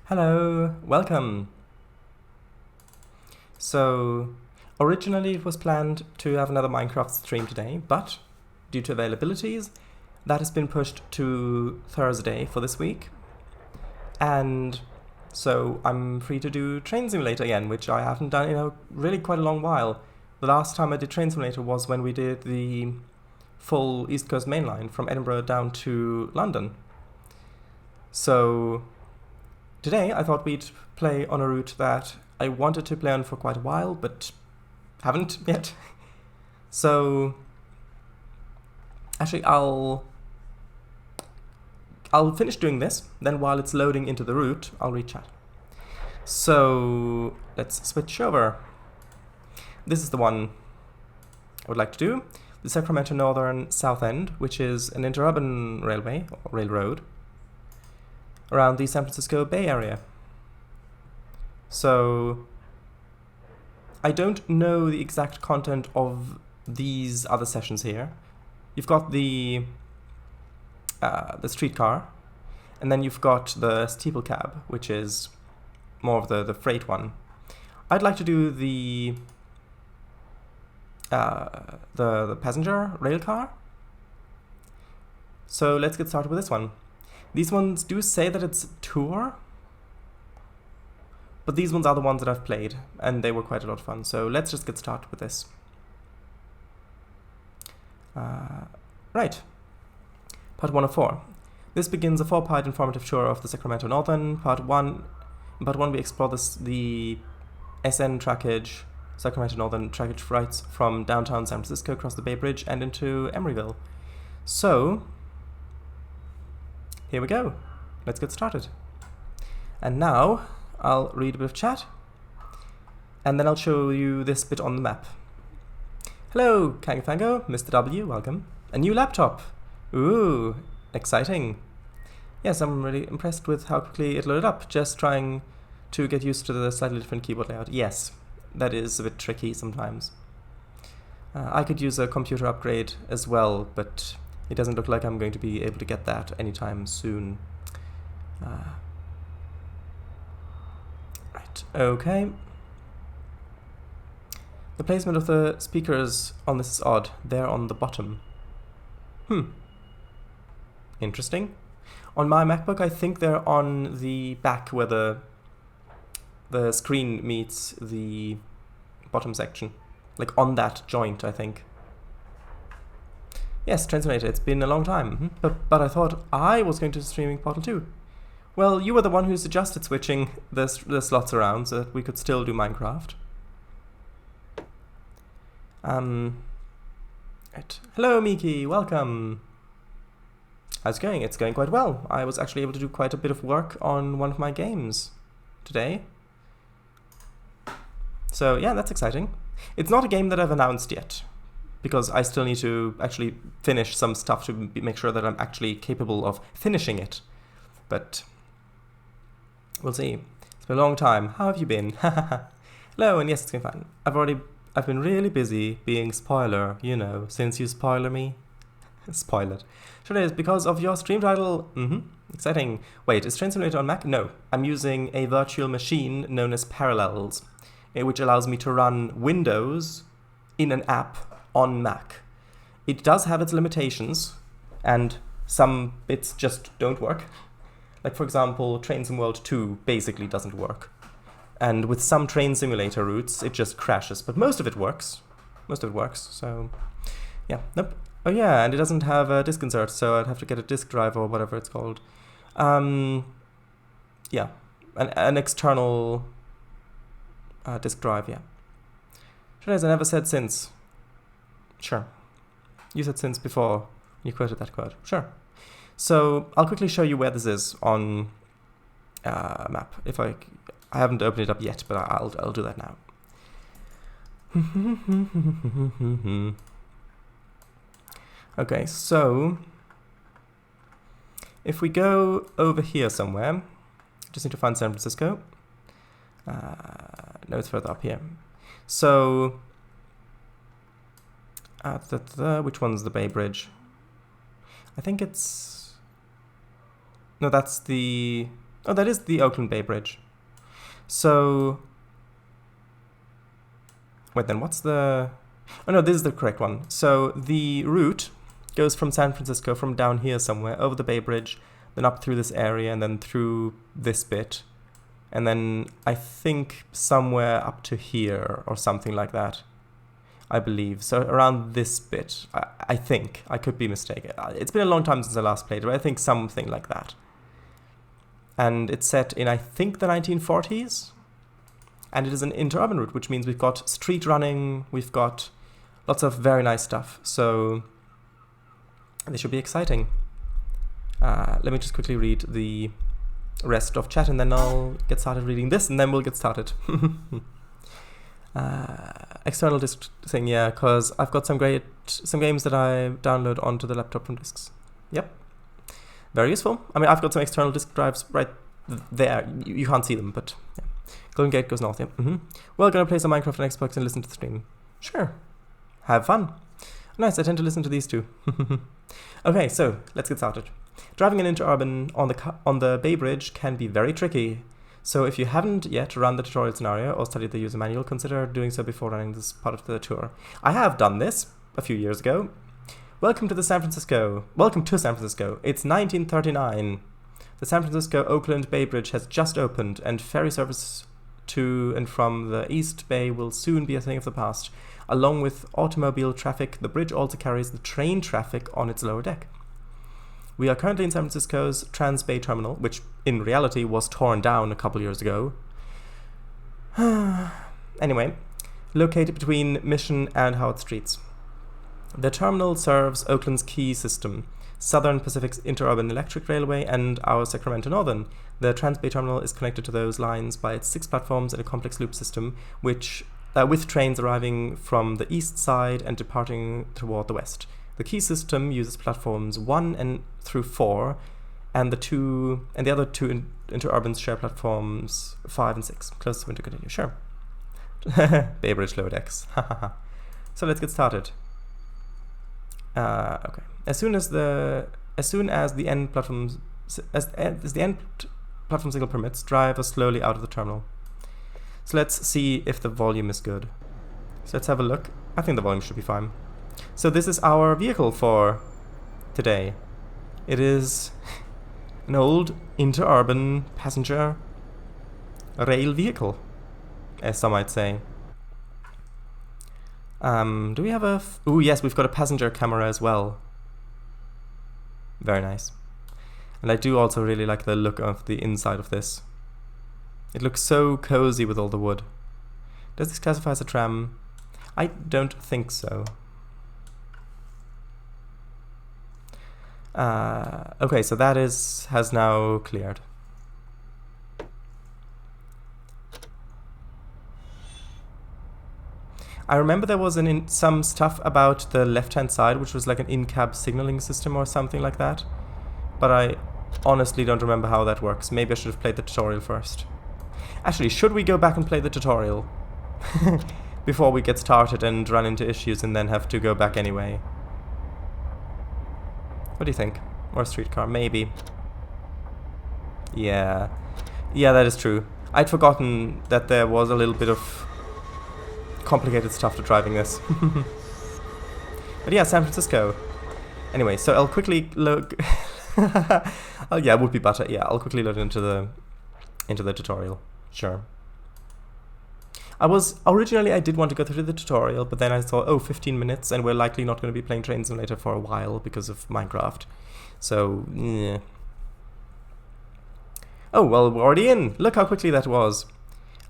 Hello, welcome. So, originally it was planned to have another Minecraft stream today, but due to availabilities, that has been pushed to Thursday for this week. And so I'm free to do Train Simulator again, which I haven't done in really quite a long while. The last time I did Train Simulator was when we did the full East Coast Main Line from Edinburgh down to London. So today I thought we'd play on a route that I wanted to play on for quite a while, but haven't yet. So actually I'll finish doing this, then while it's loading into the route, I'll read chat. So let's switch over. This is the one I would like to do. The Sacramento Northern South End, which is an interurban railway, or railroad, around the San Francisco Bay Area. So I don't know the exact content of these other sessions here. You've got the streetcar, and then you've got the steeple cab, which is more of the freight one. I'd like to do the passenger rail car. So let's get started with this one. These ones do say that it's tour, but these ones are the ones that I've played, and they were quite a lot of fun. So let's just get started with this. Right. Part 1 of 4. This begins a 4-part informative tour of the Sacramento Northern. Part 1, we explore the SN trackage, Sacramento Northern trackage rights from downtown San Francisco across the Bay Bridge and into Emeryville. So here we go. Let's get started. And now I'll read a bit of chat, and then I'll show you this bit on the map. Hello, Kangafango, Mr. W, welcome. A new laptop. Ooh, exciting. Yes, I'm really impressed with how quickly it loaded up, just trying to get used to the slightly different keyboard layout. Yes, that is a bit tricky sometimes. I could use a computer upgrade as well, but it doesn't look like I'm going to be able to get that anytime soon. Right, okay. The placement of the speakers on this is odd. They're on the bottom. Interesting. On my MacBook, I think they're on the back where the screen meets the bottom section. Like on that joint, I think. Yes, Train Simulator, it's been a long time. But I thought I was going to streaming Portal 2. Well, you were the one who suggested switching the slots around so that we could still do Minecraft. Right. Hello, Miki, welcome. How's it going? It's going quite well. I was actually able to do quite a bit of work on one of my games today. So yeah, that's exciting. It's not a game that I've announced yet, because I still need to actually finish some stuff to make sure that I'm actually capable of finishing it. But we'll see. It's been a long time. How have you been? Hello, and yes, it's been fun. I've been really busy being spoiler, you know, since you spoiler me. Spoil it. Sure it is, because of your stream title. Exciting. Wait, is Train Simulator on Mac? No. I'm using a virtual machine known as Parallels, which allows me to run Windows in an app on Mac. It does have its limitations, and some bits just don't work. Like, for example, Train Sim World 2 basically doesn't work. And with some Train Simulator routes, it just crashes. But most of it works. So yeah. Nope. Oh yeah, and it doesn't have a disk insert, so I'd have to get a disk drive or whatever it's called. Yeah, an external disk drive, yeah. Sure as I never said since. Sure. You said since before you quoted that quote. Sure. So I'll quickly show you where this is on map. If I haven't opened it up yet, but I'll do that now. Okay, so if we go over here somewhere, just need to find San Francisco. No, it's further up here. So, which one's the Bay Bridge? I think it's... No, that's the... Oh, that is the Oakland Bay Bridge. So... Wait, then what's the... Oh no, this is the correct one. So the route goes from San Francisco, from down here somewhere, over the Bay Bridge, then up through this area, and then through this bit. And then I think somewhere up to here, or something like that. I believe. So around this bit, I think. I could be mistaken. It's been a long time since I last played it, but I think something like that. And it's set in, I think, the 1940s. And it is an interurban route, which means we've got street running, we've got lots of very nice stuff. So this should be exciting. Let me just quickly read the rest of chat, and then I'll get started reading this, and then we'll get started. External disk thing, yeah, because I've got some games that I download onto the laptop from disks. Yep, very useful. I mean, I've got some external disk drives right there. You can't see them, but yeah. Golden Gate goes north. Yeah. Well, gonna play some Minecraft on Xbox and listen to the stream. Sure, have fun. Nice. I tend to listen to these too. Okay, so let's get started. Driving an interurban on the Bay Bridge can be very tricky. So if you haven't yet run the tutorial scenario or studied the user manual, consider doing so before running this part of the tour. I have done this a few years ago. Welcome to San Francisco. It's 1939. The San Francisco-Oakland Bay Bridge has just opened, and ferry service to and from the East Bay will soon be a thing of the past. Along with automobile traffic, the bridge also carries the train traffic on its lower deck. We are currently in San Francisco's Trans-Bay Terminal, which in reality was torn down a couple years ago. Anyway, located between Mission and Howard Streets. The terminal serves Oakland's key system, Southern Pacific's Interurban Electric Railway, and our Sacramento Northern. The Trans-Bay Terminal is connected to those lines by its 6 platforms and a complex loop system, which with trains arriving from the east side and departing toward the west. The key system uses platforms 1 and through 4, and the other two interurbans share platforms 5 and 6. Close to winter continue. Sure. Bay Bridge lower decks. So let's get started. Okay. As soon as the end platform signal permits, drive us slowly out of the terminal. So let's see if the volume is good. So let's have a look. I think the volume should be fine. So this is our vehicle for today. It is an old interurban passenger rail vehicle, as some might say. Do we have a... Oh yes, we've got a passenger camera as well. Very nice. And I do also really like the look of the inside of this. It looks so cozy with all the wood. Does this classify as a tram? I don't think so. Okay, so that has now cleared. I remember there was some stuff about the left-hand side, which was like an in-cab signaling system or something like that. But I honestly don't remember how that works. Maybe I should have played the tutorial first. Actually, should we go back and play the tutorial? Before we get started and run into issues and then have to go back anyway. What do you think? Or a streetcar? Maybe. Yeah. Yeah, that is true. I'd forgotten that there was a little bit of complicated stuff to driving this. But yeah, San Francisco. Anyway, so I'll quickly look... Oh yeah, it would be better. Yeah, I'll quickly load into the tutorial. Sure. Originally I did want to go through the tutorial, but then I saw, oh, 15 minutes, and we're likely not going to be playing Train Simulator for a while because of Minecraft. So, yeah. Oh, well, we're already in. Look how quickly that was.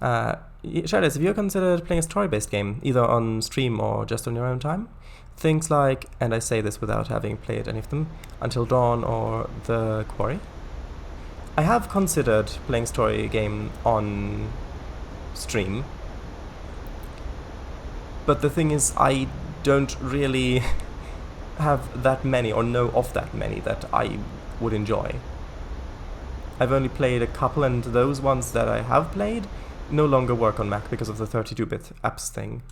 Shadows, have you considered playing a story-based game, either on stream or just on your own time? Things like, and I say this without having played any of them, Until Dawn or The Quarry. I have considered playing story game on stream, but the thing is, I don't really have that many, or know of that many, that I would enjoy. I've only played a couple, and those ones that I have played no longer work on Mac because of the 32-bit apps thing.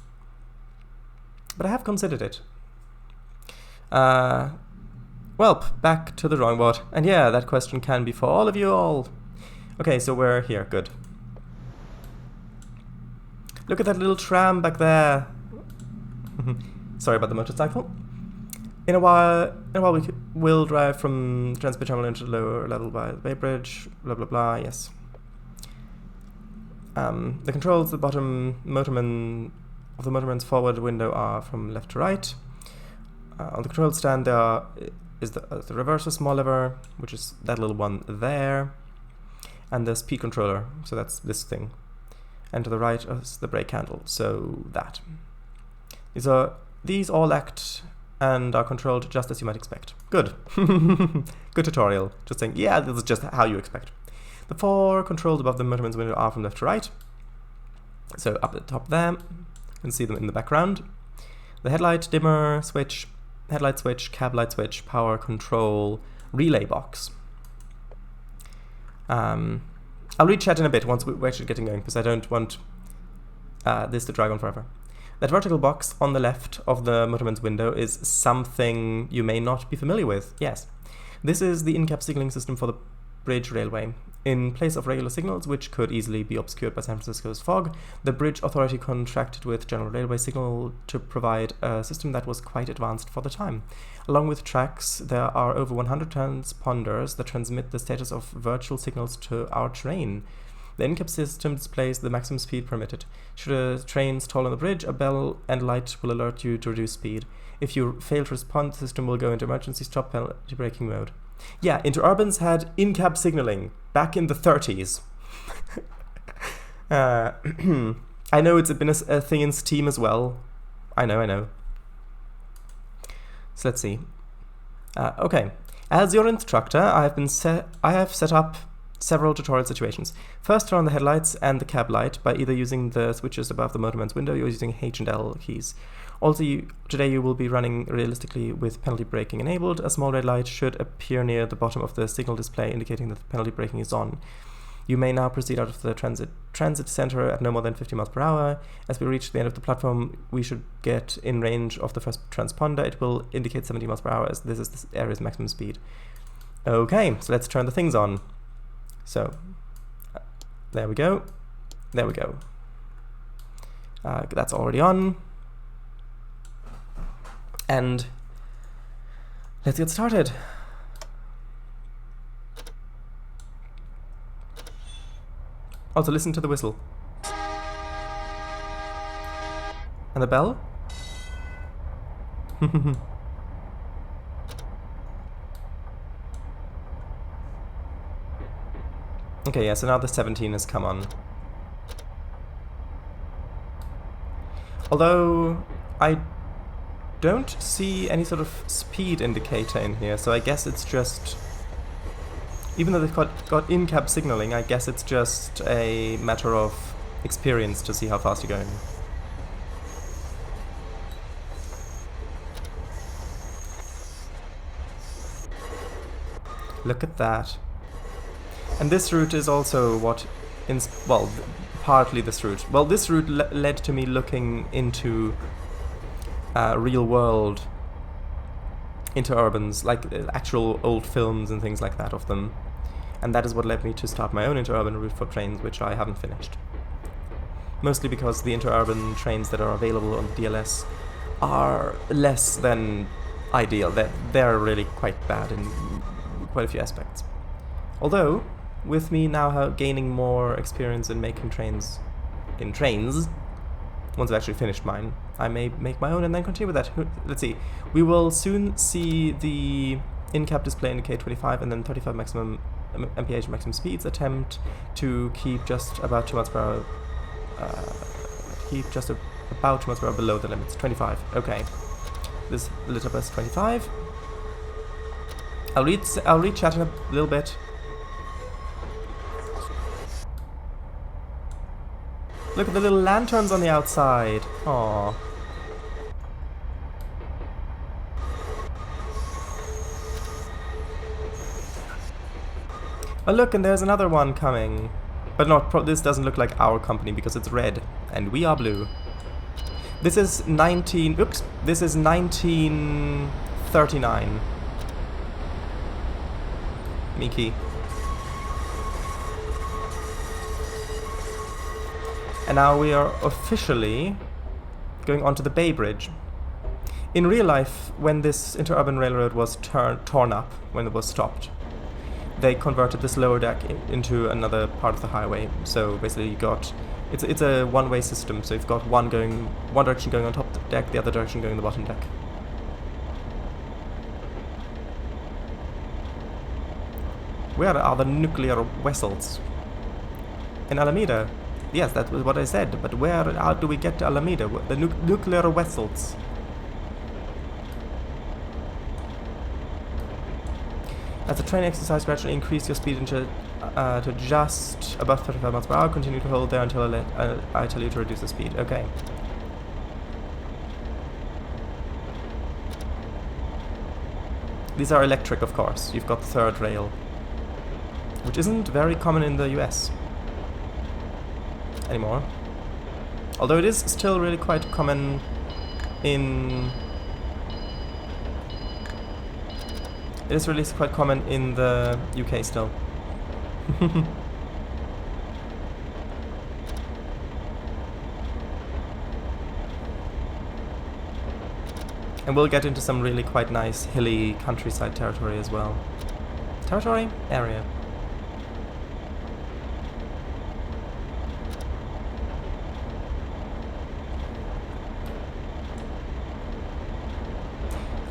But I have considered it. Well, back to the drawing board. And yeah, that question can be for all of you all. Okay, so we're here. Good. Look at that little tram back there. Sorry about the motorcycle. In a while we'll drive from transport terminal into the lower level by the Bay Bridge. Blah blah blah. Yes. The controls at the bottom of the motorman's forward window are from left to right. On the control stand there is the reverser small lever, which is that little one there, and the speed controller, so that's this thing. And to the right is the brake handle, so that. These all act and are controlled just as you might expect. Good. Good tutorial. Just saying, yeah, this is just how you expect. The 4 controls above the motorman's window are from left to right. So up at the top there, you can see them in the background. The headlight dimmer switch, headlight switch, cab light switch, power control, relay box. I'll read chat in a bit once we're actually getting going, because I don't want this to drag on forever. That vertical box on the left of the motorman's window is something you may not be familiar with. Yes. This is the in-cab signaling system for the bridge railway. In place of regular signals, which could easily be obscured by San Francisco's fog, the bridge authority contracted with General Railway Signal to provide a system that was quite advanced for the time. Along with tracks, there are over 100 transponders that transmit the status of virtual signals to our train. The in-cab system displays the maximum speed permitted. Should a train stall on the bridge, a bell and light will alert you to reduce speed. If you fail to respond, the system will go into emergency stop penalty braking mode. Yeah, Interurbans had in-cab signaling back in the 30s. I know it's been a thing in Steam as well. I know. So let's see. Okay, as your instructor, I have set up several tutorial situations. First, turn on the headlights and the cab light by either using the switches above the motorman's window or using H and L keys. Also, today you will be running realistically with penalty braking enabled. A small red light should appear near the bottom of the signal display indicating that the penalty braking is on. You may now proceed out of the transit center at no more than 50 miles per hour. As we reach the end of the platform, we should get in range of the first transponder. It will indicate 70 miles per hour as this is this area's maximum speed. Okay, so let's turn the things on. So, there we go. There we go. That's already on. And let's get started. Also, listen to the whistle. And the bell? Okay, yeah, so now the 17 has come on. Although, I don't see any sort of speed indicator in here, so I guess it's just... Even though they've got in-cab signaling, I guess it's just a matter of experience to see how fast you're going. Look at that. And this route is also what... well, partly this route. Well, this route led to me looking into real-world interurbans, like actual old films and things like that of them. And that is what led me to start my own interurban route for trains, which I haven't finished. Mostly because the interurban trains that are available on DLS are less than ideal. They're really quite bad in quite a few aspects. Although, with me now gaining more experience in making trains in trains, once I've actually finished mine, I may make my own and then continue with that. Let's see. We will soon see the in-cab display indicate 25 and then 35 maximum mph maximum speeds. Attempt to keep just about 2 miles per hour. Keep just about 2 miles per hour below the limits. 25. Okay. This lit up as 25. I'll read chat in a little bit. Look at the little lanterns on the outside. Aww. Oh look, and there's another one coming. But this doesn't look like our company because it's red, and we are blue. This is this is 1939. Miki. And now we are officially going onto the Bay Bridge. In real life, when this Interurban Railroad was torn up, when it was stopped, they converted this lower deck into another part of the highway. So basically you got, it's a one-way system, so you've got one direction going on top of the deck, the other direction going on the bottom deck. Where are the nuclear vessels? In Alameda? Yes, that was what I said, but how do we get to Alameda? The nuclear vessels. As the train exercise, gradually increase your speed to just above 35 miles per hour. Continue to hold there until I tell you to reduce the speed. Okay. These are electric, of course. You've got the third rail, which isn't very common in the US anymore. Although it is still really quite common in... It is really quite common in the UK still. And we'll get into some really quite nice hilly countryside territory as well. Territory? Area.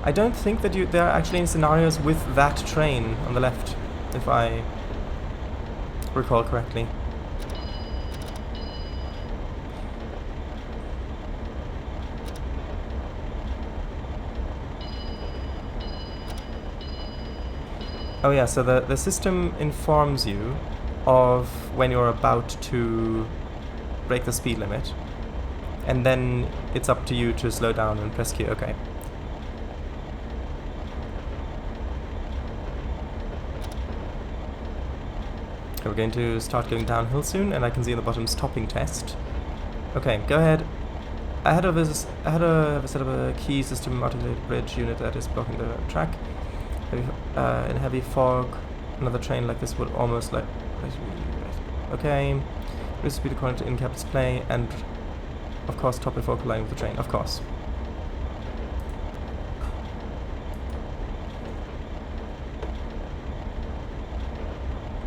I don't think that there are actually any scenarios with that train on the left, if I recall correctly. Oh yeah, so the system informs you of when you're about to break the speed limit, and then it's up to you to slow down and press Q. Okay. We're going to start going downhill soon, and I can see in the bottom stopping test. Okay, go ahead. I had to set up a key system articulated bridge unit that is blocking the track. In heavy fog, another train like this would almost like... Okay. Reduce speed according to in-cab display, and of course stop before colliding with the train, of course.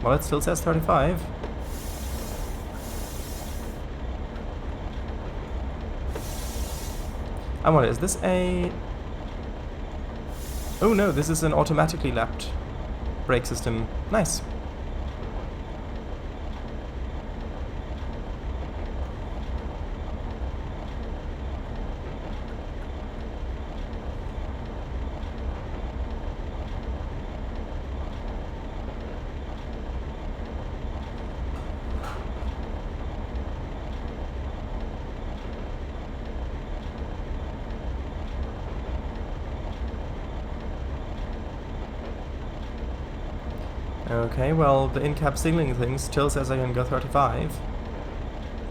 Well, it still says 35. I wonder, is this a... Oh no, this is an automatically lapped brake system. Nice. Okay, well, the in-cab signaling thing still says I can go 35.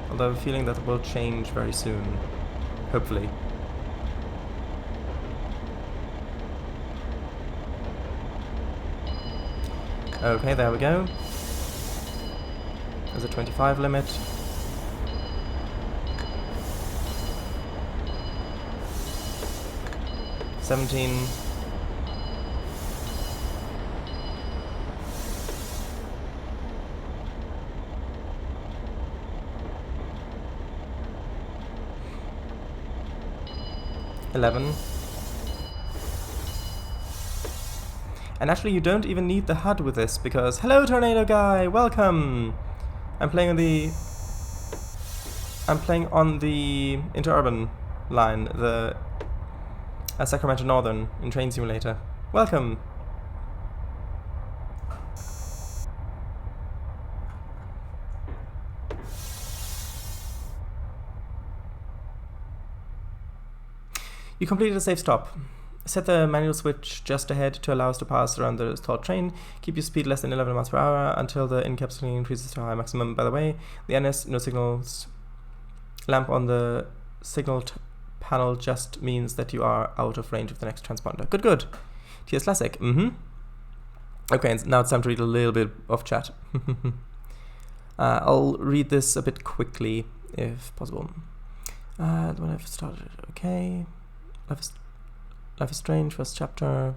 Although I have a feeling that will change very soon. Hopefully. Okay, there we go. There's a 25 limit. $17. $11. And actually you don't even need the HUD with this, because hello Tornado Guy, welcome! I'm playing on the Interurban line, the Sacramento Northern in Train Simulator. Welcome! You completed a safe stop. Set the manual switch just ahead to allow us to pass around the stalled train. Keep your speed less than 11 miles per hour until the in-cab signaling increases to high maximum. By the way, the NS no signals lamp on the signal panel just means that you are out of range of the next transponder. Good, good. TS Classic. Okay, now it's time to read a little bit of chat. I'll read this a bit quickly. if possible. When I've started, okay. Life is Strange, first chapter.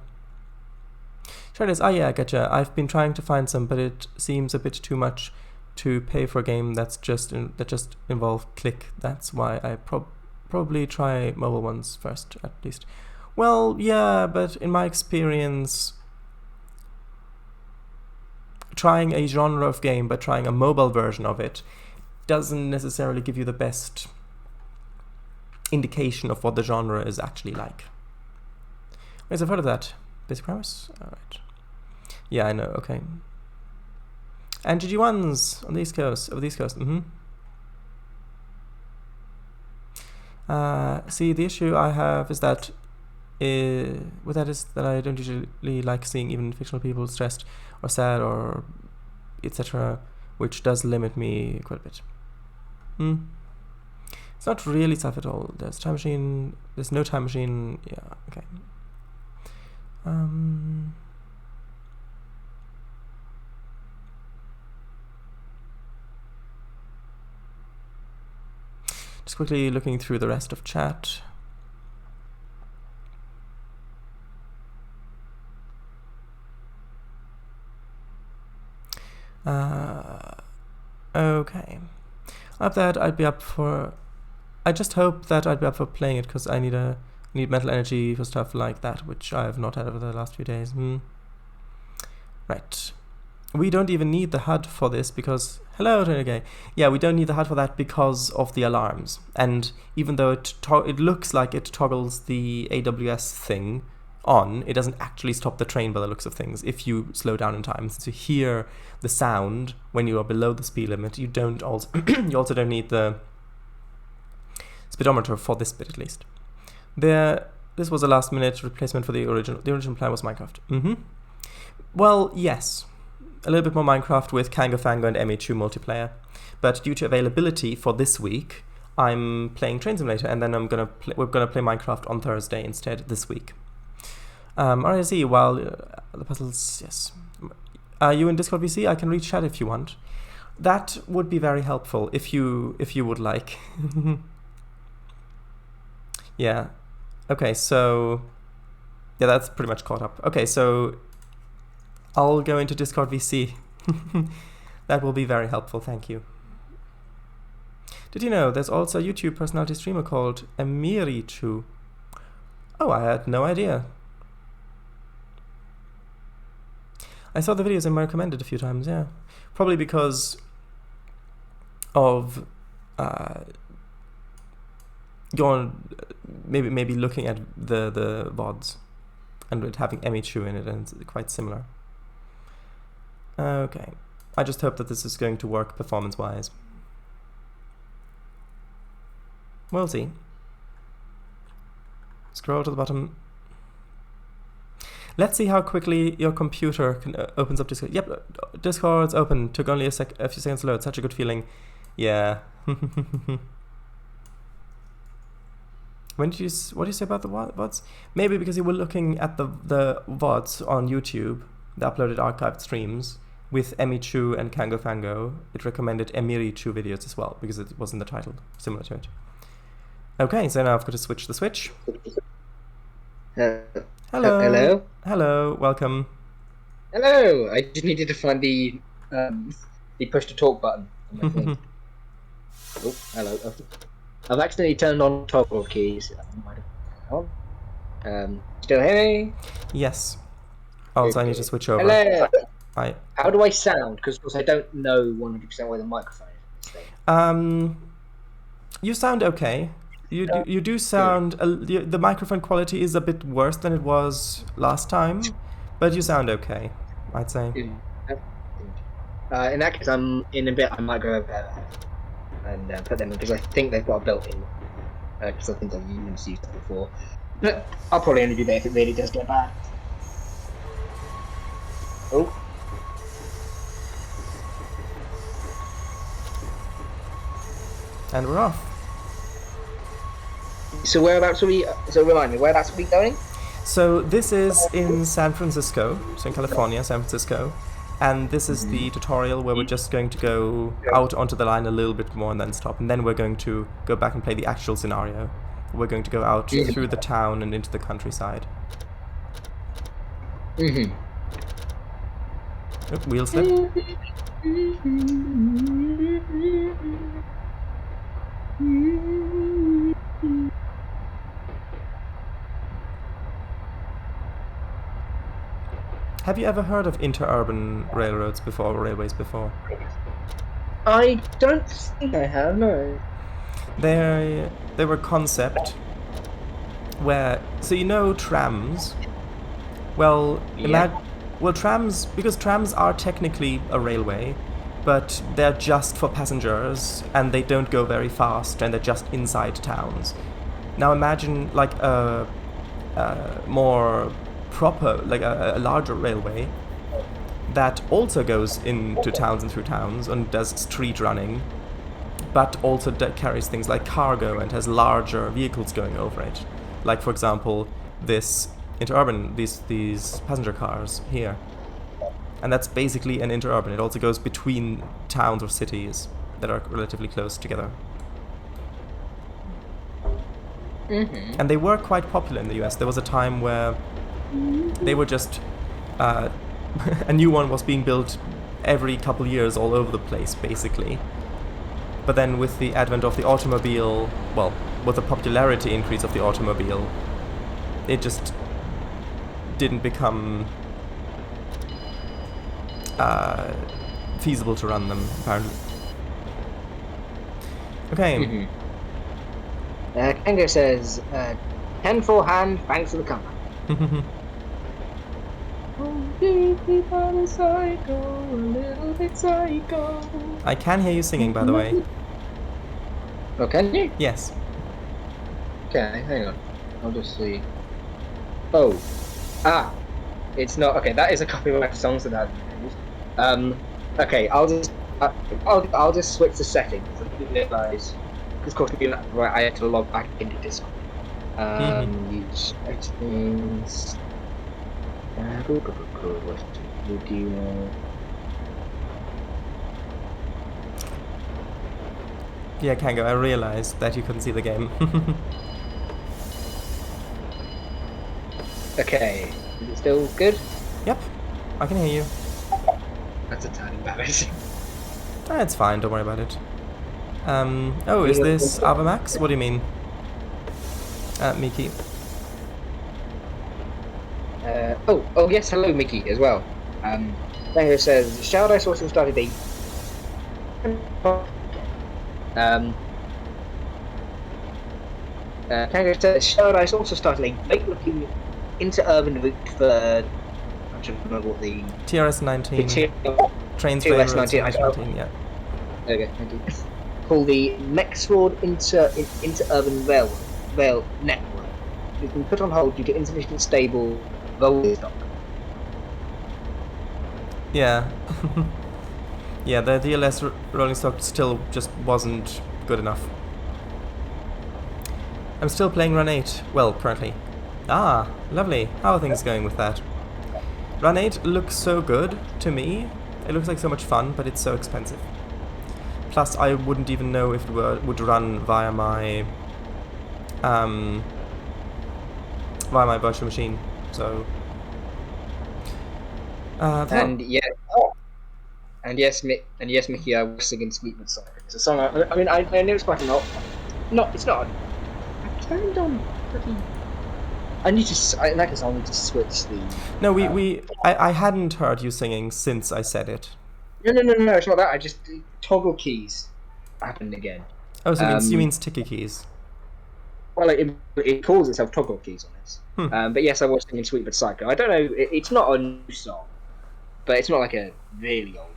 Sure it is. Yeah, I getcha. I've been trying to find some, but it seems a bit too much to pay for a game that just involve click. That's why I probably try mobile ones first, at least. Well, yeah, but in my experience, trying a genre of game but trying a mobile version of it doesn't necessarily give you the best indication of what the genre is actually like. Wait, I've heard of that. Basic premise? Alright. Yeah, I know, okay. And GG1s on the East Coast, see, the issue I have is that with that is that I don't usually like seeing even fictional people stressed or sad or etc., which does limit me quite a bit. It's not really tough at all. There's time machine. There's no time machine. Yeah. Okay. Just quickly looking through the rest of chat. Okay. I just hope that I'd be up for playing it because I need mental energy for stuff like that, which I have not had over the last few days. Right. We don't even need the HUD for this because... Hello, Renegade. Yeah, we don't need the HUD for that because of the alarms. And even though it looks like it toggles the AWS thing on, it doesn't actually stop the train by the looks of things if you slow down in time. Since you hear the sound when you are below the speed limit, you also don't need the speedometer for this bit at least. This was a last-minute replacement for the original. The original plan was Minecraft. Well, yes. A little bit more Minecraft with Kanga Fango and MH2 multiplayer. But due to availability for this week, I'm playing Train Simulator, and then we're gonna play Minecraft on Thursday instead this week. RSE, while the puzzles, yes. Are you in Discord VC? I can reach chat if you want. That would be very helpful if you would like. Yeah. Okay, so yeah, that's pretty much caught up. Okay, so I'll go into Discord VC. That will be very helpful, thank you. Did you know there's also a YouTube personality streamer called Emirichu? Oh, I had no idea. I saw the videos and were recommended a few times, yeah. Probably because of maybe looking at the VODs and it having MH2 in it, and it's quite similar. Okay. I just hope that this is going to work performance-wise. We'll see. Scroll to the bottom. Let's see how quickly your computer opens up Discord. Yep, Discord's open. Took only a few seconds to load. Such a good feeling. Yeah. What did you say about the VODs? Maybe because you were looking at the VODs on YouTube, the uploaded archived streams, with Emichu and Kango Fango. It recommended Emirichu videos as well, because it was in the title, similar to it. Okay, so now I've got to switch the switch. Hello. Hello. Hello, welcome. Hello. I just needed to find the push to talk button on my thing. Oh, hello. I've accidentally turned on toggle keys. Still hear me? Yes. Also, I need to switch over. Hello. How do I sound? Because of course I don't know 100% where the microphone is. You sound okay. You do sound... the microphone quality is a bit worse than it was last time, but you sound okay, I'd say. In that case, in a bit I might go over there and put them in, because I think they've got a built-in, because I think I've used it before. But I'll probably only do that if it really does get bad. Oh. And we're off. So whereabouts are we? So remind me, whereabouts are we going? So this is in San Francisco, so in California, San Francisco. And this is the tutorial where we're just going to go out onto the line a little bit more and then stop. And then we're going to go back and play the actual scenario. We're going to go out through the town and into the countryside. Mm-hmm. Oh, wheel slip. Have you ever heard of interurban railroads before, or railways before? I don't think I have, no. They were a concept where, so you know trams? Well, trams, because trams are technically a railway, but they're just for passengers, and they don't go very fast, and they're just inside towns. Now imagine like a more proper, like a larger railway that also goes into towns and through towns and does street running, but also carries things like cargo and has larger vehicles going over it. Like, for example, this interurban, these passenger cars here. And that's basically an interurban. It also goes between towns or cities that are relatively close together. Mm-hmm. And they were quite popular in the US. There was a time where they were just... a new one was being built every couple years all over the place, basically. But then with the advent of the automobile, well, with the popularity increase of the automobile, it just didn't become feasible to run them, apparently. Okay. Mm-hmm. Kango says, 10 forehand, thanks for the comment. Psycho, a little bit psycho. I can hear you singing, by the way. Oh, can you? Yes. Okay, hang on. I'll just see. Oh. Ah. It's not. Okay, that is a copyrighted song, so that's used. Okay, I'll just switch the settings. I didn't realise. Because, of course, right, I had to log back into Discord. Use settings. Yeah, Kango, I realized that you couldn't see the game. Okay, is it still good? Yep, I can hear you. That's a tad embarrassing. It's fine, don't worry about it. Oh, is this Avamax? What do you mean? Miki. Oh yes, hello Mickey as well. Tango says, Shall Dice also started a Tango says, Shall Dice also started a great looking interurban route for, I'm trying to remember what the TRS-19. Trains TRS-19, TRS-19, yeah. Okay, thank you. Called the Mexford Interurban Rail Network. You can put on hold due to insufficient stable rolling stock. Yeah. Yeah, the DLS rolling stock still just wasn't good enough. I'm still playing Run 8. Well, currently. Ah, lovely. How are things going with that? Run 8 looks so good to me. It looks like so much fun, but it's so expensive. Plus, I wouldn't even know if it would run via my virtual machine. So. And yes, Mickey, I was singing "Sweet But Sour." It's a song. I mean, I know it's quite a lot. No, it's not. I turned on pretty. I need to. In that case, I'll need to switch the. No, I hadn't heard you singing since I said it. No, it's not that. I just toggle keys happened again. Oh, so you mean sticky keys? Well, it calls itself toggle keys on this. But yes, I was singing "Sweet But Psycho." I don't know. It's not a new song, but it's not like a really old one.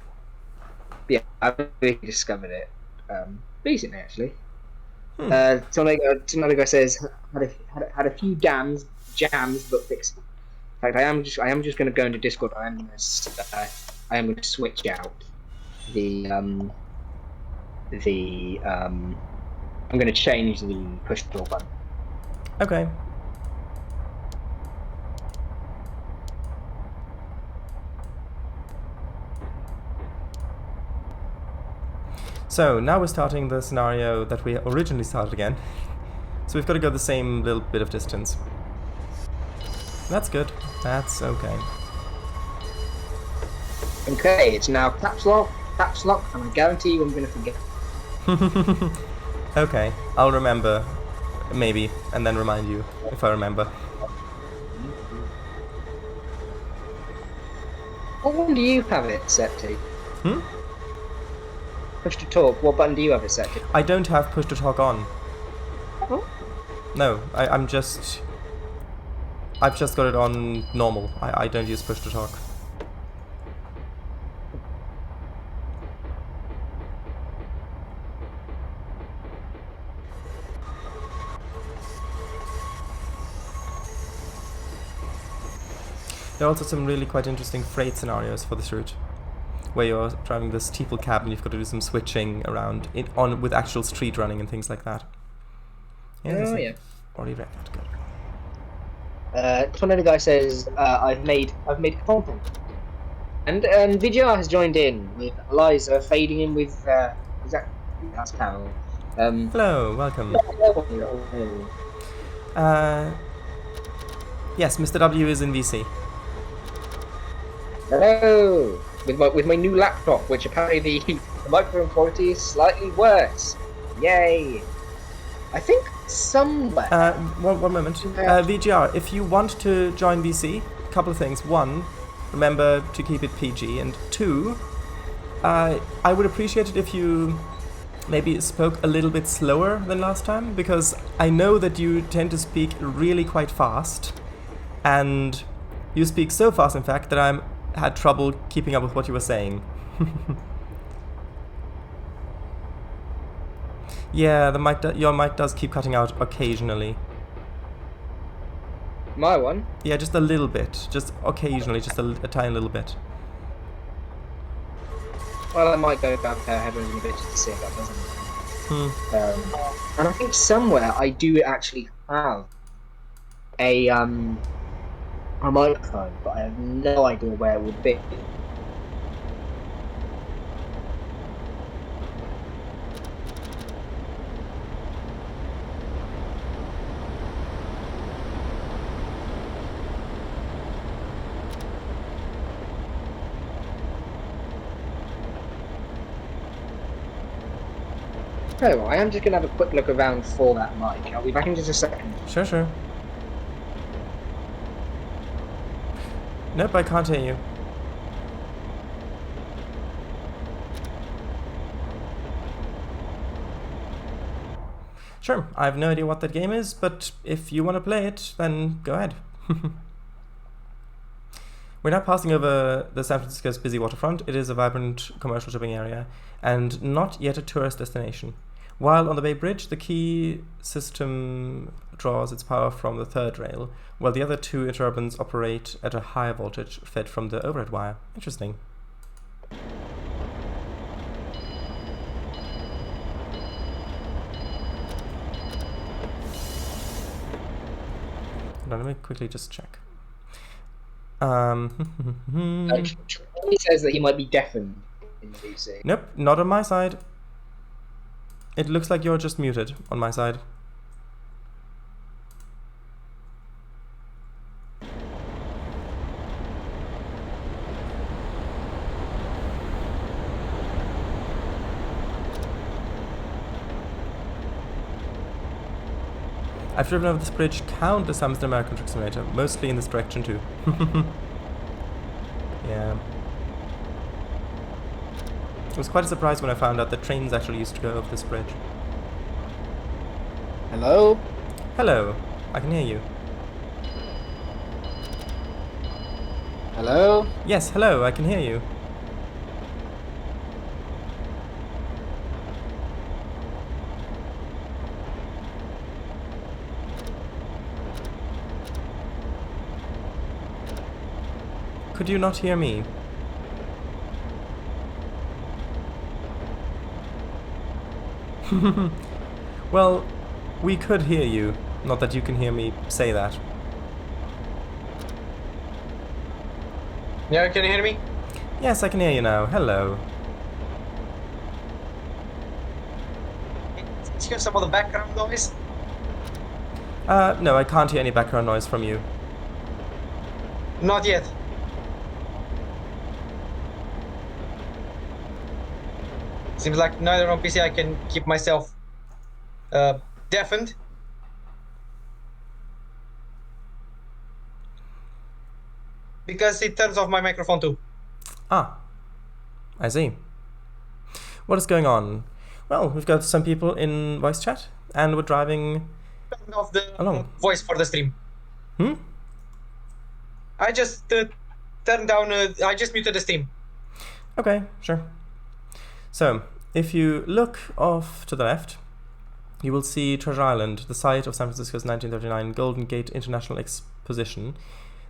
But yeah, I really discovered it recently, actually. Another guy says had a few jams, but fixed. In fact, I am just going to go into Discord. I am going to switch out the I'm going to change the push talk button. Okay. So now we're starting the scenario that we originally started again. So we've got to go the same little bit of distance. That's good. That's okay. Okay, it's now caps lock, and I guarantee you I'm going to forget. Okay, I'll remember, maybe, and then remind you if I remember. What one do you have it set to? Push to talk, what button do you have it set to? I don't have push to talk on. Oh. No, I've just got it on normal. I don't use push to talk. There are also some really quite interesting freight scenarios for this route, where you're driving this steeple cab and you've got to do some switching around with actual street running and things like that. Oh yeah. Already read that. Good. Tornado Guy says, I've made content. And VGR has joined in with Eliza fading in with that's Carol. Hello, welcome. Yes, Mr. W is in VC. Hello! With my new laptop, which apparently the microphone quality is slightly worse. Yay! I think somewhere. One moment. VGR, if you want to join VC, a couple of things. One, remember to keep it PG, and two, I would appreciate it if you maybe spoke a little bit slower than last time, because I know that you tend to speak really quite fast, and you speak so fast, in fact, that I had trouble keeping up with what you were saying. Yeah, your mic does keep cutting out occasionally. My one? Yeah, just a little bit. Just occasionally, just a tiny little bit. Well, I might go back headphones in a bit just to see if that doesn't. And I think somewhere I do actually have a microphone, but I have no idea where it would be. Okay, well, I am just going to have a quick look around for that mic. I'll be back in just a second. Sure. Nope, I can't hear you. Sure, I have no idea what that game is, but if you want to play it, then go ahead. We're now passing over the San Francisco's busy waterfront. It is a vibrant commercial shipping area, and not yet a tourist destination. While on the Bay Bridge, the key system draws its power from the third rail, while the other two Interurbans operate at a higher voltage fed from the overhead wire. Interesting. Now, let me quickly just check. He says that he might be deafened in the VC. Nope, not on my side. It looks like you're just muted on my side. I've driven over this bridge countless times in American Truck Simulator, mostly in this direction too. Yeah. It was quite a surprise when I found out that trains actually used to go over this bridge. Hello? Hello, I can hear you. Hello? Yes, hello, I can hear you. Could you not hear me? Well, we could hear you. Not that you can hear me say that. Yeah, can you hear me? Yes, I can hear you now. Hello. hear some of the background noise? No, I can't hear any background noise from you. Not yet. Seems like neither on PC I can keep myself deafened. Because it turns off my microphone too. Ah, I see. What is going on? Well, we've got some people in voice chat, and we're driving Turned off the along. voice for the stream. I just turned down. I just muted the stream. Okay, sure. So, if you look off to the left, you will see Treasure Island, the site of San Francisco's 1939 Golden Gate International Exposition.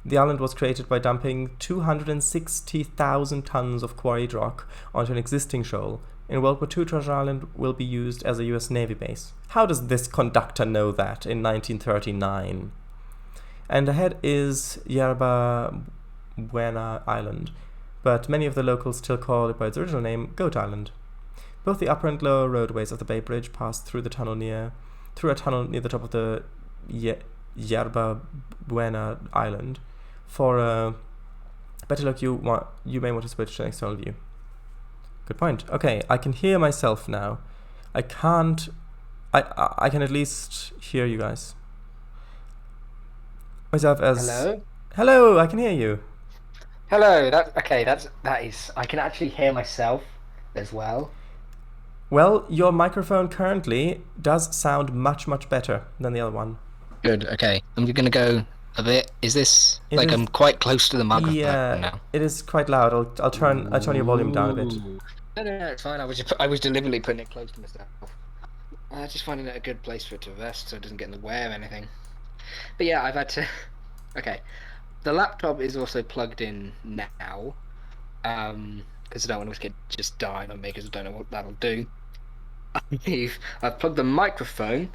The island was created by dumping 260,000 tons of quarried rock onto an existing shoal. In World War II, Treasure Island will be used as a US Navy base. How does this conductor know that in 1939? And ahead is Yerba Buena Island, but many of the locals still call it by its original name, Goat Island. Both the upper and lower roadways of the Bay Bridge pass through a tunnel near the top of the Yerba Buena Island. For a better look, you may want to switch to an external view. Good point. Okay, I can hear myself now. I can at least hear you guys. Myself as... Hello, I can hear you. Hello, that is I can actually hear myself as well. Well, your microphone currently does sound much, much better than the other one. Good, okay. I'm gonna go a bit. Is this I'm quite close to the microphone now? It is quite loud. I'll turn your volume down a bit. No, it's fine. I was deliberately putting it close to myself. Just finding it a good place for it to rest so it doesn't get in the way of anything. But yeah, I've had to okay. The laptop is also plugged in now. Because I don't want to risk it just dying on me because I don't know what that'll do. I've plugged the microphone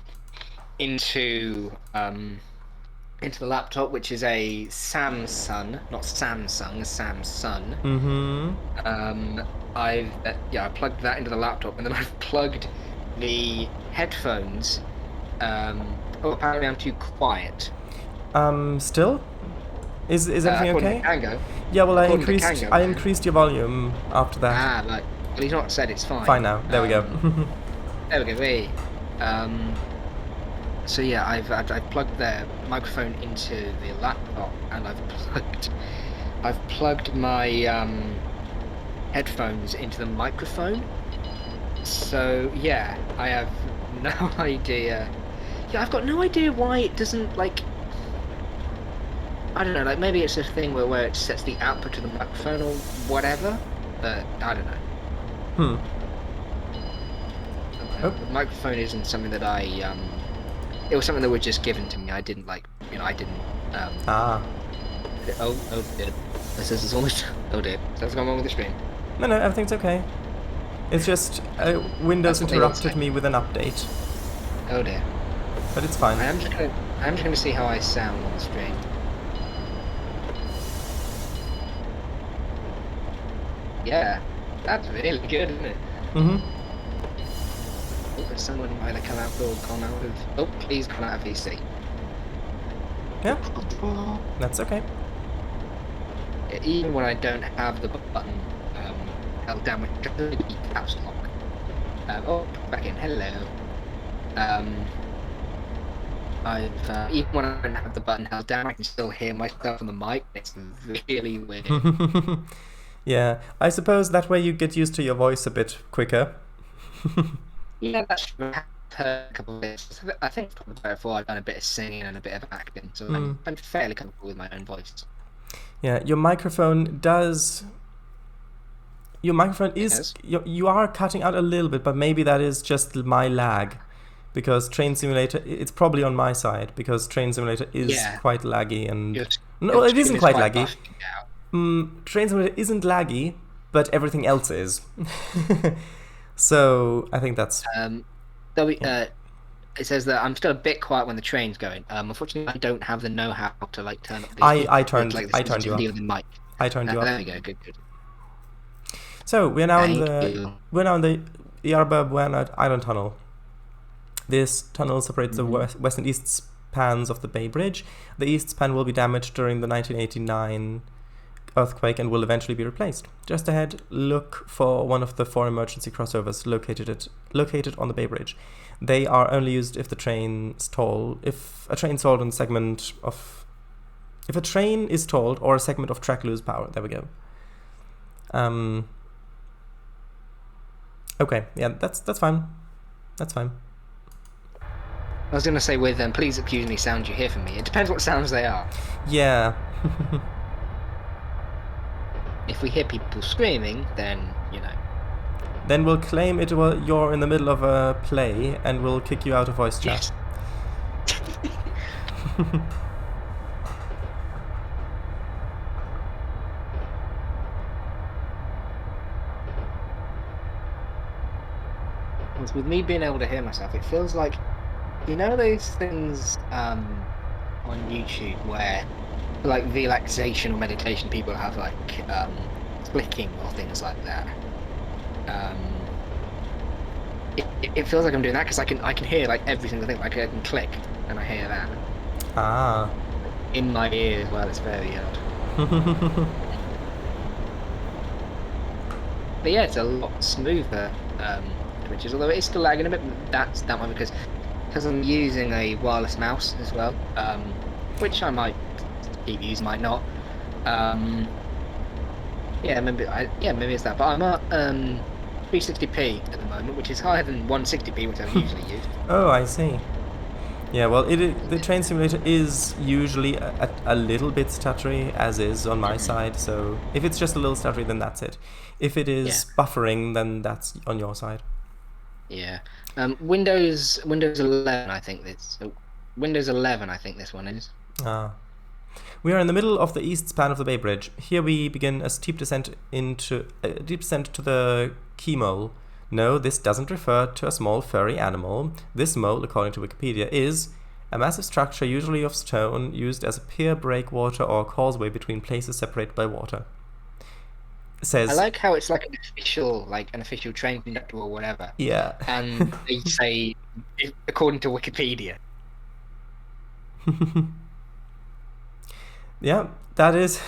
into the laptop, which is a Samsung, not Samsung, a Samsung. I plugged that into the laptop, and then I've plugged the headphones. Apparently I'm too quiet. Still? Is everything okay? Kango. Yeah, well, I increased your volume after that. Right. Well, he's not said it's fine. Fine now. There we go. There we go. Hey. So yeah, I've plugged the microphone into the laptop, and I've plugged my headphones into the microphone. So yeah, I have no idea. Yeah, I've got no idea why it doesn't I don't know, maybe it's a thing where it sets the output to the microphone or whatever, but I don't know. The microphone isn't something that it was something that was just given to me. I didn't I didn't oh dear. This is almost oh dear. Something's going on with the stream. No, everything's okay. It's just Windows interrupted me with an update. Oh dear. But it's fine. I'm just gonna see how I sound on the stream. Yeah, that's really good, isn't it? There's someone might have come out of... Oh, please come out of VC. Yeah, that's okay. Even when I don't have the button held down with the caps lock. Back in. Hello. Even when I don't have the button held down, I can still hear myself on the mic. It's really weird. Yeah, I suppose that way you get used to your voice a bit quicker. Yeah, that's true. I've heard a couple of bits. I think before I've done a bit of singing and a bit of acting, so I'm fairly comfortable with my own voice. Yeah, your microphone is... You are cutting out a little bit, but maybe that is just my lag. Because Train Simulator, it's probably on my side, because Train Simulator is quite laggy and... it isn't quite laggy. Train Simulator isn't laggy, but everything else is. So I think that's... It says that I'm still a bit quiet when the train's going. Unfortunately, I don't have the know-how to turn up the... I turned you up. Mic. I turned you up. There we go. Good. So we're now in the Yerba Buena Island Tunnel. This tunnel separates the west and east spans of the Bay Bridge. The east span will be damaged during the 1989 earthquake and will eventually be replaced. Just ahead, look for one of the 4 emergency crossovers located on the Bay Bridge. They are only used if the train stall. If a train stalled on a segment of, if a train is stalled or a segment of track lose power. There we go. Okay, yeah, that's fine. That's fine. I was going to say with them, please excuse any sounds you hear from me. It depends what sounds they are. Yeah. If we hear people screaming, then, you know. Then we'll claim you're in the middle of a play and we'll kick you out of voice chat. Yes. With me being able to hear myself, it feels like, you know those things on YouTube where, like, relaxation or meditation, people have, like, clicking or things like that. It feels like I'm doing that because I can hear, like, every single thing. Like, I can click and I hear that. Ah. In my ear as well. It's very odd. But yeah, it's a lot smoother. Twitches, although it is still lagging a bit. That's that one because I'm using a wireless mouse as well, which I might keep using, might not. Yeah, maybe it's that. But I'm at 360p at the moment, which is higher than 160p, which I usually use. Oh, I see. Yeah, well, the train simulator is usually a little bit stuttery, as is on my side. So if it's just a little stuttery, then that's it. If it is buffering, then that's on your side. Yeah. Windows 11, I think this. Windows 11, I think this one is. Ah. We are in the middle of the east span of the Bay Bridge. Here we begin a steep descent to the key mole. No, this doesn't refer to a small furry animal. This mole, according to Wikipedia, is a massive structure, usually of stone, used as a pier, breakwater, or causeway between places separated by water. Says, I like how it's like an official train conductor or whatever. Yeah. And they say, according to Wikipedia. Yeah, that is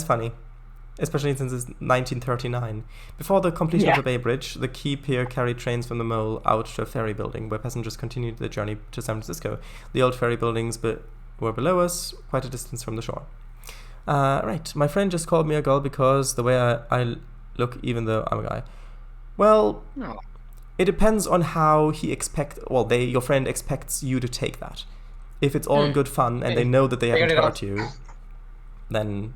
funny, especially since it's 1939. Before the completion of the Bay Bridge, the key pier carried trains from the mole out to a ferry building, where passengers continued their journey to San Francisco. The old ferry buildings were below us, quite a distance from the shore. Right, my friend just called me a girl because the way I look, even though I'm a guy. Well, It depends on how your friend expects you to take that. If it's all in good fun and they know that they haven't hurt you, then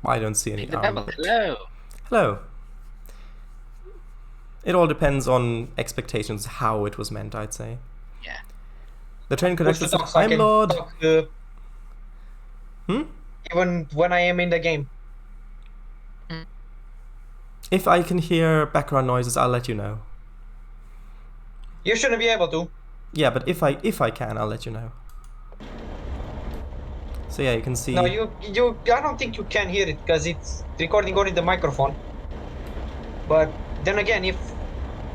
I don't see any harm. Hello. It all depends on expectations, how it was meant, I'd say. Yeah. The train conductor said, I'm Lord. Even when I am in the game. If I can hear background noises, I'll let you know. You shouldn't be able to. Yeah, but if I can, I'll let you know. So yeah, you can see. No, I don't think you can hear it because it's recording only the microphone. But then again, if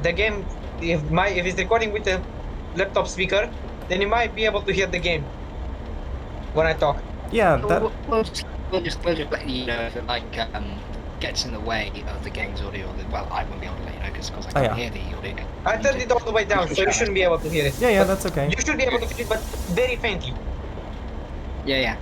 it's recording with the laptop speaker, then you might be able to hear the game when I talk. Yeah, we'll just let you know if it gets in the way of the game's audio. Well, I won't be able to let you know because I can't hear the audio. I turned it all the way down, so you shouldn't be able to hear it. Yeah, that's okay. You should be able to hear it, but very faintly. Yeah.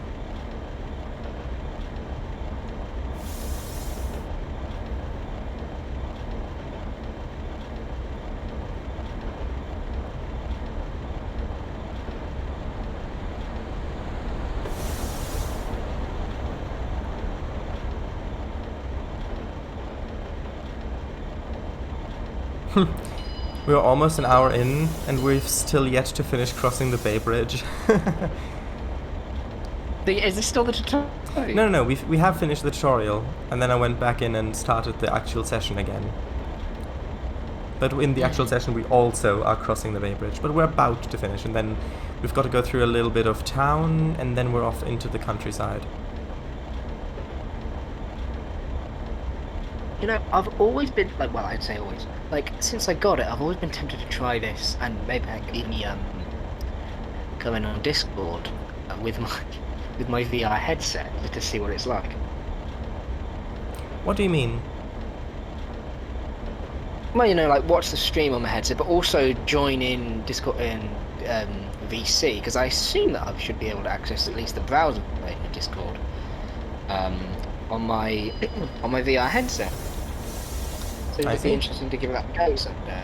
We're almost an hour in, and we've still yet to finish crossing the Bay Bridge. Is this still the tutorial? No, we have finished the tutorial, and then I went back in and started the actual session again. But in the actual session we also are crossing the Bay Bridge, but we're about to finish, and then we've got to go through a little bit of town, and then we're off into the countryside. You know, I've always been like, well, I'd say always. Like since I got it, I've always been tempted to try this, and maybe I could even come in on Discord with my VR headset just to see what it's like. What do you mean? Well, you know, like watch the stream on my headset, but also join in Discord in VC because I assume that I should be able to access at least the browser version of Discord on my VR headset. So it'd be interesting to give that a go someday.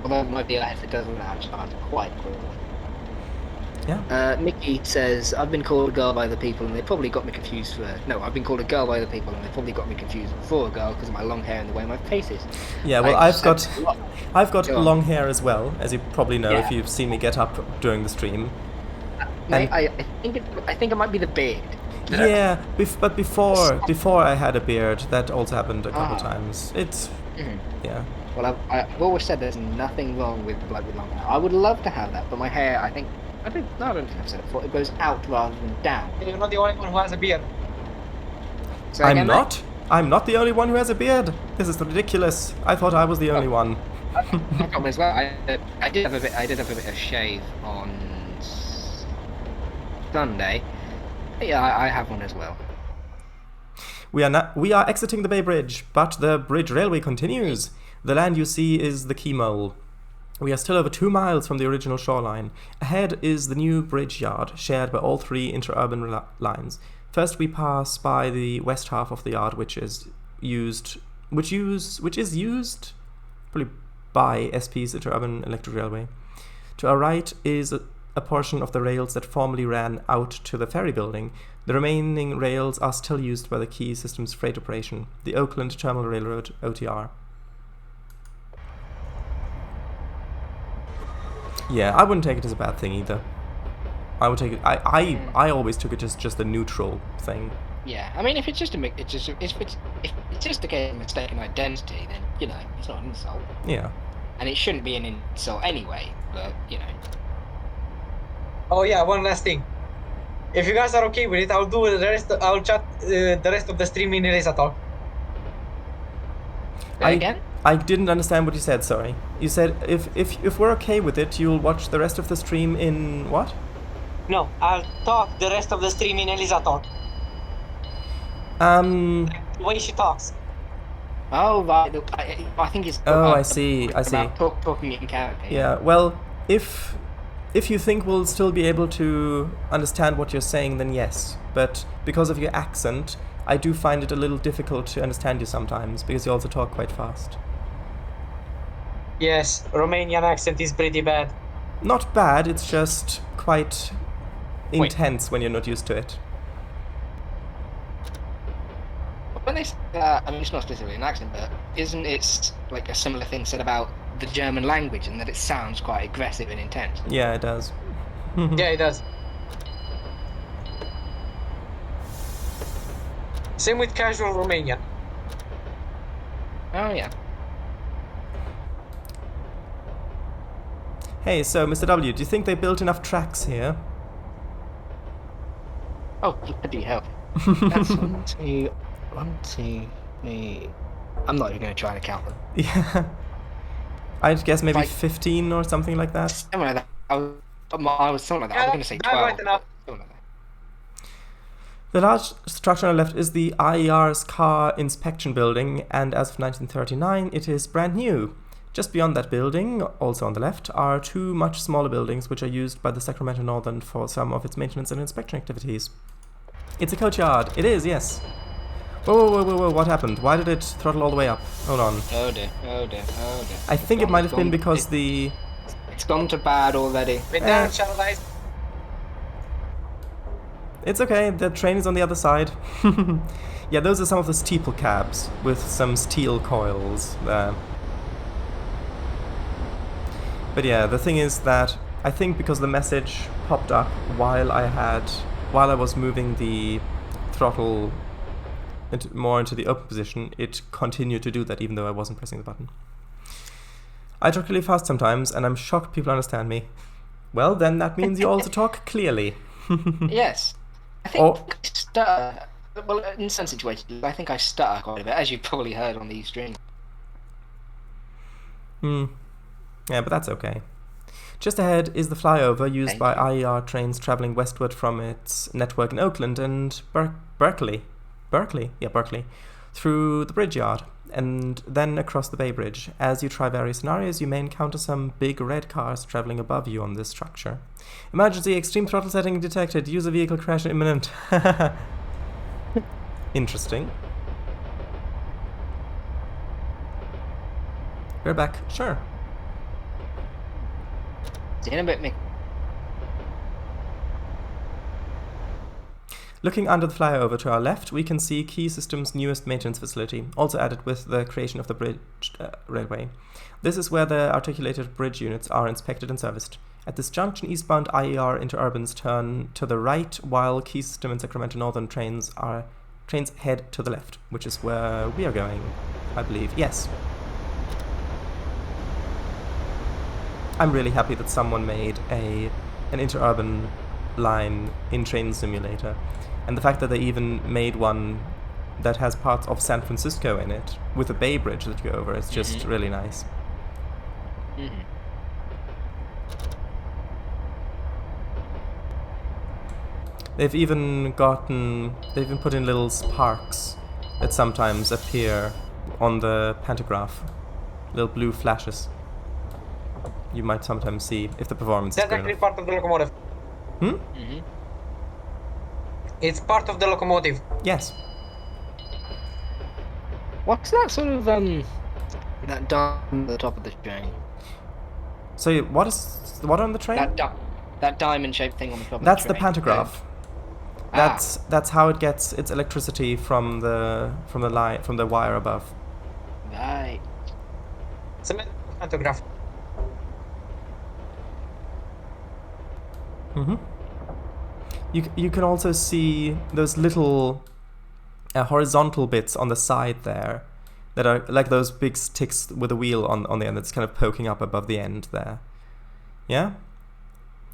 Although my VR headset doesn't actually quite quickly. Yeah. Mickey says, I've been called a girl by the people and they probably got me confused for... No, I've been called a girl by the people and they probably got me confused for a girl because of my long hair and the way my face is. Yeah, well, I've got long hair as well, as you probably know if you've seen me get up during the stream. Mate, I think it might be the beard. Yeah, but before I had a beard, that also happened a couple times. It's... Yeah. Well, I've always said there's nothing wrong with long hair. I would love to have that, but my hair, I don't think I've said it before. It goes out rather than down. You're not the only one who has a beard. So I'm not. I'm not the only one who has a beard. This is ridiculous. I thought I was the only one. No problem as well. I did have a bit of shave on Sunday. But yeah, I have one as well. We are exiting the Bay Bridge, but the bridge railway continues. The land you see is the key mole. We are still over 2 miles from the original shoreline. Ahead is the new bridge yard, shared by all 3 interurban lines. First, we pass by the west half of the yard, which is used probably by SP's Interurban Electric Railway. To our right is a portion of the rails that formerly ran out to the ferry building. The remaining rails are still used by the Key Systems freight operation, the Oakland Terminal Railroad, OTR. Yeah, I wouldn't take it as a bad thing either. I would take it. I always took it as just a neutral thing. Yeah, I mean, if it's just a if it's just a case of mistaken identity, then you know it's not an insult. Yeah. And it shouldn't be an insult anyway. But you know. Oh yeah, one last thing. If you guys are okay with it, I'll do the rest. I'll chat the rest of the stream in Elisa talk. Again? I didn't understand what you said. Sorry. You said if we're okay with it, you'll watch the rest of the stream in what? No, I'll talk the rest of the stream in Elisa talk. The way she talks. Oh right, I think it's. Oh, I see. Talking in character. Yeah. Well, if you think we'll still be able to understand what you're saying, then yes. But because of your accent, I do find it a little difficult to understand you sometimes because you also talk quite fast. Yes, Romanian accent is pretty bad. Not bad. It's just quite intense when you're not used to it. When they say that, I mean, it's not specifically an accent, but isn't it like a similar thing said about the German language and that it sounds quite aggressive and intense? Yeah, it does. Yeah, it does. Same with casual Romanian. Oh, yeah. Hey, so Mr. W, do you think they built enough tracks here? Oh, bloody hell. That's 1, 2, 3. I'm not even going to try to count them. Yeah. I'd guess maybe Like 15 or something like that. Something like that. I was something like that. I was going to say 12. Right enough. Something like that. The large structure on the left is the IER's car inspection building, and as of 1939, it is brand new. Just beyond that building, also on the left, are 2 much smaller buildings which are used by the Sacramento Northern for some of its maintenance and inspection activities. It's a coach yard. It is, yes. Whoa, what happened? Why did it throttle all the way up? Hold on. Oh dear. I think it might have been because the... It's gone to bad already. Wait down, Shadowlight. It's okay, the train is on the other side. Yeah, those are some of the steeple cabs with some steel coils there. But yeah, the thing is that I think because the message popped up while I was moving the throttle more into the open position, it continued to do that even though I wasn't pressing the button. I talk really fast sometimes, and I'm shocked people understand me. Well, then that means you also talk clearly. Yes. I think Well, in some situations, I think I stutter quite a bit, as you've probably heard on these streams. Yeah, but that's okay. Just ahead is the flyover used by IER trains traveling westward from its network in Oakland and Berkeley, through the bridge yard, and then across the Bay Bridge. As you try various scenarios, you may encounter some big red cars traveling above you on this structure. Emergency, extreme throttle setting detected, user vehicle crash imminent. Interesting. We're back, sure. See you in a bit, Mick. Looking under the flyover to our left, we can see Key Systems' newest maintenance facility, also added with the creation of the bridge railway. This is where the articulated bridge units are inspected and serviced. At this junction, eastbound IER Interurbans turn to the right, while Key System and Sacramento Northern trains head to the left, which is where we are going, I believe. Yes. I'm really happy that someone made an interurban line in Train Simulator. And the fact that they even made one that has parts of San Francisco in it, with a Bay Bridge that you go over, is just really nice. They've even put in little sparks that sometimes appear on the pantograph. Little blue flashes. You might sometimes see if the performance is good actually enough. part of the locomotive. It's part of the locomotive. Yes. What's that sort of that diamond at the top of the train? So what on the train? That diamond-shaped thing on the top. That's of the the train. pantograph. That's how it gets its electricity from the wire above. Right. It's a pantograph. You can also see those little horizontal bits on the side there that are like those big sticks with a wheel on the end that's kind of poking up above the end there. Yeah?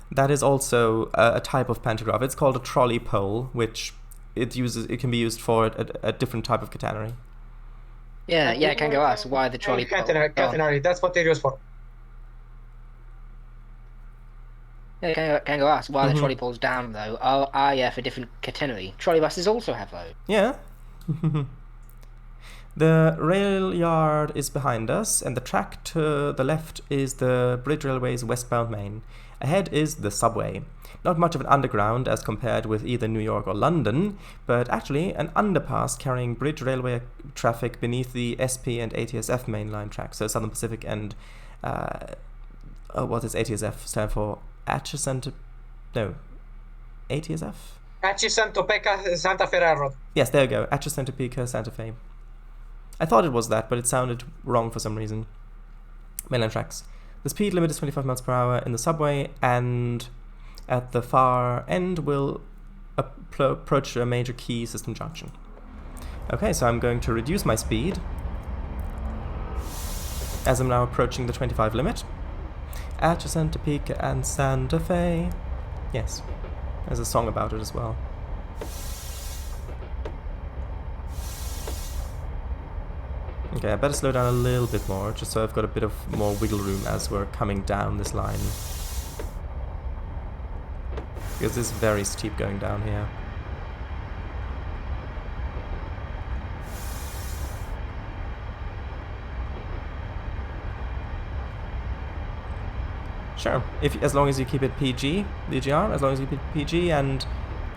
That is also a type of pantograph. It's called a trolley pole, which it can be used for a different type of catenary. Yeah, can go ask why the trolley pole. Catenary, that's what they're used for. Yeah, can go ask why the trolley pole's down though. Yeah, for different catenary. Trolley buses also have those. Yeah. The rail yard is behind us, and the track to the left is the Bridge Railway's westbound main. Ahead is the subway. Not much of an underground as compared with either New York or London, but actually an underpass carrying Bridge Railway traffic beneath the SP and ATSF mainline tracks, so Southern Pacific and what does ATSF stand for? ATSF? Atchison-Topeka Santa Fe Railroad. Yes, there you go. Atchison-Topeka Santa Fe. I thought it was that, but it sounded wrong for some reason. Mainline tracks. The speed limit is 25 miles per hour in the subway, and at the far end we'll approach a major key system junction. Okay, so I'm going to reduce my speed as I'm now approaching the 25 limit. Atchison, Topeka, and Santa Fe. Yes, there's a song about it as well. Okay, I better slow down a little bit more, just so I've got a bit of more wiggle room as we're coming down this line. Because it's very steep going down here. Sure, as long as you keep it PG, DGR, as long as you keep it PG, and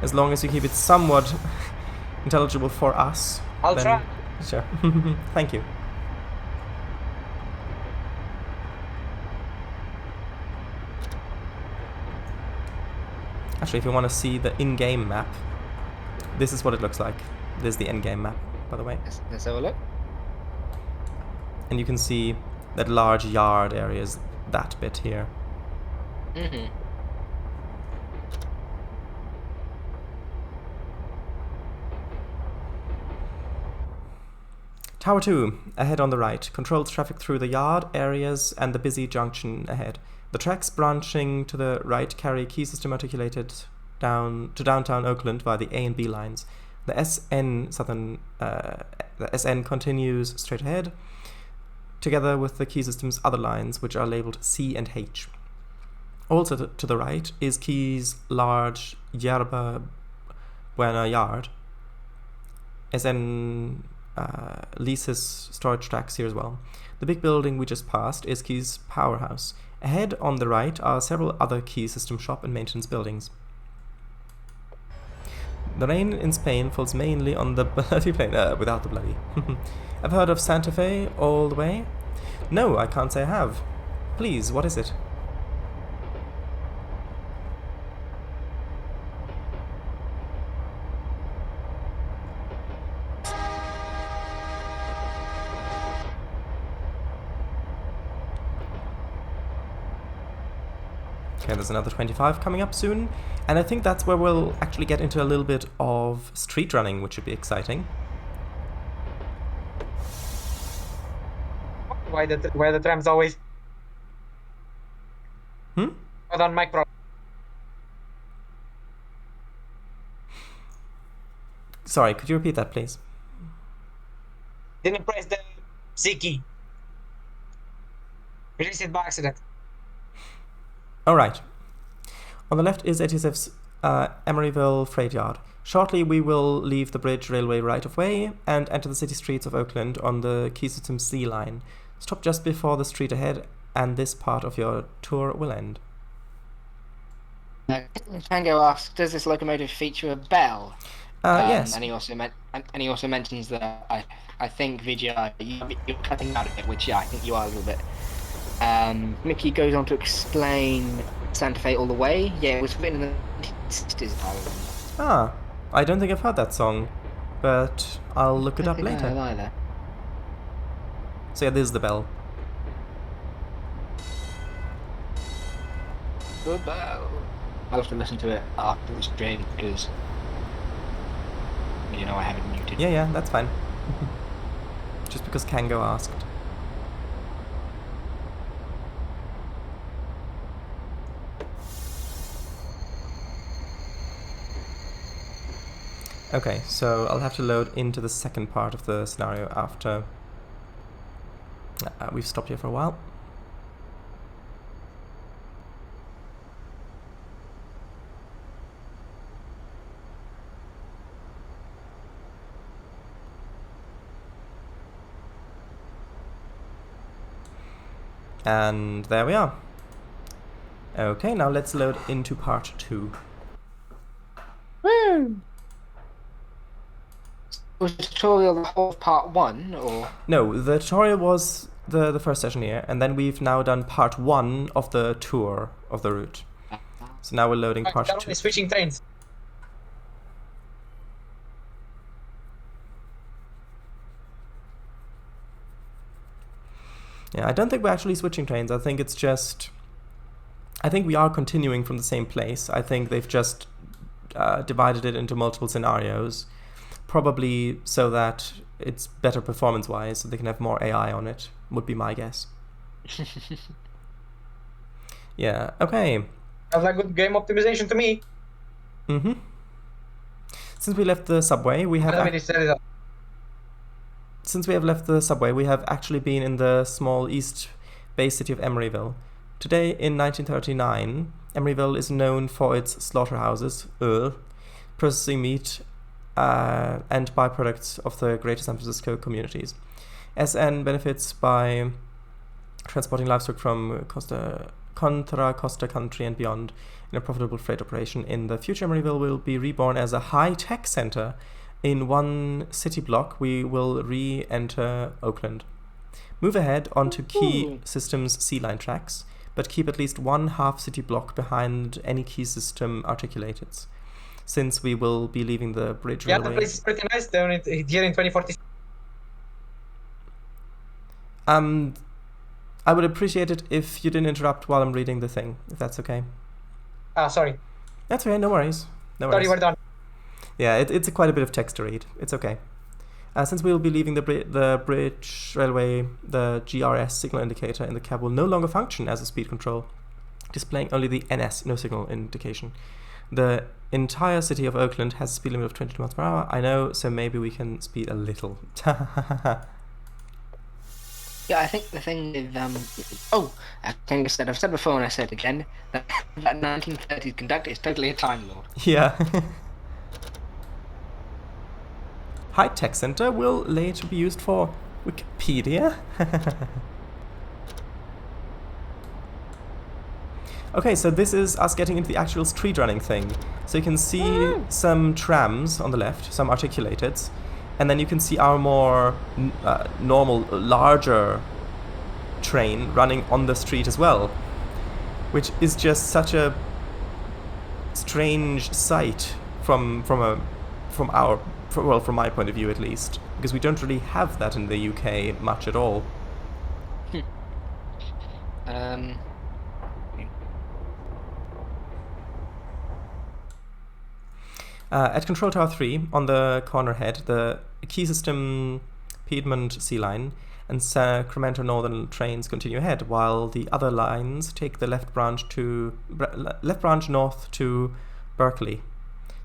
as long as you keep it somewhat intelligible for us. I'll try. Sure. Thank you. Actually, if you want to see the in-game map, this is what it looks like. This is the in-game map, by the way. Let's have a look. And you can see that large yard area is that bit here. Tower 2, ahead on the right, controls traffic through the yard areas and the busy junction ahead. The tracks branching to the right carry key system articulated down to downtown Oakland via the A and B lines. The SN continues straight ahead, together with the key system's other lines, which are labeled C and H. Also to the right is Key's large Yerba Buena yard. SN leases storage tracks here as well. The big building we just passed is Key's powerhouse. Ahead on the right are several other Key system shop and maintenance buildings. The rain in Spain falls mainly on the bloody plain, without the bloody. I've heard of Santa Fe all the way? No, I can't say I have. Please, what is it? Okay, there's another 25 coming up soon, and I think that's where we'll actually get into a little bit of street running, which should be exciting. Why the trams always? Hmm? Hold on, mic problem. Sorry, could you repeat that, please? Didn't press the C key. Released it by accident. Alright. On the left is ATSF's Emeryville Freight Yard. Shortly we will leave the bridge railway right-of-way and enter the city streets of Oakland on the Key System C line. Stop just before the street ahead and this part of your tour will end. Tango asks, does this locomotive feature a bell? Yes. And he also mentions that I think VGI, you're cutting out of it, which yeah, I think you are a little bit. Mickey goes on to explain Santa Fe all the way. Yeah, it was written in the 60s, I remember. Ah, I don't think I've heard that song, but I'll look it up later. Either. So yeah, this is the bell. Good bell. I'll have to listen to it after the stream because you know I haven't muted. Yeah, that's fine. Just because Kango asked. Okay, so I'll have to load into the second part of the scenario after we've stopped here for a while. And there we are. Okay, now let's load into part 2. Woo! Was the tutorial the whole of part 1, or? No, the tutorial was the first session here, and then we've now done part 1 of the tour of the route. So now we're loading part 2. Switching trains. Yeah, I don't think we're actually switching trains. I think it's just... I think we are continuing from the same place. I think they've just divided it into multiple scenarios. Probably so that it's better performance-wise, so they can have more AI on it, would be my guess. Yeah, okay. Sounds like good game optimization to me. Mm-hmm. Since we left the subway, we have... Since we have left the subway, we have actually been in the small East Bay city of Emeryville. Today, in 1939, Emeryville is known for its slaughterhouses, processing meat, and byproducts of the greater San Francisco communities. SN benefits by transporting livestock from Contra Costa country and beyond in a profitable freight operation. In the future, Emeryville will be reborn as a high-tech center. In one city block, we will re-enter Oakland. Move ahead onto Key System's C-line tracks, but keep at least one half-city block behind any Key System articulated, since we will be leaving the bridge railway. Yeah, the place is pretty nice down here in 2040. I would appreciate it if you didn't interrupt while I'm reading the thing, if that's okay. Ah, sorry. That's okay, no worries. No worries. Sorry, we're done. Yeah, it's quite a bit of text to read. It's okay. Since we will be leaving the bridge railway, the GRS signal indicator in the cab will no longer function as a speed control, displaying only the NS, no signal indication. The entire city of Oakland has a speed limit of 22 miles per hour. I know, so maybe we can speed a little. Yeah, I think the thing with I think I've said before and I said again that 1930s conductor is totally a Time Lord. Yeah. High Tech Center will later be used for Wikipedia. Okay, so this is us getting into the actual street running thing. So you can see some trams on the left, some articulated, and then you can see our more normal, larger train running on the street as well, which is just such a strange sight from my point of view at least, because we don't really have that in the UK much at all. At Control Tower 3, on the corner head, the key system Piedmont Sea Line and Sacramento Northern trains continue ahead, while the other lines take the left branch north to Berkeley.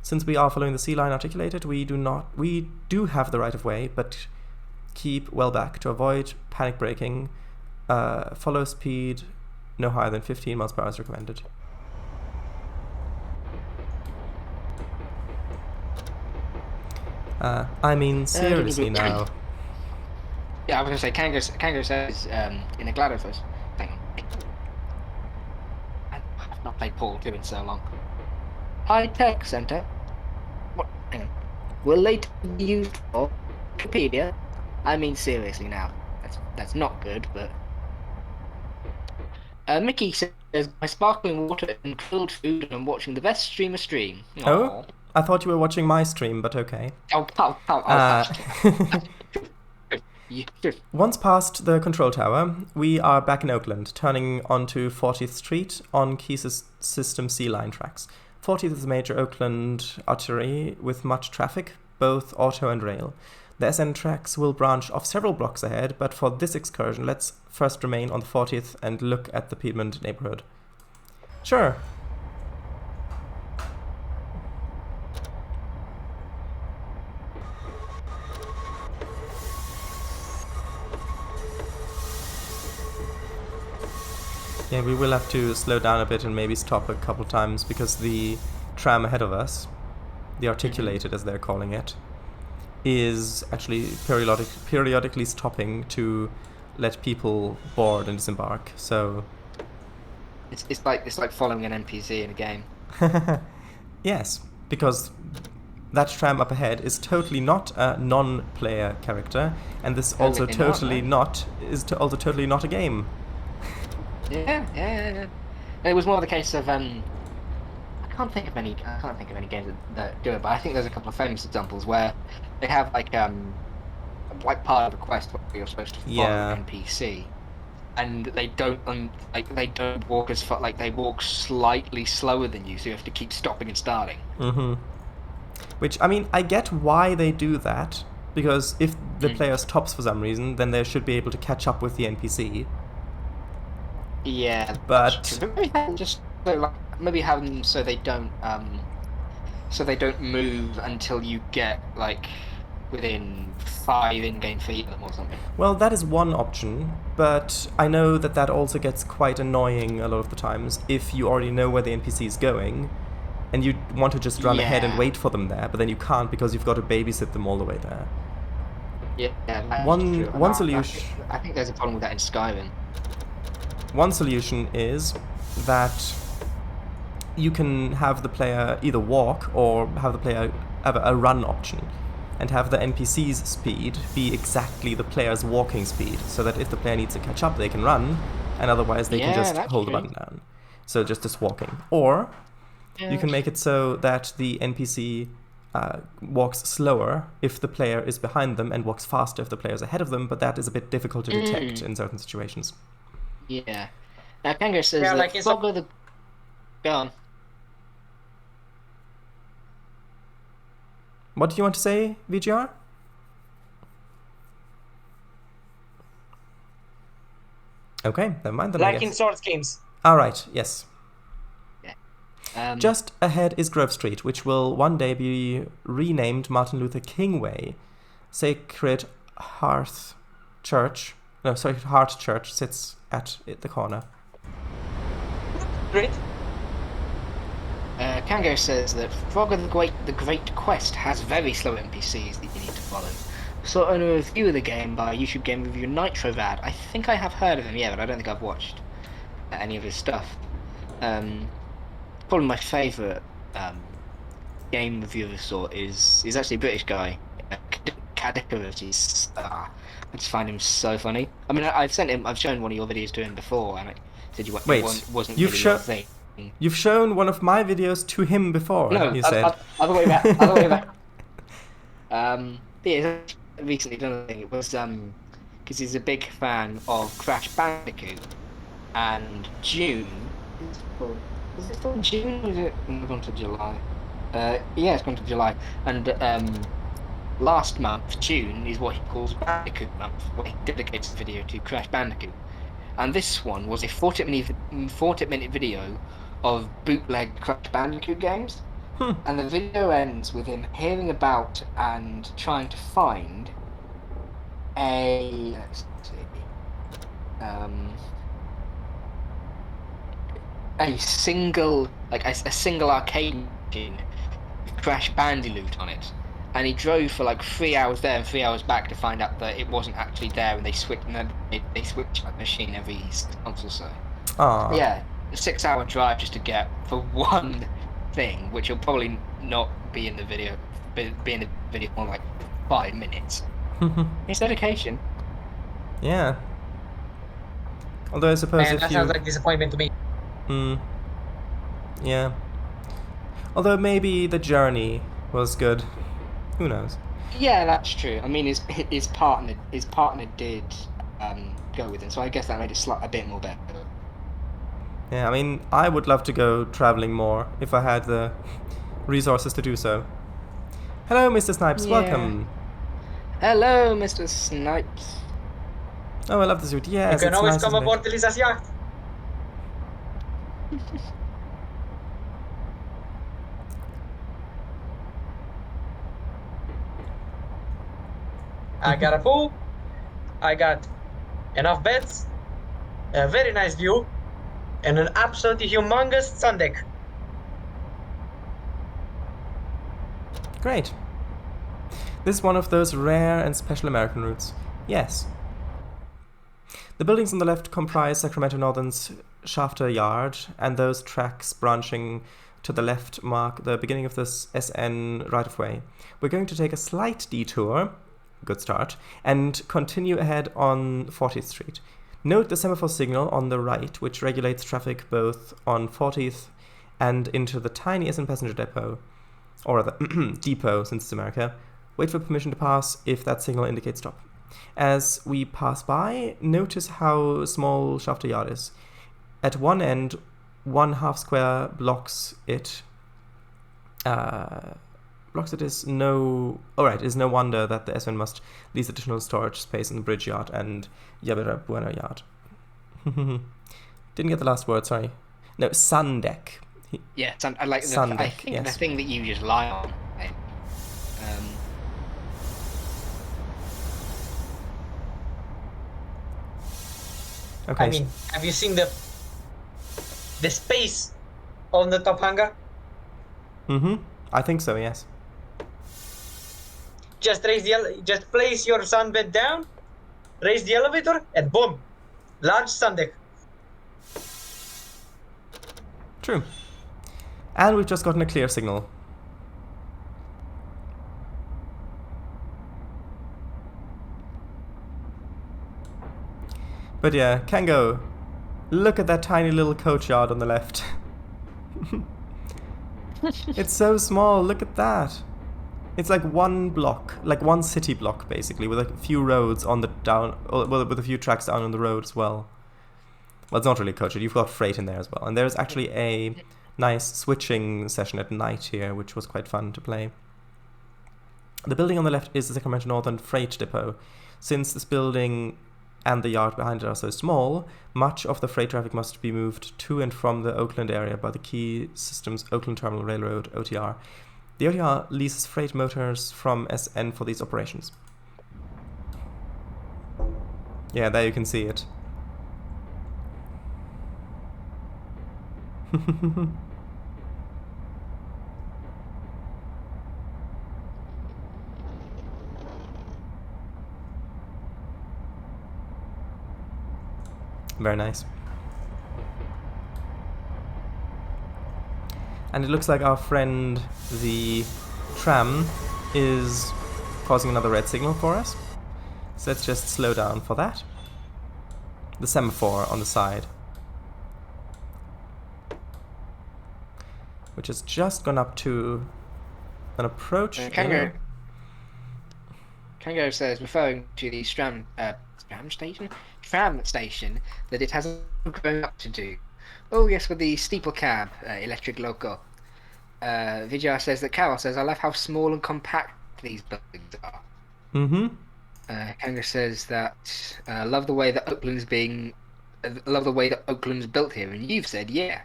Since we are following the Sea Line articulated, we do have the right of way, but keep well back to avoid panic braking. Follow speed no higher than 15 miles per hour is recommended. I mean, seriously now. Yeah, I was going to say, Kango says in a GLaDOS first. Hang on. I've not played Portal 2 in so long. High Tech Center. What? Hang on. Will later be used for Wikipedia? I mean, seriously now. That's not good, but... Mickey says, by sparkling water and grilled food and I'm watching the best streamer stream. Aww. Oh? I thought you were watching my stream, but okay. Once past the control tower, we are back in Oakland, turning onto 40th Street on key system Sea Line tracks. 40th is a major Oakland artery with much traffic, both auto and rail. The SN tracks will branch off several blocks ahead, but for this excursion, let's first remain on the 40th and look at the Piedmont neighborhood. Sure. Yeah, we will have to slow down a bit and maybe stop a couple times because the tram ahead of us, the articulated as they're calling it, is actually periodically stopping to let people board and disembark. So it's like following an NPC in a game. Yes, because that tram up ahead is totally not a non-player character, and this also totally not a game. Yeah. It was more the case of I can't think of any games that do it, but I think there's a couple of famous examples where they have like part of the quest where you're supposed to follow an NPC, and they don't walk as far, like they walk slightly slower than you, so you have to keep stopping and starting. Mm-hmm. Which, I mean, I get why they do that, because if the player stops for some reason, then they should be able to catch up with the NPC. Yeah, but maybe have them so they don't move until you get like within 5 in-game feet of them or something. Well, that is one option, but I know that also gets quite annoying a lot of the times if you already know where the NPC is going, and you want to just run ahead and wait for them there, but then you can't because you've got to babysit them all the way there. Yeah, one solution. I think there's a problem with that in Skyrim. One solution is that you can have the player either walk or have the player have a run option, and have the NPC's speed be exactly the player's walking speed, so that if the player needs to catch up, they can run, and otherwise they can just hold the button down. So just walking. Or you can make it so that the NPC walks slower if the player is behind them and walks faster if the player is ahead of them, but that is a bit difficult to detect in certain situations. Yeah. Now Kango says that Fogger the... Go on. What do you want to say, VGR? Okay, never mind then. Like in Swords games. Alright, yes. Yeah. Just ahead is Grove Street, which will one day be renamed Martin Luther King Way. Sacred Heart Church sits at the corner. Great. Kango says that Frog of the Great Quest has very slow NPCs that you need to follow. So on a review of the game by YouTube Game Review Nitrorad, I think I have heard of him, yeah, but I don't think I've watched any of his stuff. Probably my favourite game review of the sort is actually a British guy, Cadicarus. I just find him so funny. I mean, I've shown one of your videos to him before, and I said it wasn't really your thing. You've shown one of my videos to him before. No, you said. Other way back. Yeah, he's recently done a thing. It was because he's a big fan of Crash Bandicoot, and June. Is it still June? Or is it gone to July? Yeah, it's gone to July. And last month, June, is what he calls Bandicoot Month, where he dedicates a video to Crash Bandicoot. And this one was a 40-minute video of bootleg Crash Bandicoot games. And the video ends with him hearing about and trying to find a single arcade machine with Crash Bandicoot on it, and he drove for like 3 hours there and 3 hours back to find out that it wasn't actually there, and they switch that machine every 6 months or so. Aww. Yeah, a 6-hour drive just to get for one thing, which will probably not be in the video, be in the video for like 5 minutes. It's dedication. Yeah. Although I suppose Man, that sounds like disappointment to me. Yeah. Although maybe the journey was good. Who knows? Yeah, that's true. I mean, his partner did go with him, so I guess that made it a bit more better. Yeah, I mean, I would love to go traveling more if I had the resources to do so. Hello, Mr. Snipes. Yeah. Welcome. Hello, Mr. Snipes. Oh, I love the suit. Yes, You can it's always nice, come isn't it? aboard Lisa's yacht. I got a pool. I got enough beds, a very nice view, and an absolutely humongous sun deck. Great. This is one of those rare and special American routes. Yes. The buildings on the left comprise Sacramento Northern's Shafter Yard, and those tracks branching to the left mark the beginning of this SN right-of-way. We're going to take a slight detour, good start, and continue ahead on 40th Street. Note the semaphore signal on the right, which regulates traffic both on 40th and into the tiny SN passenger depot, or rather, depot since it's America. Wait for permission to pass if that signal indicates stop. As we pass by, notice how small Shafter Yard is. At one end, 1/2 square blocks it. Is no wonder that the SN must lease additional storage space in the Bridge Yard and Yabira Bueno Yard. Didn't get the last word, sorry. No, sun deck. Yeah, I like Sun I deck, think yes. the thing that you just lie on. Okay. I mean, have you seen the space on the top hangar? I think so, yes. Just place your sunbed down, raise the elevator, and boom, large sun deck. True. And we've just gotten a clear signal. But yeah, Kango, look at that tiny little coach yard on the left. It's so small, look at that. It's like one block, like one city block basically, with a few roads on the down, well, with a few tracks down on the road as well. Well, it's not really a coach, you've got freight in there as well. And there's actually a nice switching session at night here, which was quite fun to play. The building on the left is the Sacramento Northern Freight Depot. Since this building and the yard behind it are so small, much of the freight traffic must be moved to and from the Oakland area by the Key Systems Oakland Terminal Railroad, OTR. The OTR leases freight motors from SN for these operations. Yeah, there you can see it. Very nice. And it looks like our friend, the tram, is causing another red signal for us. So let's just slow down for that. The semaphore on the side, which has just gone up to an approach. Kango says, referring to the tram station, that it hasn't grown up to do. Oh yes, with the steeple cab electric loco. Vijay says that Carol says, I love how small and compact these buildings are. Mm-hmm. Kango says that love the way that Oakland's built here, and you've said yeah.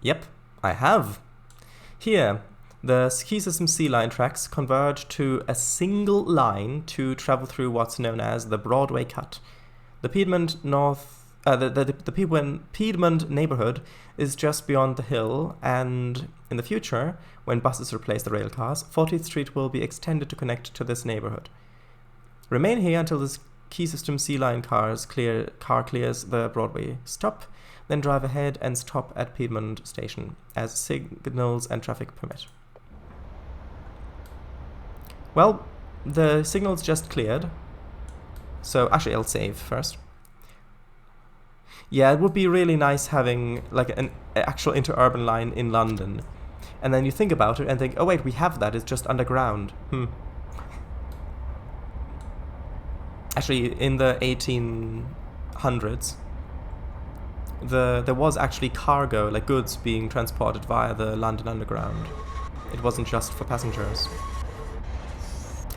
Yep, I have. Here, the Key System C line tracks converge to a single line to travel through what's known as the Broadway Cut. The Piedmont Piedmont neighborhood is just beyond the hill, and in the future, when buses replace the rail cars, 40th Street will be extended to connect to this neighborhood. Remain here until the Key System C line car clears the Broadway stop, then drive ahead and stop at Piedmont Station as signals and traffic permit. Well, the signal's just cleared, so actually I'll save first. Yeah, it would be really nice having like an actual interurban line in London, and then you think about it and think, oh wait, we have that, it's just underground. Actually, in the 1800s, there was actually cargo, like goods, being transported via the London Underground. It wasn't just for passengers.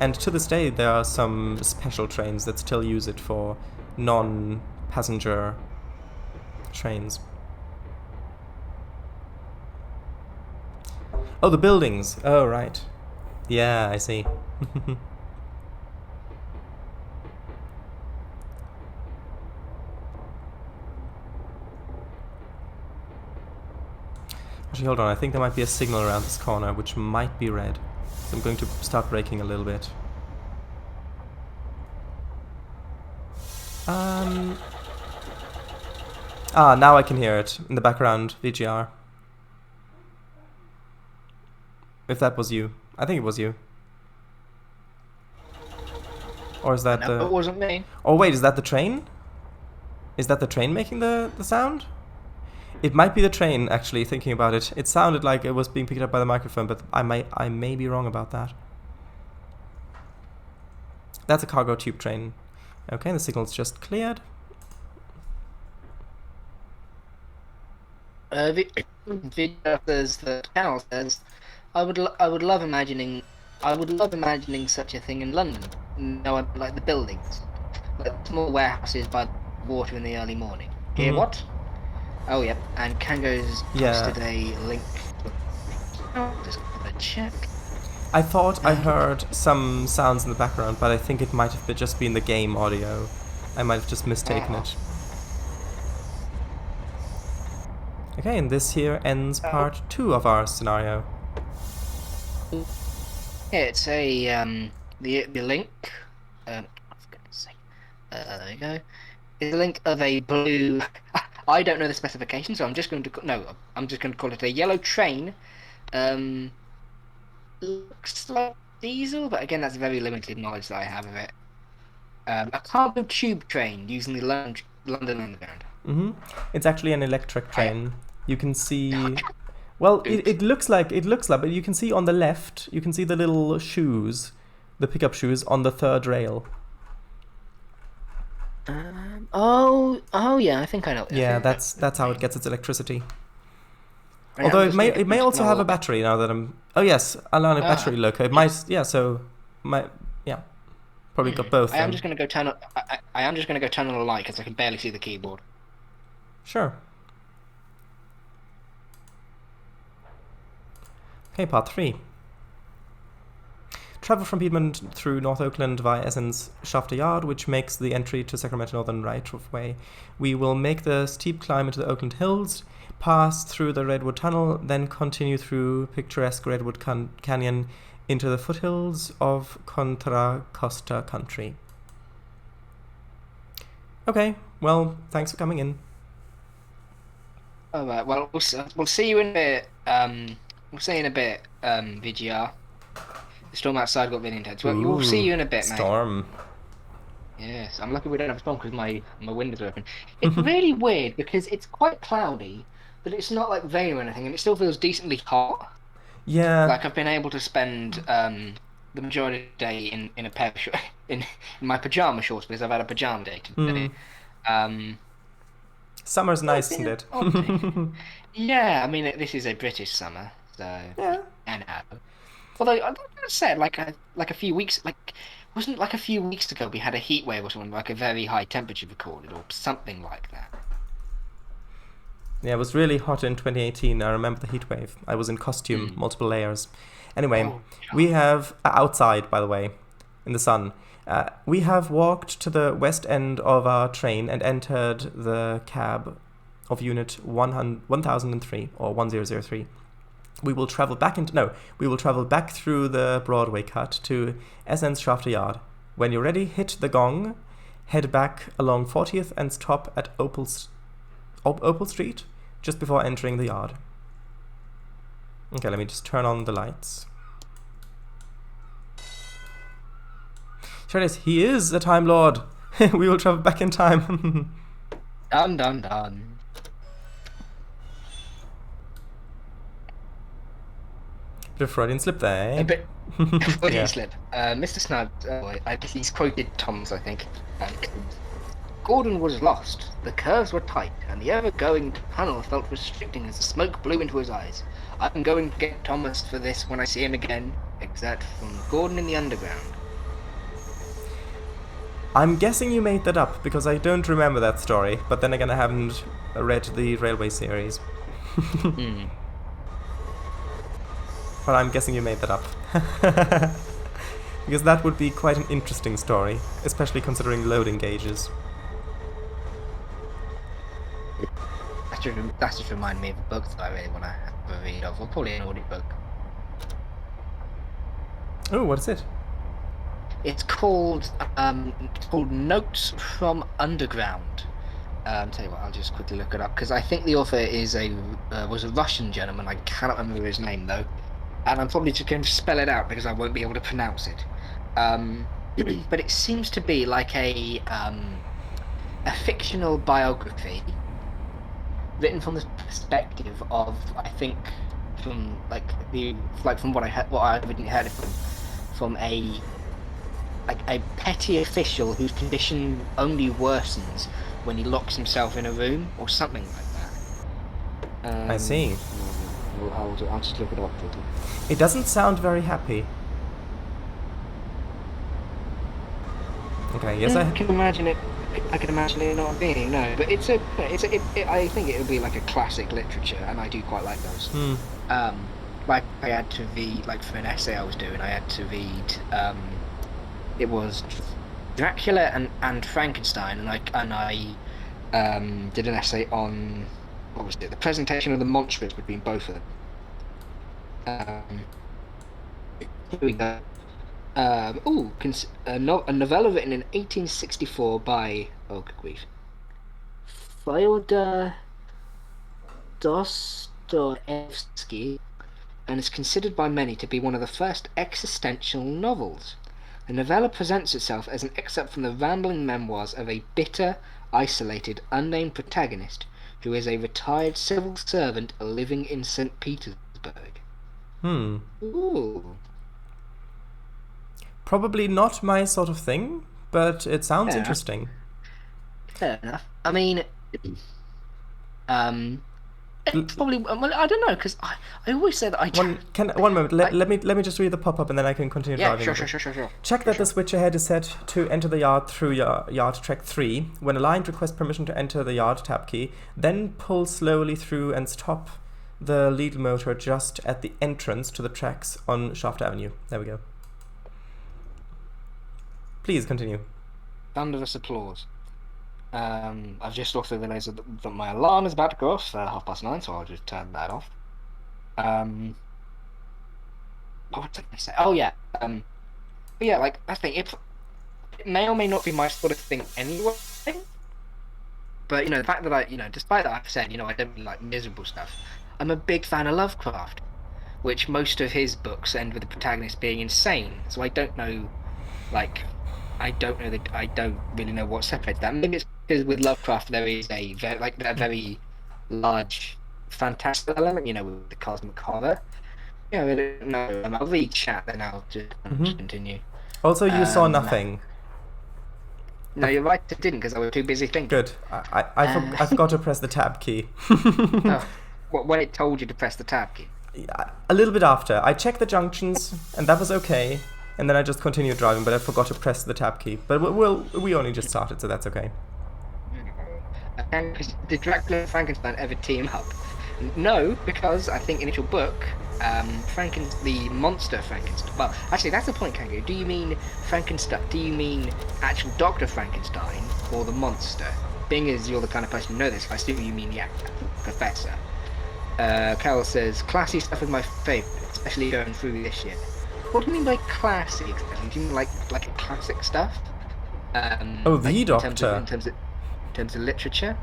And to this day, there are some special trains that still use it for non-passenger trains. Oh, the buildings. Oh, right. Yeah, I see. Actually, hold on, I think there might be a signal around this corner, which might be red. So I'm going to start braking a little bit. Now I can hear it in the background, VGR. If that was you. I think it was you. Or is that No, it wasn't me. Oh wait, is that the train? Is that the train making the sound? It might be the train, actually, thinking about it. It sounded like it was being picked up by the microphone, but I may be wrong about that. That's a cargo tube train. Okay, the signal's just cleared. Video says that Carol says, I would love imagining such a thing in London. No, like the buildings, like small warehouses by the water in the early morning. Hear what? Oh yep, and Kango's posted a link. Just gonna check. I thought I heard some sounds in the background, but I think it might have just been the game audio. I might have just mistaken it. Okay, and this here ends part 2 of our scenario. Yeah, it's a the link. I was gonna say, there you go. It's a link of a blue. I don't know the specifications, so I'm just going to call it a yellow train. Looks like diesel, but again, that's very limited knowledge that I have of it. A cargo tube train using the London Underground. It's actually an electric train. You can see. Well, it looks like, but you can see on the left, you can see the little shoes, the pickup shoes on the third rail. Oh yeah, I think I know. Yeah, that's how it gets its electricity. Although it may also have a battery now that I'm. Oh yes, Alana battery loco. It might. Yeah, so Probably got both. I am then. just going to go turn on. I am just going to go turn on the light because I can barely see the keyboard. Sure. Okay, part 3. Travel from Piedmont through North Oakland via Essence Shafter Yard, which makes the entry to Sacramento Northern right of way. We will make the steep climb into the Oakland Hills, pass through the Redwood Tunnel, then continue through picturesque Redwood Canyon into the foothills of Contra Costa Country. Okay, well, thanks for coming in. All right. Well, we'll see you in a bit. We'll see you in a bit. VGR. The storm outside got really intense. We'll see you in a bit, mate. Storm. Yes, I'm lucky we don't have a storm because my windows are open. It's really weird because it's quite cloudy, but it's not like rain or anything, and it still feels decently hot. Yeah. Like I've been able to spend the majority of the day in a pair of in my pajama shorts because I've had a pajama day today. Summer's nice, isn't it? Yeah, I mean this is a British summer, so Yeah. I know. Although I said like a few weeks wasn't like a few weeks ago we had a heat wave or something, like a very high temperature recorded or something like that. Yeah, it was really hot in 2018. I remember the heat wave. I was in costume, multiple layers. Anyway, we have outside, by the way, in the sun. We have walked to the west end of our train and entered the cab of unit 1003 or 1003. We will travel back through the Broadway cut to Essence Shafter Yard. When you're ready, hit the gong, head back along 40th and stop at Opal Street just before entering the yard. Okay, let me just turn on the lights. Sure it is. He is a Time Lord. We will travel back in time. Done. Bit of Freudian slip there. A bit Freudian Yeah. slip. Mr. Snubbs, he's quoted Tom's, I think. Gordon was lost, the curves were tight, and the ever-going tunnel felt restricting as the smoke blew into his eyes. I'm going to get Thomas for this when I see him again. Excerpt from Gordon in the Underground. I'm guessing you made that up because I don't remember that story, but then again I haven't read the Railway series. But I'm guessing you made that up. Because that would be quite an interesting story, especially considering loading gauges. That just reminded me of a book that I really want to have a read of, or probably an audiobook. Oh, what is it? It's called Notes from Underground. Tell you what, I'll just quickly look it up because I think the author is was a Russian gentleman. I cannot remember his name though, and I'm probably just going to spell it out because I won't be able to pronounce it. But it seems to be like a fictional biography written from the perspective of, I think, from from what I originally heard it from a petty official whose condition only worsens when he locks himself in a room or something like that. I see. I'll just look it up quickly. It doesn't sound very happy. Okay, yes, I can imagine it. I can imagine it not being, no, but I think it would be like a classic literature, and I do quite like those. Like I had to read, like for an essay I was doing, I had to read. It was Dracula and Frankenstein, and I did an essay on what was it? The presentation of the monstrous between both of them. Here we go. A novella written in 1864 by good grief, Fyodor Dostoevsky, and is considered by many to be one of the first existential novels. The novella presents itself as an excerpt from the rambling memoirs of a bitter, isolated, unnamed protagonist who is a retired civil servant living in St. Petersburg. Ooh. Probably not my sort of thing, but it sounds interesting. Fair enough. I mean, It's probably. Well, I don't know, because I always say that I. One moment. Let me just read the pop-up and then I can continue Yeah, driving. sure. Check that the switch ahead is set to enter the yard through yard track 3. When aligned, request permission to enter the yard tab key. Then pull slowly through and stop the lead motor just at the entrance to the tracks on Shaft Avenue. There we go. Please continue. Thunderous applause. I've just also realised that my alarm is about to go off at 9:30, so I'll just turn that off. What was I going to say? Oh yeah. But yeah, like I think it may or may not be my sort of thing anyway. But the fact that despite that I've said, I don't really like miserable stuff. I'm a big fan of Lovecraft, which most of his books end with the protagonist being insane. So I don't know, I don't really know what separates that. Maybe it's because with Lovecraft there is a very large fantastical element, with the cosmic horror. I don't know. I'll read chat, then I'll just continue. Also, you saw nothing. No, you're right. I didn't, because I was too busy thinking. Good. I forgot to press the tab key. When it told you to press the tab key? A little bit after. I checked the junctions, and that was okay. And then I just continued driving, but I forgot to press the tab key. But we only just started, so that's okay. And did Dracula and Frankenstein ever team up? No, because I think in your book, the monster Frankenstein. Well, actually, that's the point, Kangaroo. Do you mean Frankenstein? Do you mean actual Dr. Frankenstein or the monster? Being as you're the kind of person who know this, I assume you mean the actual professor. Carol says, classy stuff is my favourite, especially going through this year. What do you mean by classy? Do you mean like a classic stuff? The Doctor. In terms of literature.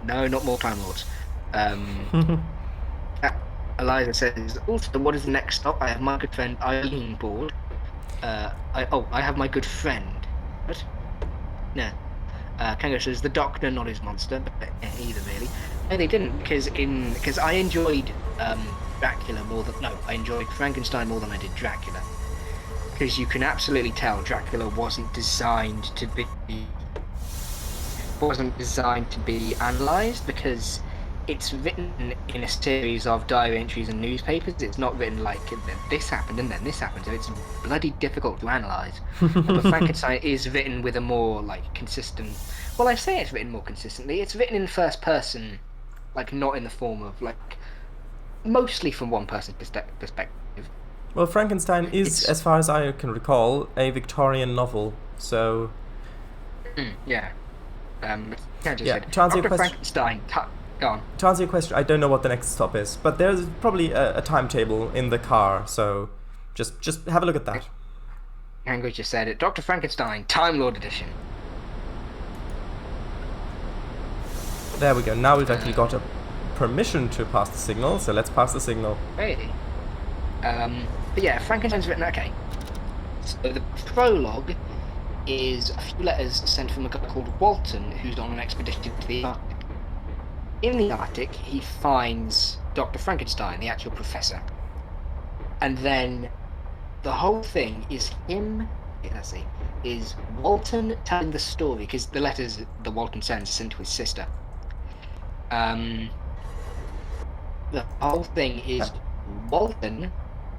No, not more Time Lords. Eliza says, also, what is the next stop? I have my good friend Eileen board. I have my good friend. What? No. Kango says, the Doctor, not his monster, but either really. No, they didn't, because I enjoyed Dracula more than... No, I enjoyed Frankenstein more than I did Dracula. Because you can absolutely tell Dracula wasn't designed to be analysed, because it's written in a series of diary entries and newspapers. It's not written like this happened and then this happened, so it's bloody difficult to analyse. But Frankenstein is written with a more consistent... Well, I say it's written more consistently. It's written in first person, not in the form of mostly from one person's perspective. Well, Frankenstein is, as far as I can recall, a Victorian novel, so... Yeah. To answer your question, Frankenstein. Go on. To answer your question, I don't know what the next stop is, but there's probably a timetable in the car, so just have a look at that. Kango just said it. Dr. Frankenstein, Time Lord Edition. There we go. Now we've actually got a permission to pass the signal, so let's pass the signal. Hey. But yeah, Frankenstein's written. Okay. So the prologue is a few letters sent from a guy called Walton, who's on an expedition to the Arctic. In the Arctic, he finds Dr. Frankenstein, the actual professor. And then the whole thing is is Walton telling the story, because the letters that Walton sends are sent to his sister. The whole thing is Walton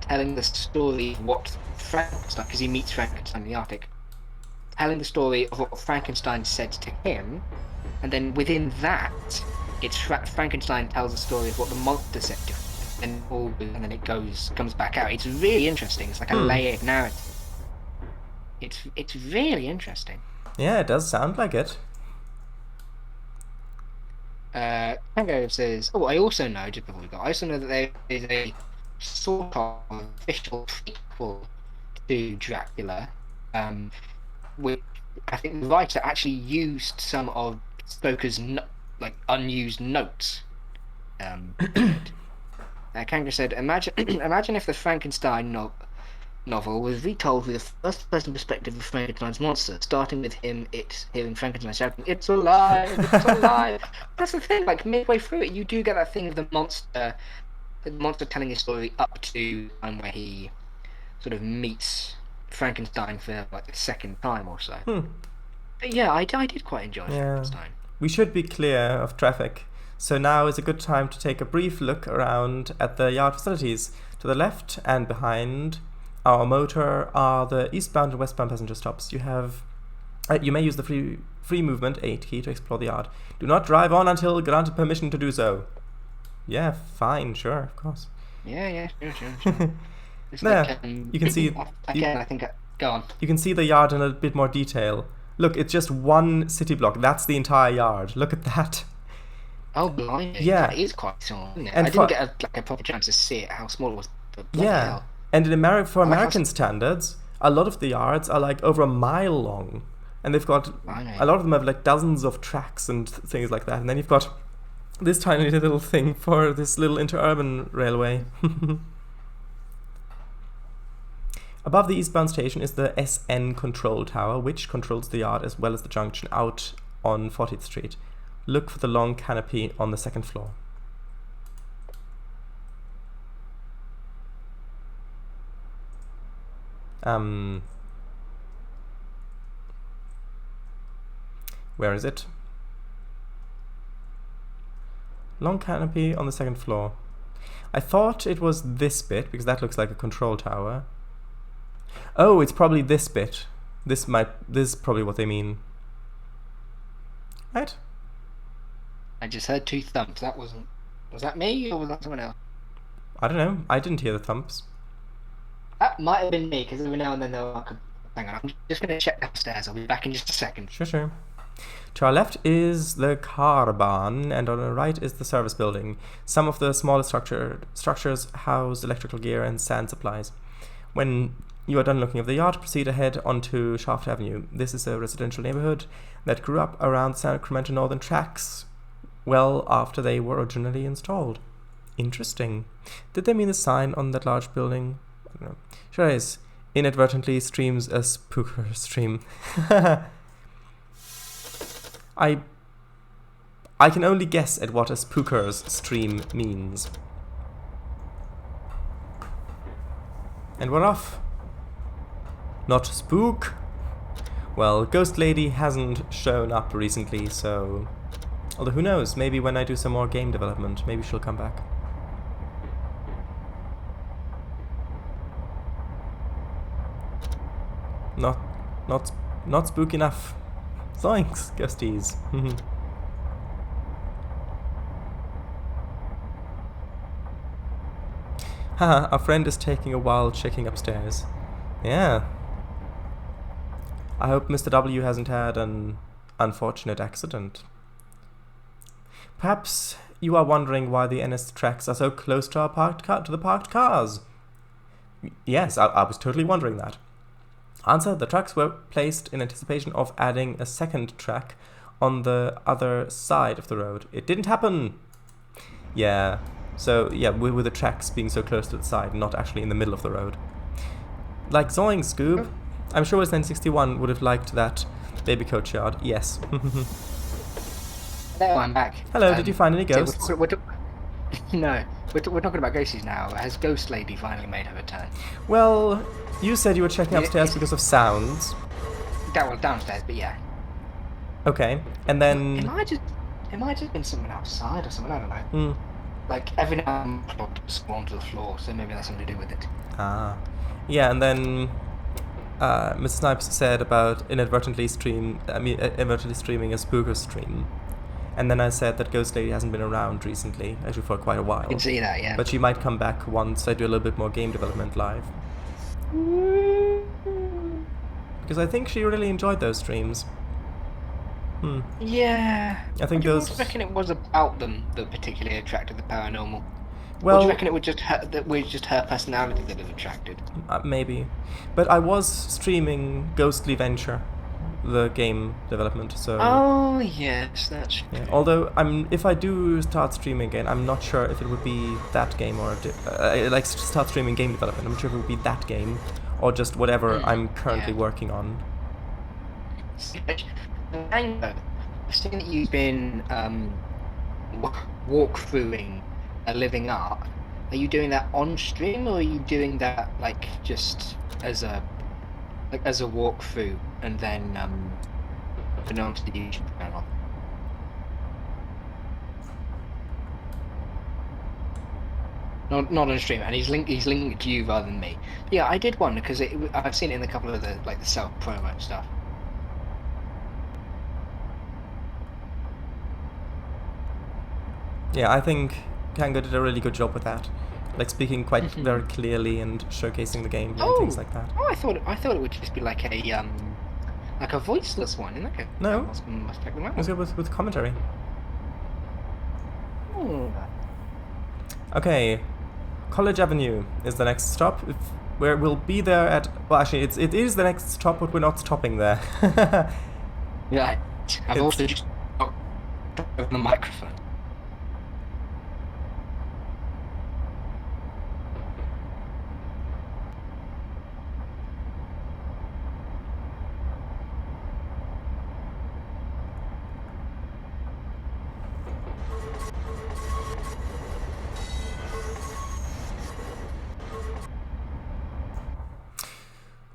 telling the story of what Frankenstein, because he meets Frankenstein in the Arctic, telling the story of what Frankenstein said to him, and then within that, it's Frankenstein tells the story of what the monster said to him, and then it comes back out. It's really interesting. It's like a layered narrative. It's really interesting. Yeah, it does sound like it. Tango says, I also know, just before we go, I also know that there is a sort of official prequel to Dracula, which I think the writer actually used some of Stoker's unused notes. Kango said, imagine if the Frankenstein novel was retold with a first-person perspective of Frankenstein's monster, starting with hearing Frankenstein shouting, "It's alive! It's alive!" That's the thing. Midway through it, you do get that thing of the monster telling his story up to the time where he sort of meets Frankenstein for the second time or so. But yeah, I did quite enjoy Frankenstein. we should be clear of traffic. So now is a good time to take a brief look around at the yard facilities. To the left and behind our motor are the eastbound and westbound passenger stops. You may use the free movement 8 key to explore the yard. Do not drive on until granted permission to do so. Yeah, fine, sure, of course. Yeah, sure. There, you can see... Go on. You can see the yard in a bit more detail. Look, it's just one city block. That's the entire yard. Look at that. Oh, blimey. Yeah. That is quite small, isn't it? And I didn't get a proper chance to see it, how small it was. But bloody hell. And for American standards, a lot of the yards are like over a mile long. And they've got... A lot of them have like dozens of tracks and things like that. And then you've got this tiny little thing for this little interurban railway. Above the eastbound station is the SN control tower, which controls the yard as well as the junction out on 40th Street. Look for the long canopy on the second floor. Where is it? Long canopy on the second floor. I thought it was this bit, because that looks like a control tower. Oh, it's probably this bit. This is probably what they mean. Right? I just heard 2 thumps. That wasn't... Was that me, or was that someone else? I don't know. I didn't hear the thumps. That might have been me, because every now and then they'll like... Hang on, I'm just going to check downstairs. I'll be back in just a second. Sure. To our left is the car barn, and on our right is the service building. Some of the smaller structures house electrical gear and sand supplies. When you are done looking at the yard, proceed ahead onto Shaft Avenue. This is a residential neighborhood that grew up around Sacramento Northern tracks well after they were originally installed. Interesting. Did they mean the sign on that large building? I don't know. Sure is. Inadvertently streams a spooker stream. I can only guess at what a spooker's stream means. And we're off. Not spook. Well, Ghost Lady hasn't shown up recently, so... Although who knows, maybe when I do some more game development, maybe she'll come back. Not spook enough. Thanks, ghosties. Haha, our friend is taking a while checking upstairs. Yeah. I hope Mr. W hasn't had an unfortunate accident. Perhaps you are wondering why the NS tracks are so close to the parked cars. Yes, I was totally wondering that. Answer, the tracks were placed in anticipation of adding a second track on the other side of the road. It didn't happen! Yeah, so yeah, with the tracks being so close to the side, not actually in the middle of the road. Like Zoing, Scoob. I'm sure his 961 would have liked that baby coach yard. Yes. Hello, I'm back. Hello, did you find any ghosts? No, we're talking about ghosties now. Has Ghost Lady finally made her return? Well, you said you were checking upstairs because of sounds. That was downstairs, but yeah. Okay, and then... It might have been something outside or something, I don't know. Like, every now and then spawn to the floor, so maybe that's something to do with it. Ah. Yeah, and then Mr. Snipes said about inadvertently streaming a spooker stream. And then I said that Ghost Lady hasn't been around recently, actually for quite a while. I can see that, yeah. But she might come back once I do a little bit more game development live. Because I think she really enjoyed those streams. Yeah. I think those... What do you reckon it was about them that particularly attracted the paranormal? Well, or do you reckon it was just her personality that it attracted? Maybe. But I was streaming Ghostly Venture, the game development, so... Oh, yes, that's true. Yeah. Although, if I do start streaming again, I'm not sure if it would be that game or... like, start streaming game development, I'm not sure if it would be that game, or just whatever I'm currently working on. I've seen that you've been walkthroughing a living art. Are you doing that on stream, or are you doing that like just as a walkthrough and then putting it onto the YouTube channel? not on stream, and he's linked to you rather than me. But yeah, I did wonder because I've seen it in a couple of the self promo stuff. Yeah, I think Kango did a really good job with that, like speaking quite very clearly and showcasing the game and things like that. Oh, I thought it would just be like a voiceless one. In okay. No. Must check them out. Let's go with commentary. Oh. Okay, College Avenue is the next stop. Where we'll be there at. Well, actually, it is the next stop, but we're not stopping there. Yeah, I've also just over the microphone.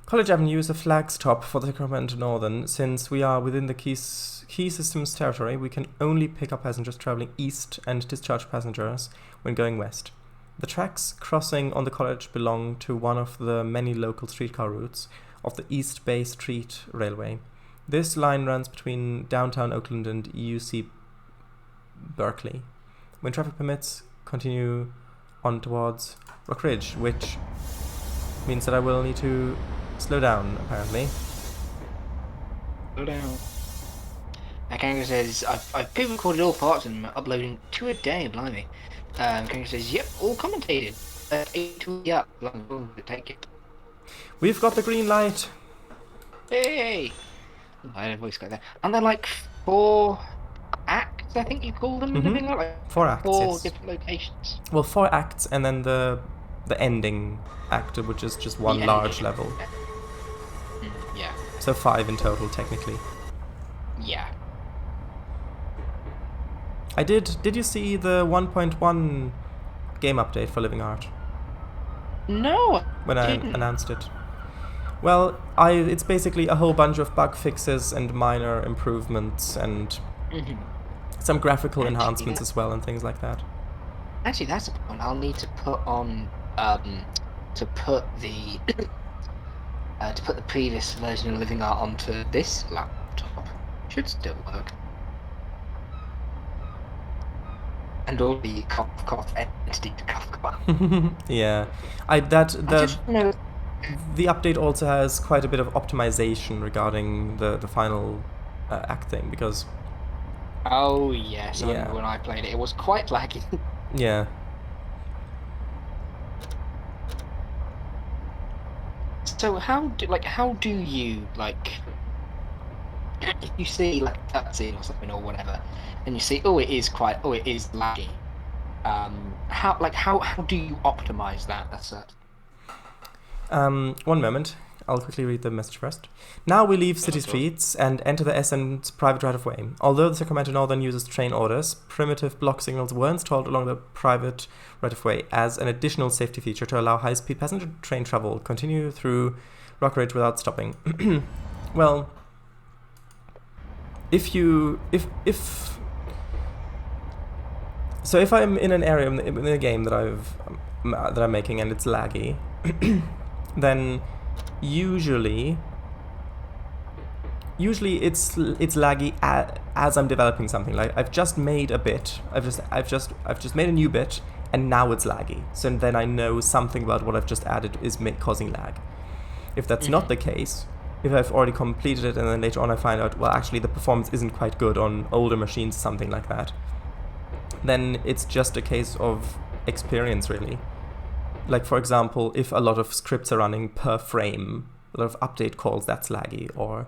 College Avenue is a flag stop for the Sacramento Northern. Since we are within the key systems territory, we can only pick up passengers traveling east and discharge passengers when going west. The tracks crossing on the college belong to one of the many local streetcar routes of the East Bay Street Railway. This line runs between downtown Oakland and UC Berkeley. When traffic permits, continue on towards Rock Ridge, which means that I will need to slow down, apparently. Slow down. Kango says, I've pre-recorded all parts and I'm uploading 2 a day, blimey. Kango says, yep, all commentated. 8 yeah, take it. We've got the green light. Hey! I had a voice like that. And they're like 4 acts, I think you call them, in Living Art? Like 4 acts, 4 yes. different locations. Well, 4 acts and then the ending act, which is just one large level. Yeah. So 5 in total, technically. Yeah. I did you see the 1.1 game update for Living Art? No, When I announced it. Well, it's basically a whole bunch of bug fixes and minor improvements and some graphical enhancements as well and things like that. Actually, that's a point. I'll need to put on to put the previous version of Living Art onto this laptop. Should still work. And all the cough entity to cough. Yeah, the update also has quite a bit of optimization regarding the final act thing, because Oh yes, I remember when I played it. It was quite laggy. Yeah. So how do you like if you see like a cutscene or something or whatever, and you see it is laggy. How do you optimize that? That's it. 1 moment. I'll quickly read the message first. Now we leave city streets and enter the SN's private right-of-way. Although the Sacramento Northern uses train orders, primitive block signals were installed along the private right-of-way as an additional safety feature to allow high-speed passenger train travel continue through Rock Ridge without stopping. Well, if I'm in an area in a game that I'm making and it's laggy, then usually it's laggy as I'm developing something. Like I've just made a bit. I've just made a new bit, and now it's laggy. So then I know something about what I've just added is causing lag. If that's not the case, if I've already completed it and then later on I find out, well, actually the performance isn't quite good on older machines, something like that, then it's just a case of experience, really. Like, for example, if a lot of scripts are running per frame, a lot of update calls, that's laggy. Or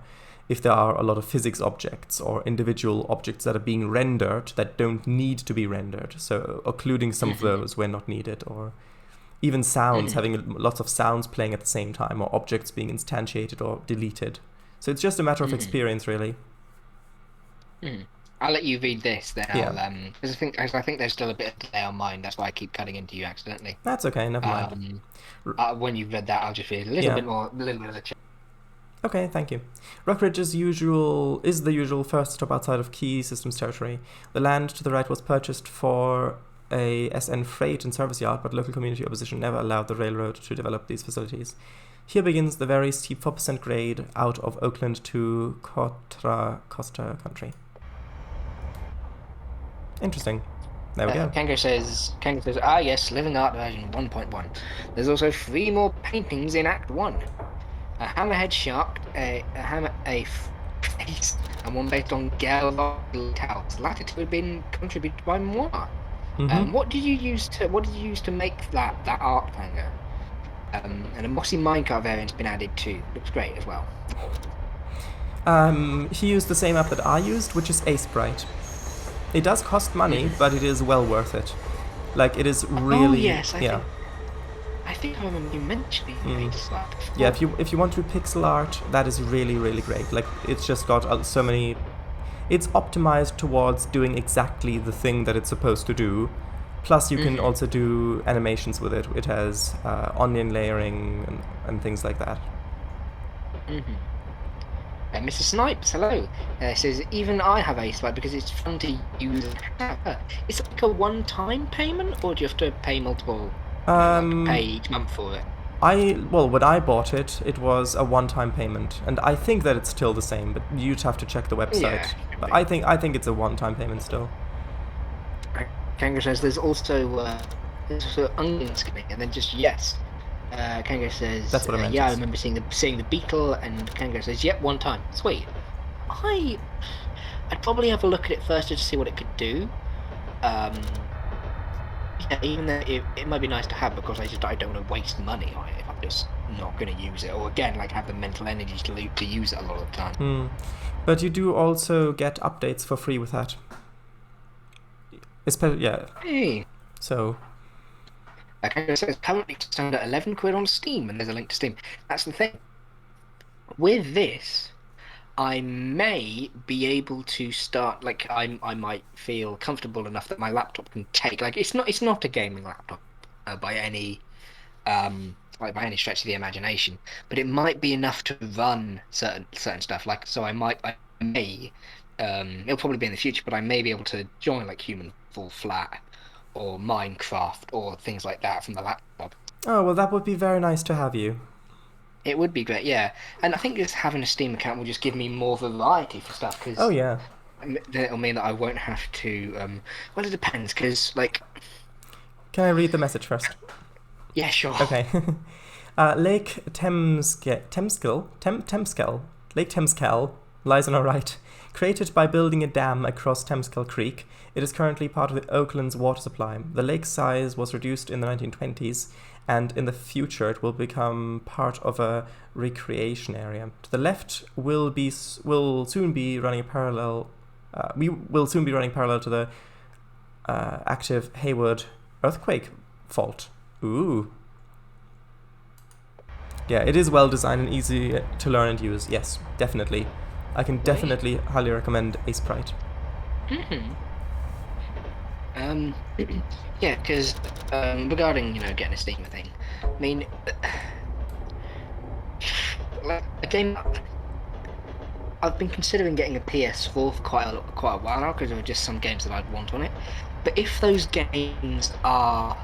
if there are a lot of physics objects or individual objects that are being rendered that don't need to be rendered, so occluding some of those where not needed. Or even sounds, having lots of sounds playing at the same time, or objects being instantiated or deleted. So it's just a matter of experience, really. I'll let you read this, then Yeah. because I think there's still a bit of delay on mine. That's why I keep cutting into you accidentally. That's okay, never mind. When you've read that, I'll just read a little bit of the chat. Okay, thank you. Rock Ridge is the usual first stop outside of key systems territory. The land to the right was purchased for a SN freight and service yard, but local community opposition never allowed the railroad to develop these facilities. Here begins the very steep 4% grade out of Oakland to Costa Country. Interesting. There we go. Kango says, yes, Living Art version 1.1. There's also 3 more paintings in Act 1. A hammerhead shark, a face, and one based on Galveston Towers. The latter two had been contributed by moi. Mhm. What did you use to make that art, Kango? And a mossy minecart variant's been added too. Looks great as well. He used the same app that I used, which is Sprite. It does cost money, but it is well worth it. Like, it is really... Oh, yes, I think I remember you mentioning that. Yeah, if you want to do pixel art, that is really, really great. Like, it's just got so many... It's optimized towards doing exactly the thing that it's supposed to do. Plus, you can also do animations with it. It has onion layering and things like that. Mr. Snipes, hello. Says, even I have a Sprite because it's fun to use. Is it like a one-time payment, or do you have to pay multiple? Pay each month for it? When I bought it, it was a one-time payment, and I think that it's still the same. But you'd have to check the website. Yeah, but I think it's a one-time payment still. Kango says there's also onion skinning, and then just yes. Kango says That's what I meant. Yeah, I remember seeing the beetle, and Kango says yep, one time. Sweet. I'd probably have a look at it first to see what it could do. Yeah, even though it might be nice to have, because I don't want to waste money on it if I'm just not going to use it, or again like have the mental energy to use it a lot of the time. But you do also get updates for free with that. Hey. So. Okay, so it's currently stand at 11 quid on Steam, and there's a link to Steam. That's the thing. With this, I may be able to start. Like, I might feel comfortable enough that my laptop can take. Like, it's not a gaming laptop by any stretch of the imagination, but it might be enough to run certain stuff. Like, so I may. It'll probably be in the future, but I may be able to join like Human Fall Flat or Minecraft or things like that from the laptop. Oh, well, that would be very nice to have you. It would be great, yeah. And I think just having a Steam account will just give me more variety for stuff. Cause oh, yeah. Then it'll mean that I won't have to... well, it depends, because, like... Can I read the message first? Yeah, sure. Okay. Lake Temskel lies on our right. Created by building a dam across Temskel Creek, it is currently part of Oakland's water supply. The lake's size was reduced in the 1920s, and in the future it will become part of a recreation area. To the left will soon be running parallel. We will soon be running parallel to the active Hayward earthquake fault. Ooh. Yeah, it is well designed and easy to learn and use. Yes, definitely. I can definitely highly recommend Sprite. Yeah, because regarding getting a Steam thing, I mean, like a game. I've been considering getting a PS4 for quite a while now, because there are just some games that I'd want on it. But if those games are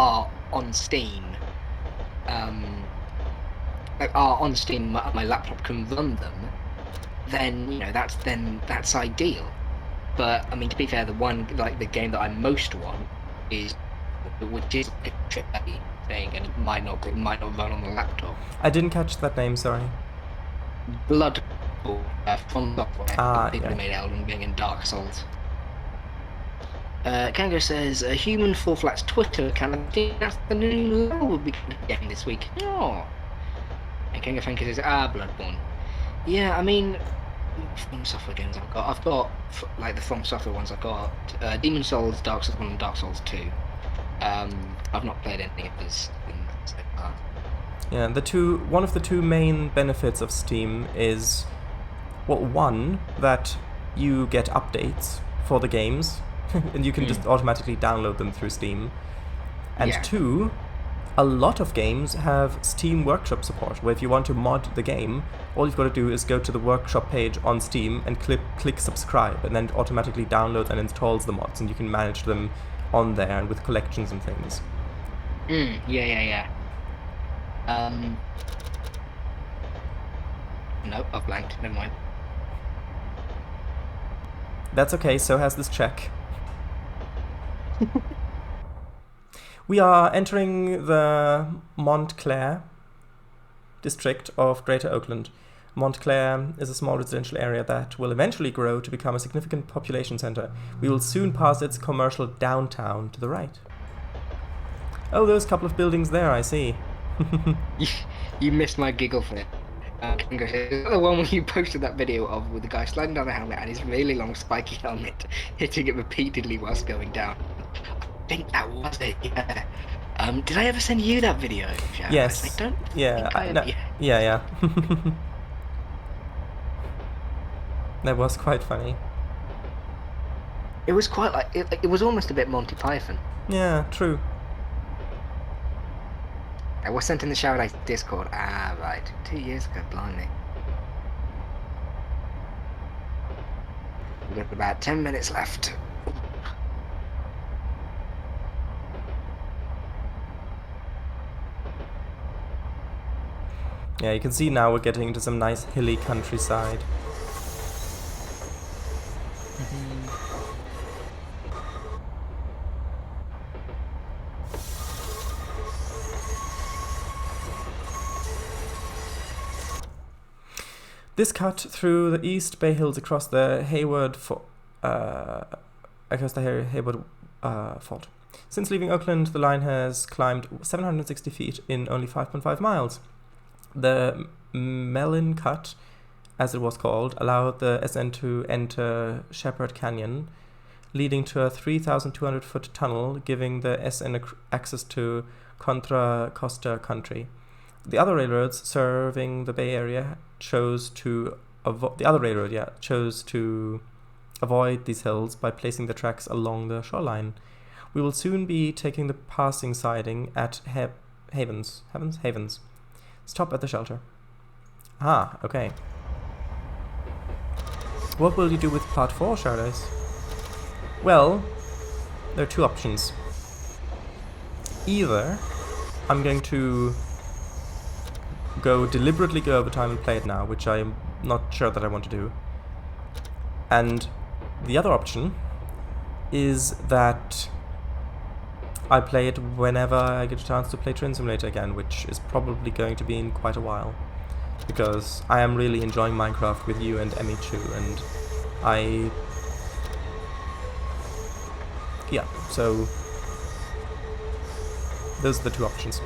are on Steam, my laptop can run them, then that's ideal. But I mean, to be fair, the game that I most want is which is a AAA thing, and it might not run on the laptop. I didn't catch that name, sorry. Blood from Software. People who yeah. made Elden Ring and Dark Souls. Kango says a Human Fall Flat's Twitter account. I think that's the new level we'll be getting this week. Oh. And Kango Fanker says Bloodborne. Yeah, I mean, From Software games I've got like the From Software ones. I've got Demon Souls, Dark Souls 1, and Dark Souls 2. I've not played any of those things so far. Yeah, one of the two main benefits of Steam is, well, one, that you get updates for the games, and you can just automatically download them through Steam. And two, a lot of games have Steam Workshop support, where if you want to mod the game, all you've got to do is go to the workshop page on Steam and click subscribe, and then it automatically downloads and installs the mods, and you can manage them on there and with collections and things. Yeah. Nope, I've blanked. Never mind. That's okay, so has this check. We are entering the Montclair district of Greater Oakland. Montclair is a small residential area that will eventually grow to become a significant population center. We will soon pass its commercial downtown to the right. Oh, those couple of buildings there, I see. You missed my giggle fit. The one when you posted that video of with the guy sliding down the helmet and his really long spiky helmet hitting it repeatedly whilst going down. I think that was it, yeah. Did I ever send you that video, Jack? Yes. I don't Yeah. think I No, yeah. That was quite funny. It was quite like it was almost a bit Monty Python. Yeah, true. I was sent in the shower like Discord. Ah, right. 2 years ago, blimey. We've got about 10 minutes left. Yeah, you can see now we're getting into some nice hilly countryside. This cut through the East Bay Hills across the Hayward Fault. Since leaving Oakland, the line has climbed 760 feet in only 5.5 miles. The Melon Cut, as it was called, allowed the SN to enter Shepherd Canyon, leading to a 3,200-foot tunnel, giving the SN access to Contra Costa country. The other railroads serving the Bay Area chose to avoid these hills by placing the tracks along the shoreline. We will soon be taking the passing siding at Havens. Stop at the shelter. Ah, okay. What will you do with Part 4, Shardais? Well, there are two options. Either I'm going to deliberately go over time and play it now, which I'm not sure that I want to do. And the other option is that I play it whenever I get a chance to play Train Simulator again, which is probably going to be in quite a while. Because I am really enjoying Minecraft with you and Emichu, and yeah, so those are the two options.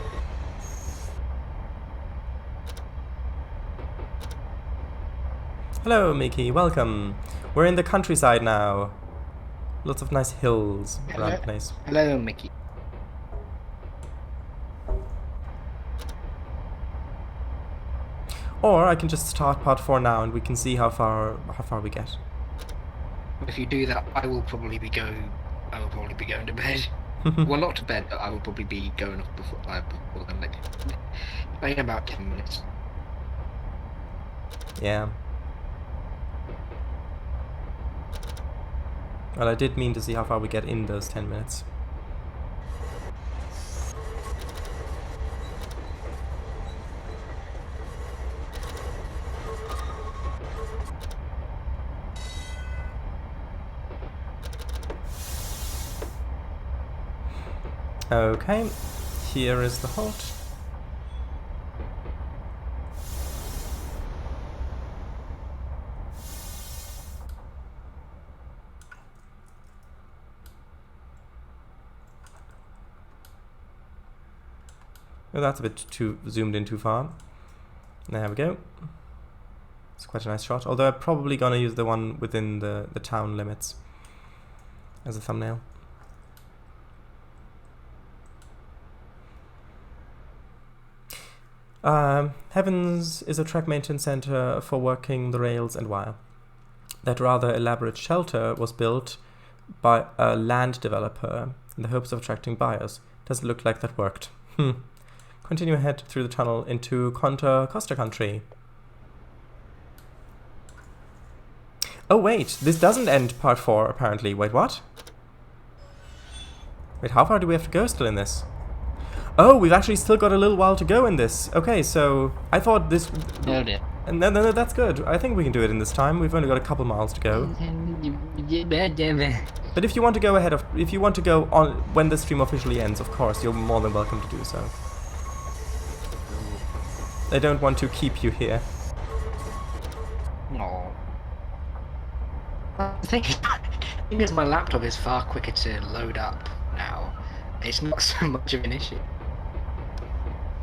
Hello, Mickey, welcome. We're in the countryside now. Lots of nice hills around the place. Hello, Mickey. Or I can just start Part 4 now and we can see how far we get. If you do that, I will probably be going to bed. Well, not to bed, but I will probably be going off before then. Like in about 10 minutes. Yeah. Well, I did mean to see how far we get in those 10 minutes. Okay, here is the halt. Oh, that's a bit too zoomed in too far. There we go. It's quite a nice shot, although I'm probably gonna use the one within the town limits as a thumbnail. Heavens is a track maintenance center for working the rails and wire. That rather elaborate shelter was built by a land developer in the hopes of attracting buyers. Doesn't look like that worked. Continue ahead through the tunnel into Contra Costa country. Oh wait, this doesn't end part 4 apparently. Wait, what? Wait, how far do we have to go still in this? Oh, we've actually still got a little while to go in this. Okay, so I thought this... Oh dear. And no, that's good. I think we can do it in this time. We've only got a couple miles to go. But if you want to go ahead of... If you want to go on when the stream officially ends, of course, you're more than welcome to do so. I don't want to keep you here. No. The thing is, my laptop is far quicker to load up now. It's not so much of an issue.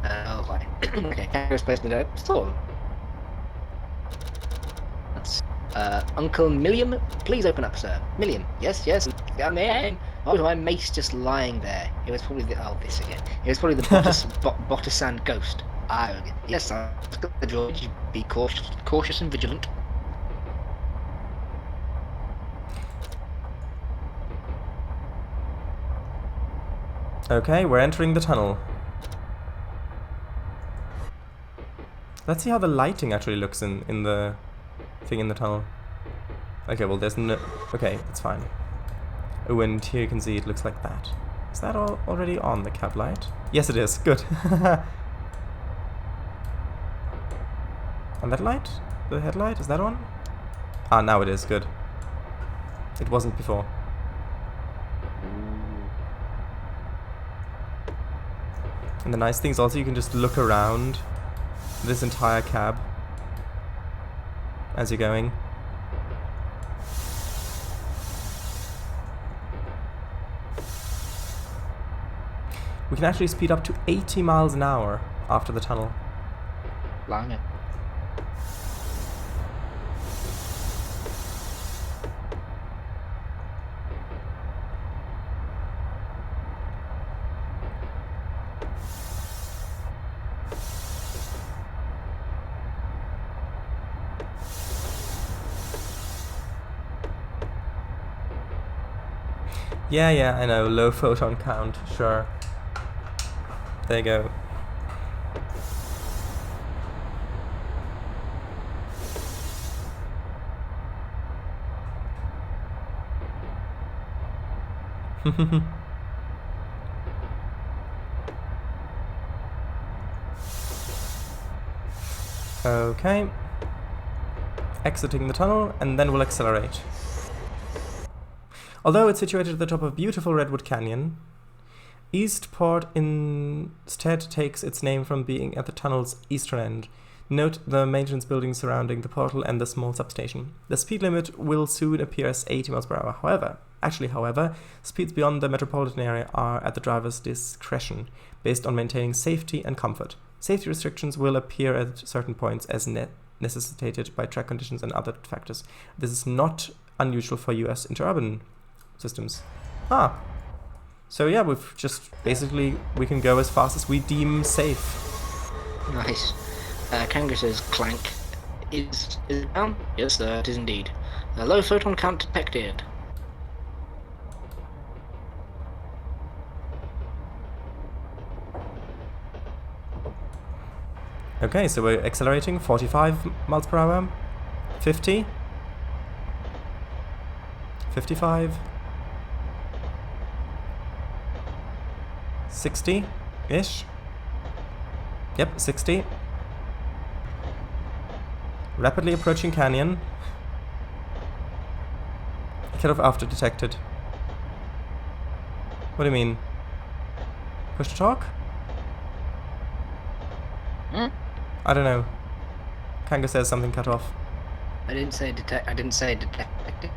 Oh, right. Okay, camera's placed in the store. That's Uncle Milliam. Please open up, sir. Milliam. Yes. I'm in. Oh, my mace just lying there. It was probably the this again. It was probably the Bottisan ghost. Yes, George. Be cautious and vigilant. Okay, we're entering the tunnel. Let's see how the lighting actually looks in the thing in the tunnel. Okay, well there's no... Okay, it's fine. Oh, and here you can see it looks like that. Is that all already on, the cab light? Yes, it is. Good. And that light? The headlight? Is that on? Ah, now it is. Good. It wasn't before. And the nice thing is also you can just look around this entire cab as you're going. We can actually speed up to 80 miles an hour after the tunnel. Blimey. Yeah, I know. Low photon count. Sure. There you go. Okay. Exiting the tunnel, and then we'll accelerate. Although it's situated at the top of beautiful Redwood Canyon, Eastport instead takes its name from being at the tunnel's eastern end. Note the maintenance buildings surrounding the portal and the small substation. The speed limit will soon appear as 80 miles per hour. However, speeds beyond the metropolitan area are at the driver's discretion, based on maintaining safety and comfort. Safety restrictions will appear at certain points as necessitated by track conditions and other factors. This is not unusual for US interurban systems. So yeah, we've just basically, we can go as fast as we deem safe. Nice. Kangaroo says clank. Is it down? Yes, it is indeed. A low photon count detected. Okay, so we're accelerating 45 miles per hour, 50, 55, 60-ish. Yep, 60. Rapidly approaching canyon. Cut off after detected. What do you mean? Push to talk? I don't know. Kanga says something cut off. I didn't say detect. I didn't say detected.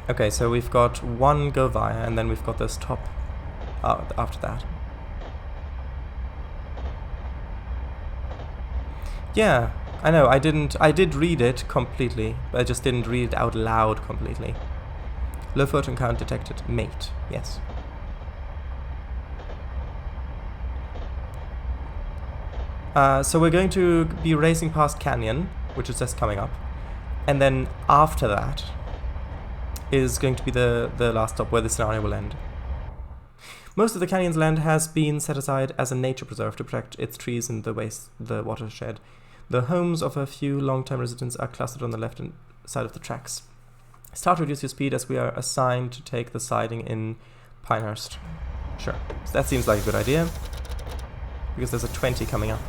Okay, so we've got one go via, and then we've got this top after that. Yeah, I know, I did read it completely, but I just didn't read it out loud completely. Low photon count detected. Mate, yes. So we're going to be racing past Canyon, which is just coming up. And then after that is going to be the last stop where the scenario will end. Most of the canyon's land has been set aside as a nature preserve to protect its trees and the watershed. The homes of a few long-term residents are clustered on the left side of the tracks. Start to reduce your speed as we are assigned to take the siding in Pinehurst. Sure, so that seems like a good idea, because there's a 20 coming up.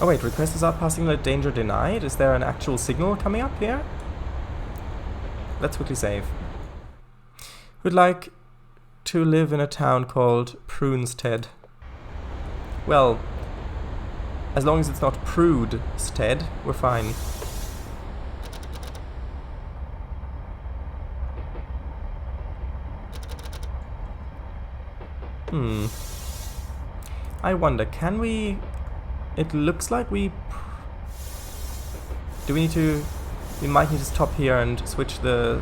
Oh wait, request is out passing the danger denied? Is there an actual signal coming up here? Let's quickly save. Would like to live in a town called Prunestead. Well, as long as it's not Prudestead, we're fine. I wonder, can we... It looks like we... Do we need to... We might need to stop here and switch the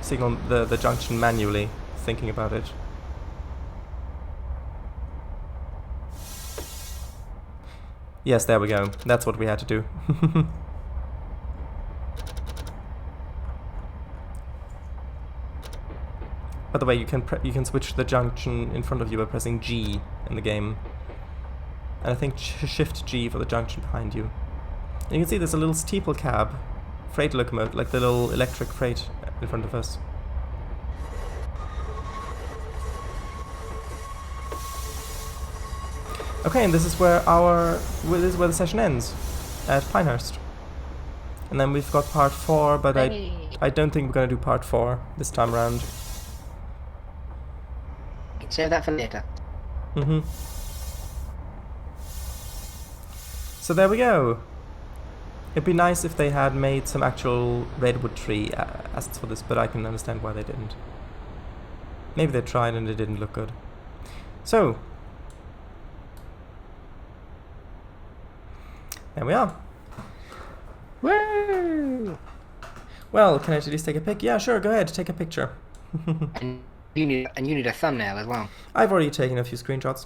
signal, the junction manually, thinking about it. Yes, there we go. That's what we had to do. By the way, you can switch the junction in front of you by pressing G in the game. And I think Shift G for the junction behind you. And you can see there's a little steeple cab, freight locomotive, like the little electric freight in front of us. Okay, and this is where the session ends, at Pinehurst. And then we've got part 4, but I don't think we're gonna do part 4 this time around. Save that for later. So there we go. It'd be nice if they had made some actual redwood tree assets for this, but I can understand why they didn't. Maybe they tried and it didn't look good. So, there we are. Woo! Well, can I at least take a pic? Yeah, sure, go ahead, take a picture. And you need a thumbnail as well. I've already taken a few screenshots.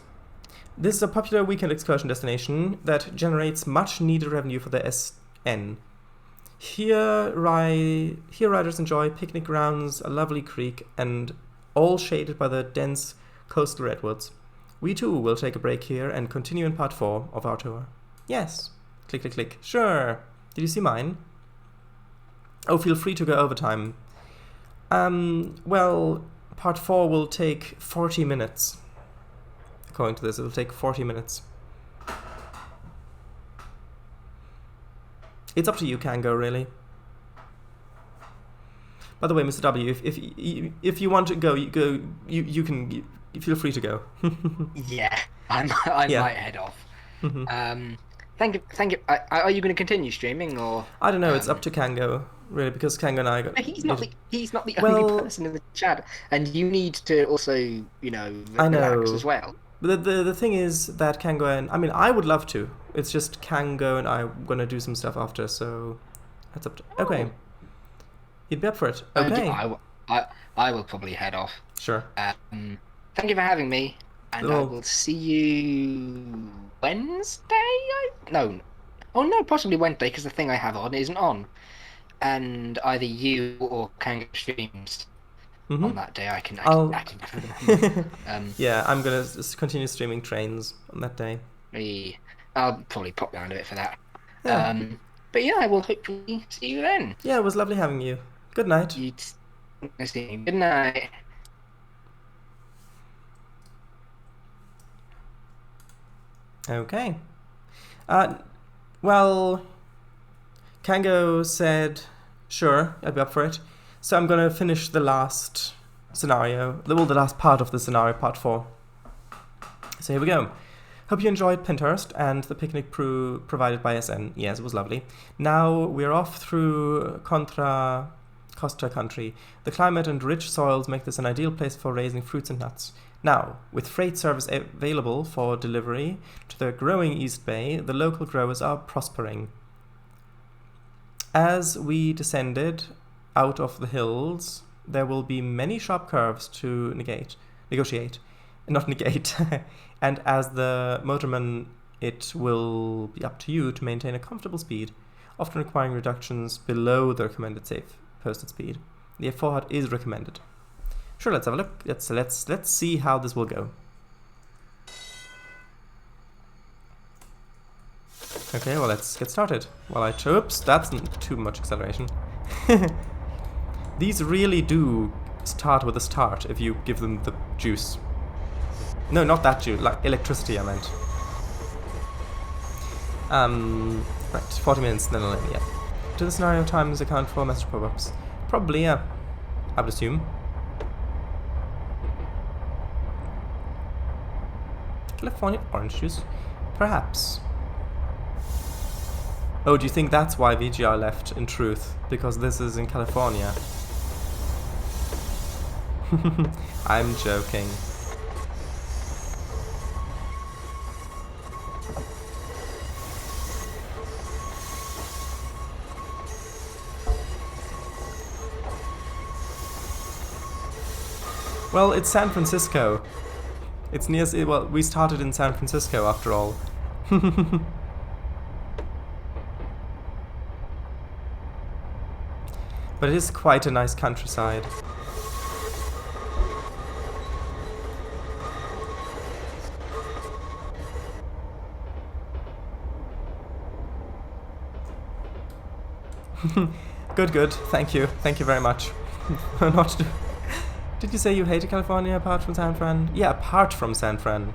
This is a popular weekend excursion destination that generates much needed revenue for the SN. Here riders enjoy picnic grounds, a lovely creek, and all shaded by the dense coastal redwoods. We too will take a break here and continue in part 4 of our tour. Yes. Click, click, click. Sure. Did you see mine? Oh, feel free to go overtime. Well, part 4 will take 40 minutes. According to this, it'll take 40 minutes. It's up to you, Kango, really. By the way, Mr. W, if you want to go, you can feel free to go. Yeah, I might head off. Thank you. Are you going to continue streaming or? I don't know. It's up to Kango, really, because Kango and I got. He's not the only person in the chat, and you need to also, relax as well. But the thing is that Kango and I would love to. It's just Kango and I are gonna do some stuff after, so that's up to. Okay, you'd be up for it. Okay. I will probably head off. Sure. Thank you for having me, and I will see you Wednesday. Possibly Wednesday, because the thing I have on isn't on, and either you or Kango streams. On that day, I can never remember. Yeah, I'm gonna continue streaming trains on that day. I'll probably pop down to it for that. Yeah. But yeah, I will hopefully see you then. Yeah, it was lovely having you. Good night. Good night. Okay. Well, Kango said, sure, I'd be up for it. So I'm going to finish the last scenario, the last part of the scenario, part 4. So here we go. Hope you enjoyed Pinehurst and the picnic provided by SN. Yes, it was lovely. Now we're off through Contra Costa country. The climate and rich soils make this an ideal place for raising fruits and nuts. Now, with freight service available for delivery to the growing East Bay, the local growers are prospering. As we descended out of the hills, there will be many sharp curves to negotiate, not negate. And as the motorman, it will be up to you to maintain a comfortable speed, often requiring reductions below the recommended safe posted speed. The F4 HUD is recommended. Sure, let's have a look. Let's see how this will go. Okay, well, let's get started. Oops, that's too much acceleration. These really do start with a start if you give them the juice. No, not that juice, like electricity I meant. Right, 40 minutes, no, yeah. Do the scenario times account for message pop-ups? Probably, yeah. I would assume. California orange juice? Perhaps. Oh, do you think that's why VGR left, in truth? Because this is in California? I'm joking. Well, it's San Francisco. It's near, well, we started in San Francisco after all. But it is quite a nice countryside. Good. Thank you very much. Not. Did you say you hated California apart from San Fran? Yeah, apart from San Fran.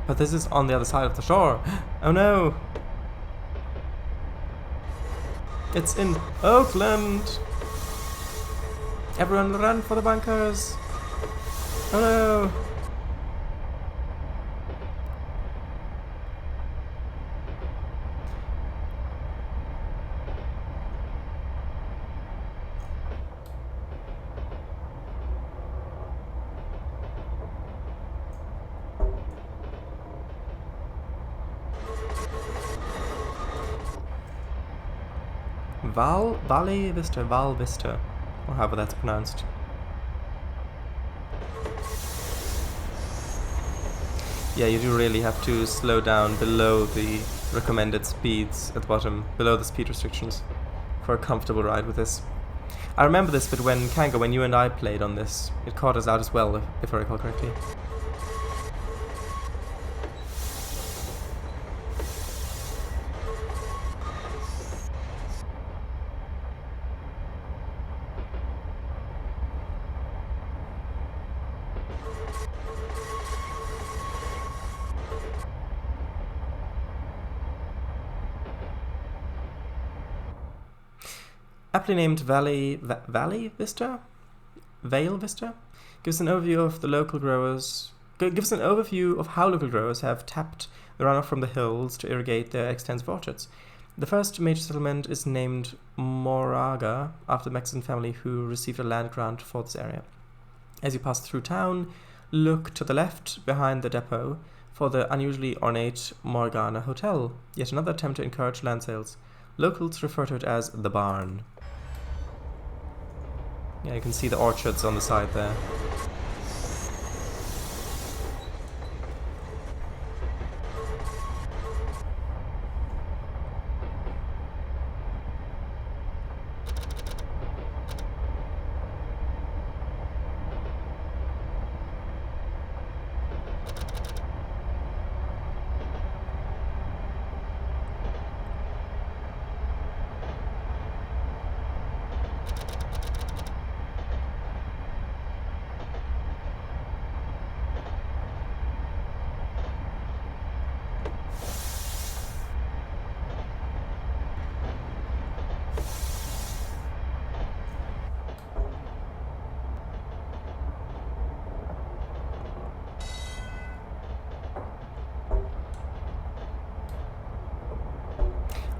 But this is on the other side of the shore. Oh no! It's in Oakland! Everyone run for the bunkers! Oh no! Val Vista, or however that's pronounced. Yeah, you do really have to slow down below the recommended speeds at the bottom, below the speed restrictions, for a comfortable ride with this. I remember this bit when Kanga, when you and I played on this, it caught us out as well, if I recall correctly. Aptly named Vale Vista, gives an overview of the local growers. Gives an overview of how local growers have tapped the runoff from the hills to irrigate their extensive orchards. The first major settlement is named Moraga after the Mexican family who received a land grant for this area. As you pass through town, look to the left behind the depot for the unusually ornate Morgana Hotel, yet another attempt to encourage land sales. Locals refer to it as the barn. Yeah, you can see the orchards on the side there.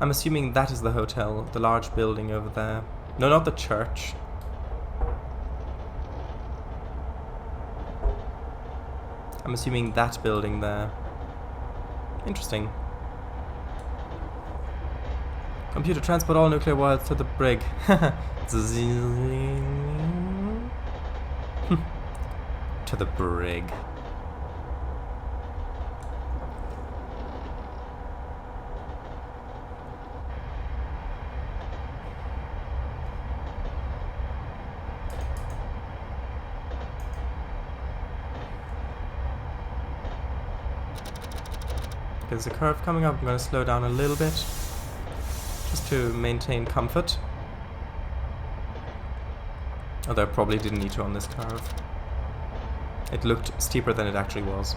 I'm assuming that is the hotel, the large building over there. No, not the church. I'm assuming that building there. Interesting. Computer, transport all nuclear wires to the brig. To the brig. There's a curve coming up. I'm going to slow down a little bit just to maintain comfort. Although I probably didn't need to on this curve. It looked steeper than it actually was.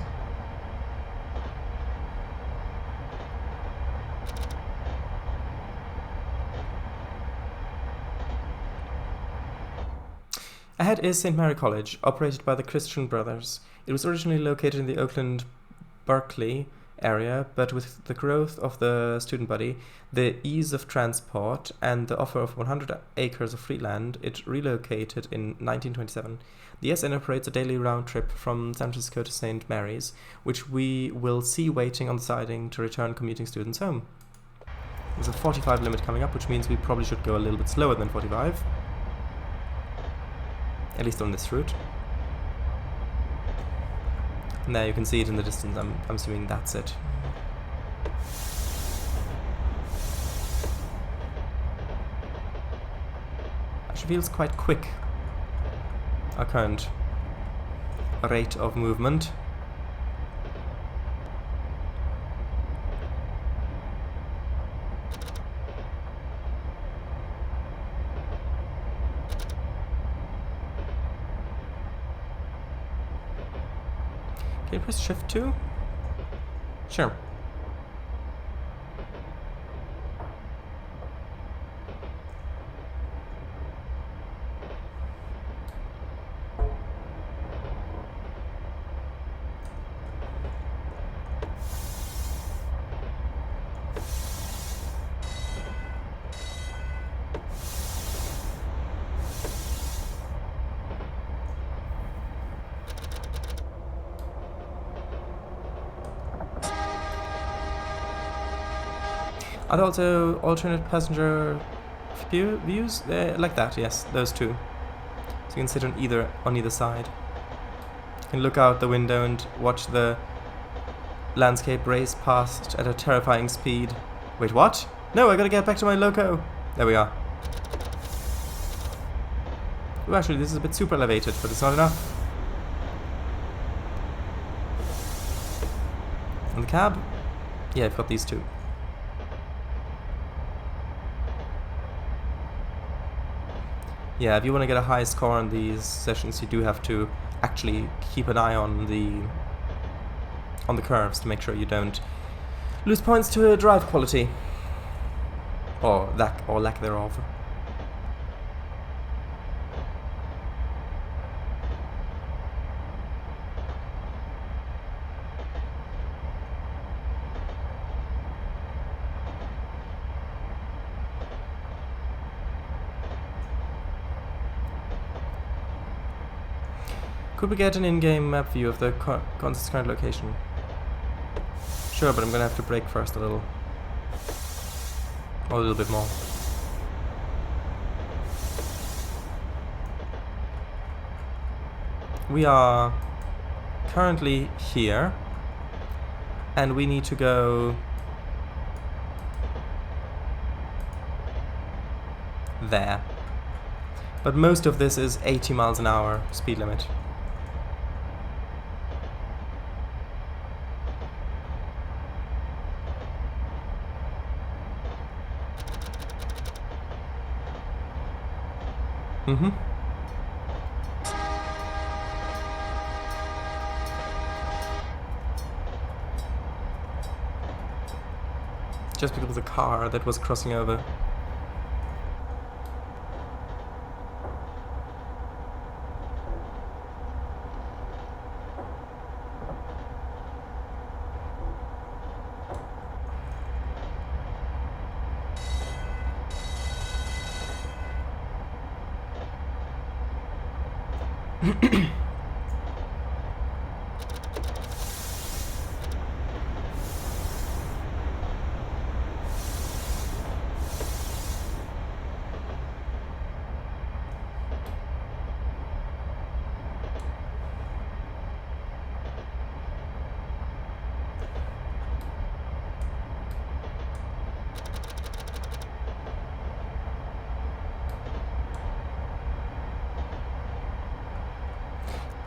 Ahead is St. Mary College, operated by the Christian Brothers. It was originally located in the Oakland, Berkeley area, but with the growth of the student body, the ease of transport, and the offer of 100 acres of free land, it relocated in 1927. The SN operates a daily round trip from San Francisco to St. Mary's, which we will see waiting on the siding to return commuting students home. There's a 45 limit coming up, which means we probably should go a little bit slower than 45. At least on this route. And there you can see it in the distance. I'm assuming that's it. Actually feels quite quick. Our current rate of movement. Can you press shift 2? Sure. Are there also alternate passenger views? Like that, yes, those two. So you can sit on either side. You can look out the window and watch the landscape race past at a terrifying speed. Wait, what? No, I gotta get back to my loco. There we are. Ooh, actually, this is a bit super elevated, but it's not enough. And the cab? Yeah, I've got these two. Yeah, if you want to get a high score on these sessions, you do have to actually keep an eye on the curves to make sure you don't lose points to drive quality or lack thereof. Could we get an in-game map view of the contest's current location? Sure, but I'm gonna have to brake first a little. Or a little bit more. We are currently here, and we need to go there. But most of this is 80 miles an hour speed limit. Mm-hmm. Just because of the car that was crossing over.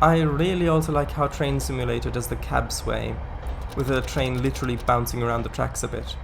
I really also like how Train Simulator does the cab sway, with the train literally bouncing around the tracks a bit.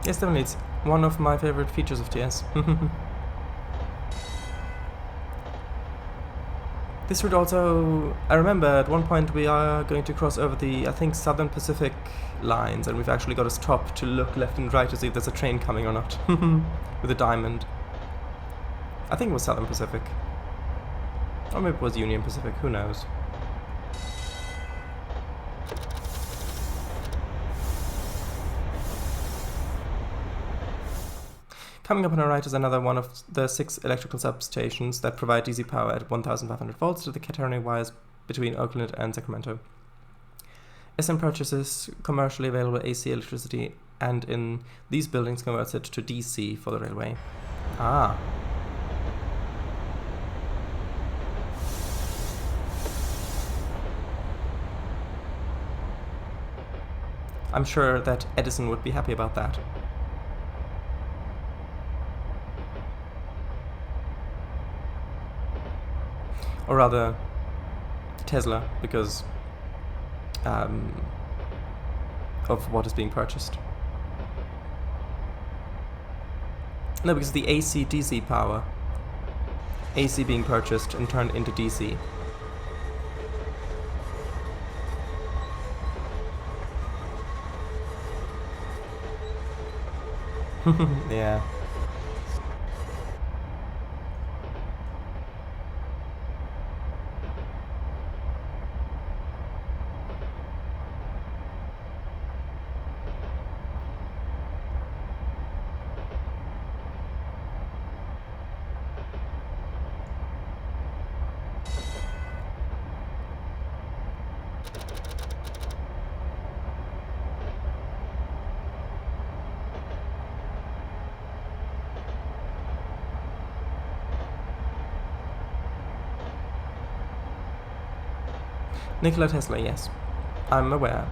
Yes, definitely, it's one of my favorite features of TS. This route also, I remember at one point we are going to cross over the, I think, Southern Pacific lines, and we've actually got to stop to look left and right to see if there's a train coming or not, with a diamond. I think it was Southern Pacific. Or maybe it was Union Pacific, who knows. Coming up on our right is another one of the 6 electrical substations that provide DC power at 1,500 volts to the catenary wires between Oakland and Sacramento. SM purchases commercially available AC electricity and in these buildings converts it to DC for the railway. Ah. I'm sure that Edison would be happy about that. Or rather, Tesla, because of what is being purchased. No, because the AC-DC power. AC being purchased and turned into DC. Yeah. Nikola Tesla, yes. I'm aware.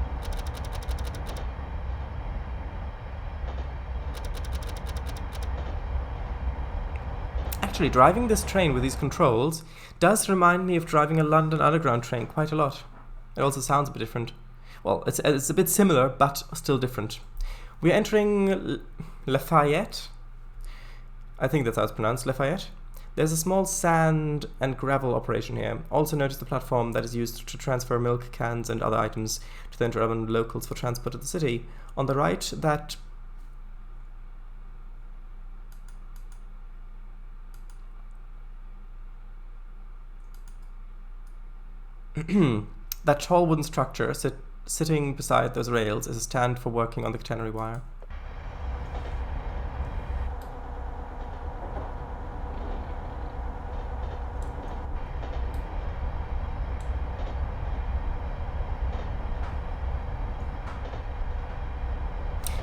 Actually, driving this train with these controls does remind me of driving a London Underground train quite a lot. It also sounds a bit different. Well, it's a bit similar, but still different. We're entering Lafayette. I think that's how it's pronounced, Lafayette. There's a small sand and gravel operation here. Also notice the platform that is used to transfer milk cans and other items to the Interurban locals for transport to the city. On the right, that that tall wooden structure sitting beside those rails is a stand for working on the catenary wire.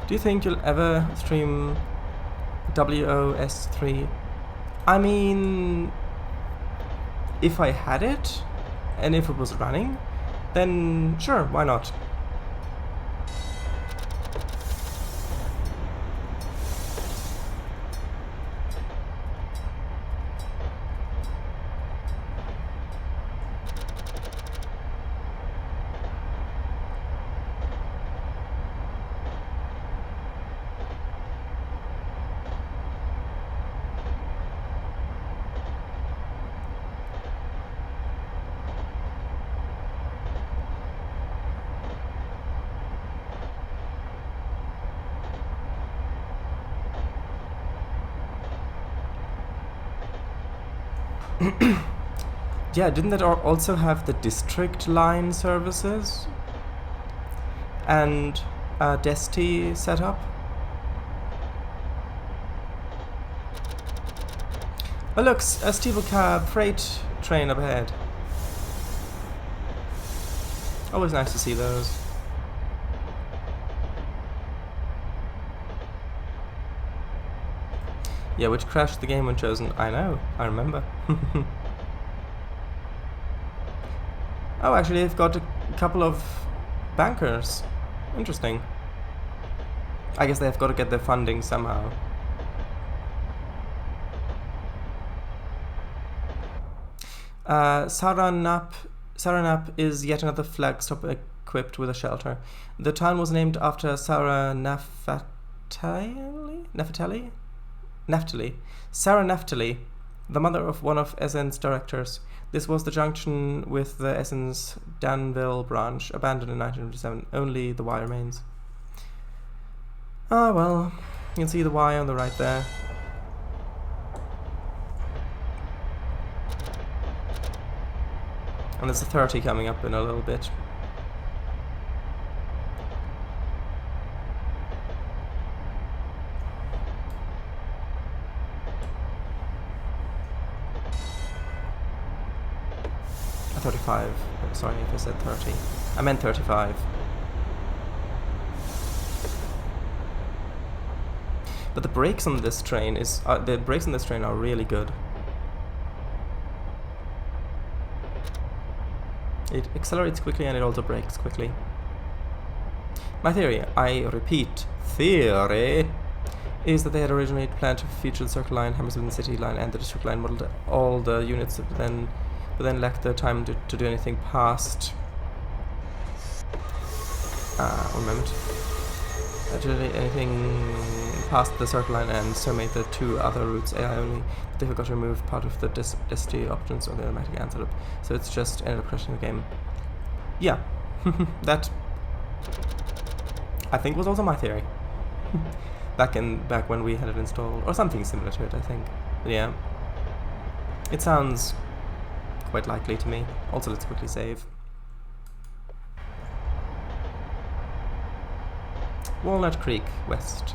Do you think you'll ever stream WOS3? I mean, if I had it, and if it was running, then sure, why not? Yeah, didn't that also have the district line services? And Desti set up? Oh look, a steeple cab freight train up ahead. Always nice to see those. Yeah, which crashed the game when chosen. I know, I remember. Oh, actually, they've got a couple of bankers. Interesting. I guess they've got to get their funding somehow. Saranap is yet another flag stop equipped with a shelter. The town was named after Sarah Neftali? Sarah Neftali, the mother of one of Essen's directors. This was the junction with the Essen's Danville branch, abandoned in 1957. Only the Y remains. Ah, well, you can see the Y on the right there. And there's a 30 coming up in a little bit. A 35. Sorry if I said 30. I meant 35. But the brakes on this train are really good. It accelerates quickly and it also brakes quickly. My theory, I repeat, theory, is that they had originally planned to feature the Circle Line, Hammersmith City Line and the District Line modeled all the units, but then lacked the time to do anything past... one moment. Anything past the Circle Line, and so made the two other routes AI only. But they forgot to remove part of the Desti options on the automatic antelope, so it's just ended up crashing the game. Yeah, that I think was also my theory. back when we had it installed, or something similar to it, I think. But yeah, it sounds quite likely to me. Also, let's quickly save. Walnut Creek, west.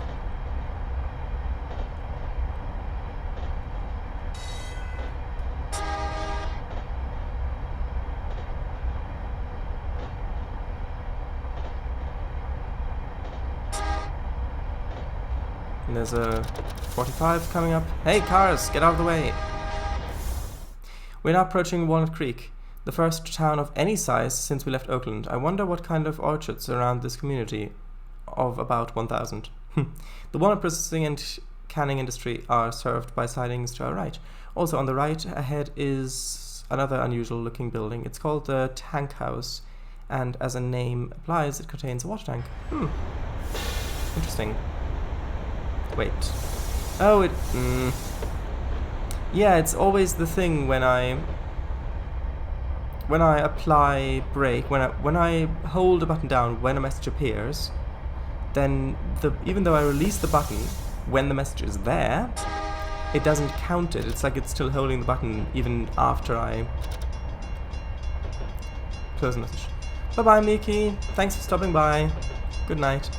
And there's a 45 coming up. Hey cars, get out of the way! We're now approaching Walnut Creek, the first town of any size since we left Oakland. I wonder what kind of orchards around this community of about 1,000. The walnut processing and canning industry are served by sidings to our right. Also on the right ahead is another unusual looking building. It's called the Tank House, and as a name applies, it contains a water tank. Interesting. Wait. Oh, it... Yeah, it's always the thing when I apply brake, when I hold a button down when a message appears, then even though I release the button when the message is there, it doesn't count it. It's like it's still holding the button even after I close the message. Bye-bye, Miki. Thanks for stopping by. Good night.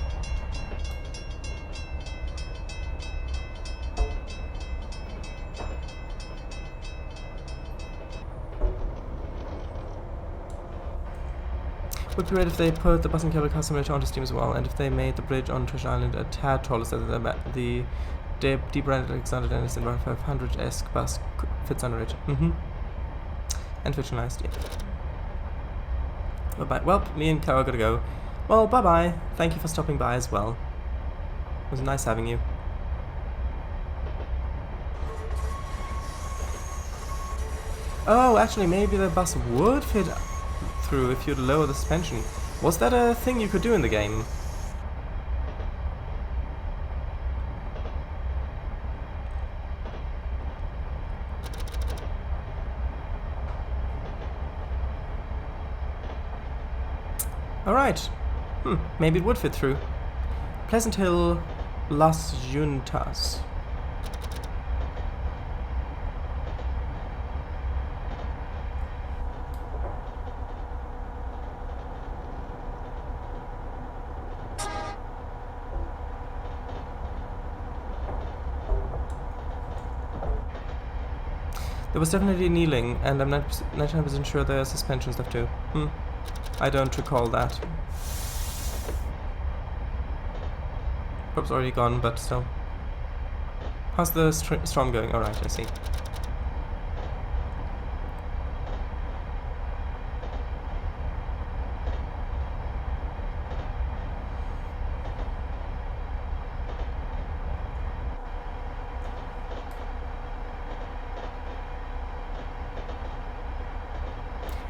Would be great if they put the bus and cable car simulator onto Steam as well, and if they made the bridge on Treasure Island a tad taller so that the debranded Alexander Dennis in 500-esque bus fits under it. And fictionalized, yeah. Bye-bye. Well, me and Caro gotta go. Well, bye-bye. Thank you for stopping by as well. It was nice having you. Oh, actually, maybe the bus would fit through if you'd lower the suspension. Was that a thing you could do in the game? Alright. Maybe it would fit through. Pleasant Hill, Las Juntas. There was definitely kneeling, and I'm 99% sure there's suspension stuff too. I don't recall that. Prob's already gone, but still. How's the storm going? Alright, I see.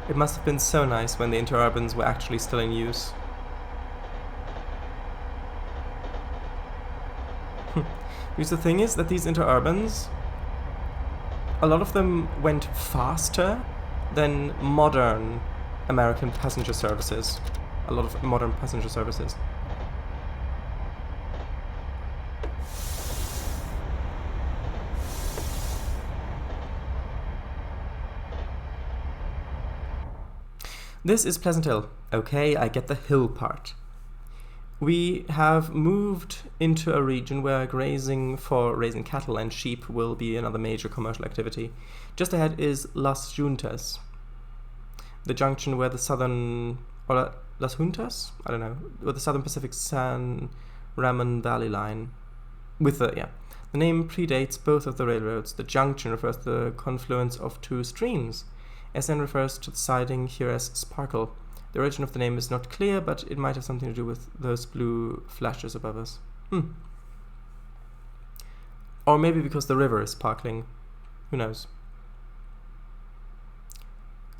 It must have been so nice when the Interurbans were actually still in use. Because the thing is that these Interurbans, a lot of them went faster than modern American passenger services. A lot of modern passenger services. This is Pleasant Hill. Okay, I get the hill part. We have moved into a region where grazing for raising cattle and sheep will be another major commercial activity. Just ahead is Las Juntas, the junction where the southern, or Las Juntas? I don't know, where the Southern Pacific San Ramon Valley line. The name predates both of the railroads. The junction refers to the confluence of two streams. SN refers to the siding here as sparkle. The origin of the name is not clear, but it might have something to do with those blue flashes above us. Or maybe because the river is sparkling. Who knows?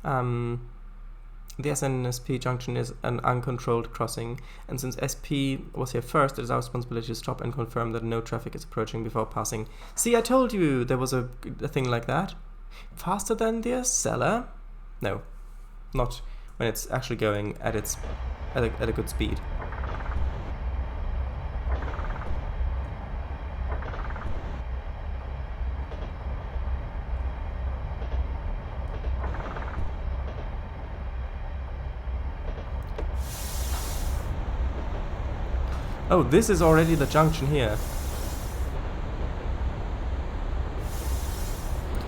The SN-SP junction is an uncontrolled crossing, and since SP was here first, it is our responsibility to stop and confirm that no traffic is approaching before passing. See, I told you there was a thing like that. Faster than the Acela? No, not when it's actually going at a good speed. Oh, this is already the junction here.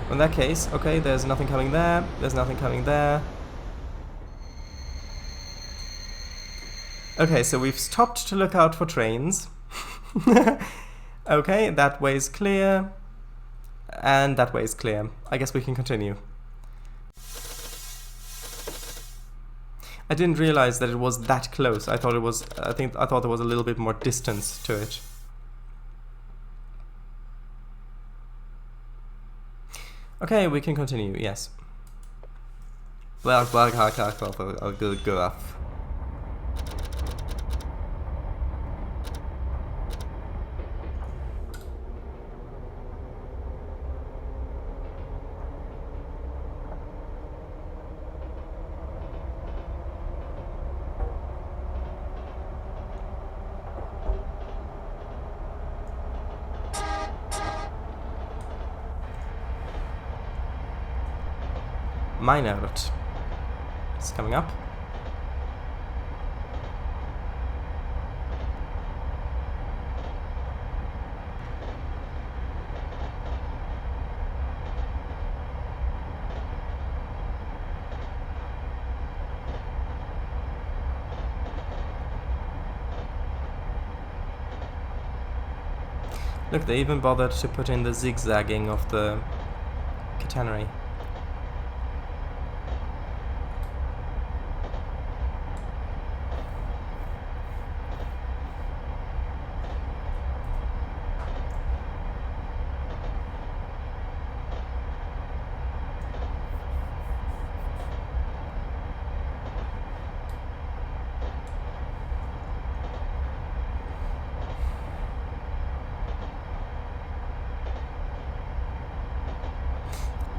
In that case, okay, there's nothing coming there, there's nothing coming there. Okay, so we've stopped to look out for trains. Okay, that way's clear. And that way's clear. I guess we can continue. I didn't realize that it was that close. I thought there was a little bit more distance to it. Okay, we can continue, yes. Well, I'll go up. Minert. It's coming up. Look, they even bothered to put in the zigzagging of the catenary.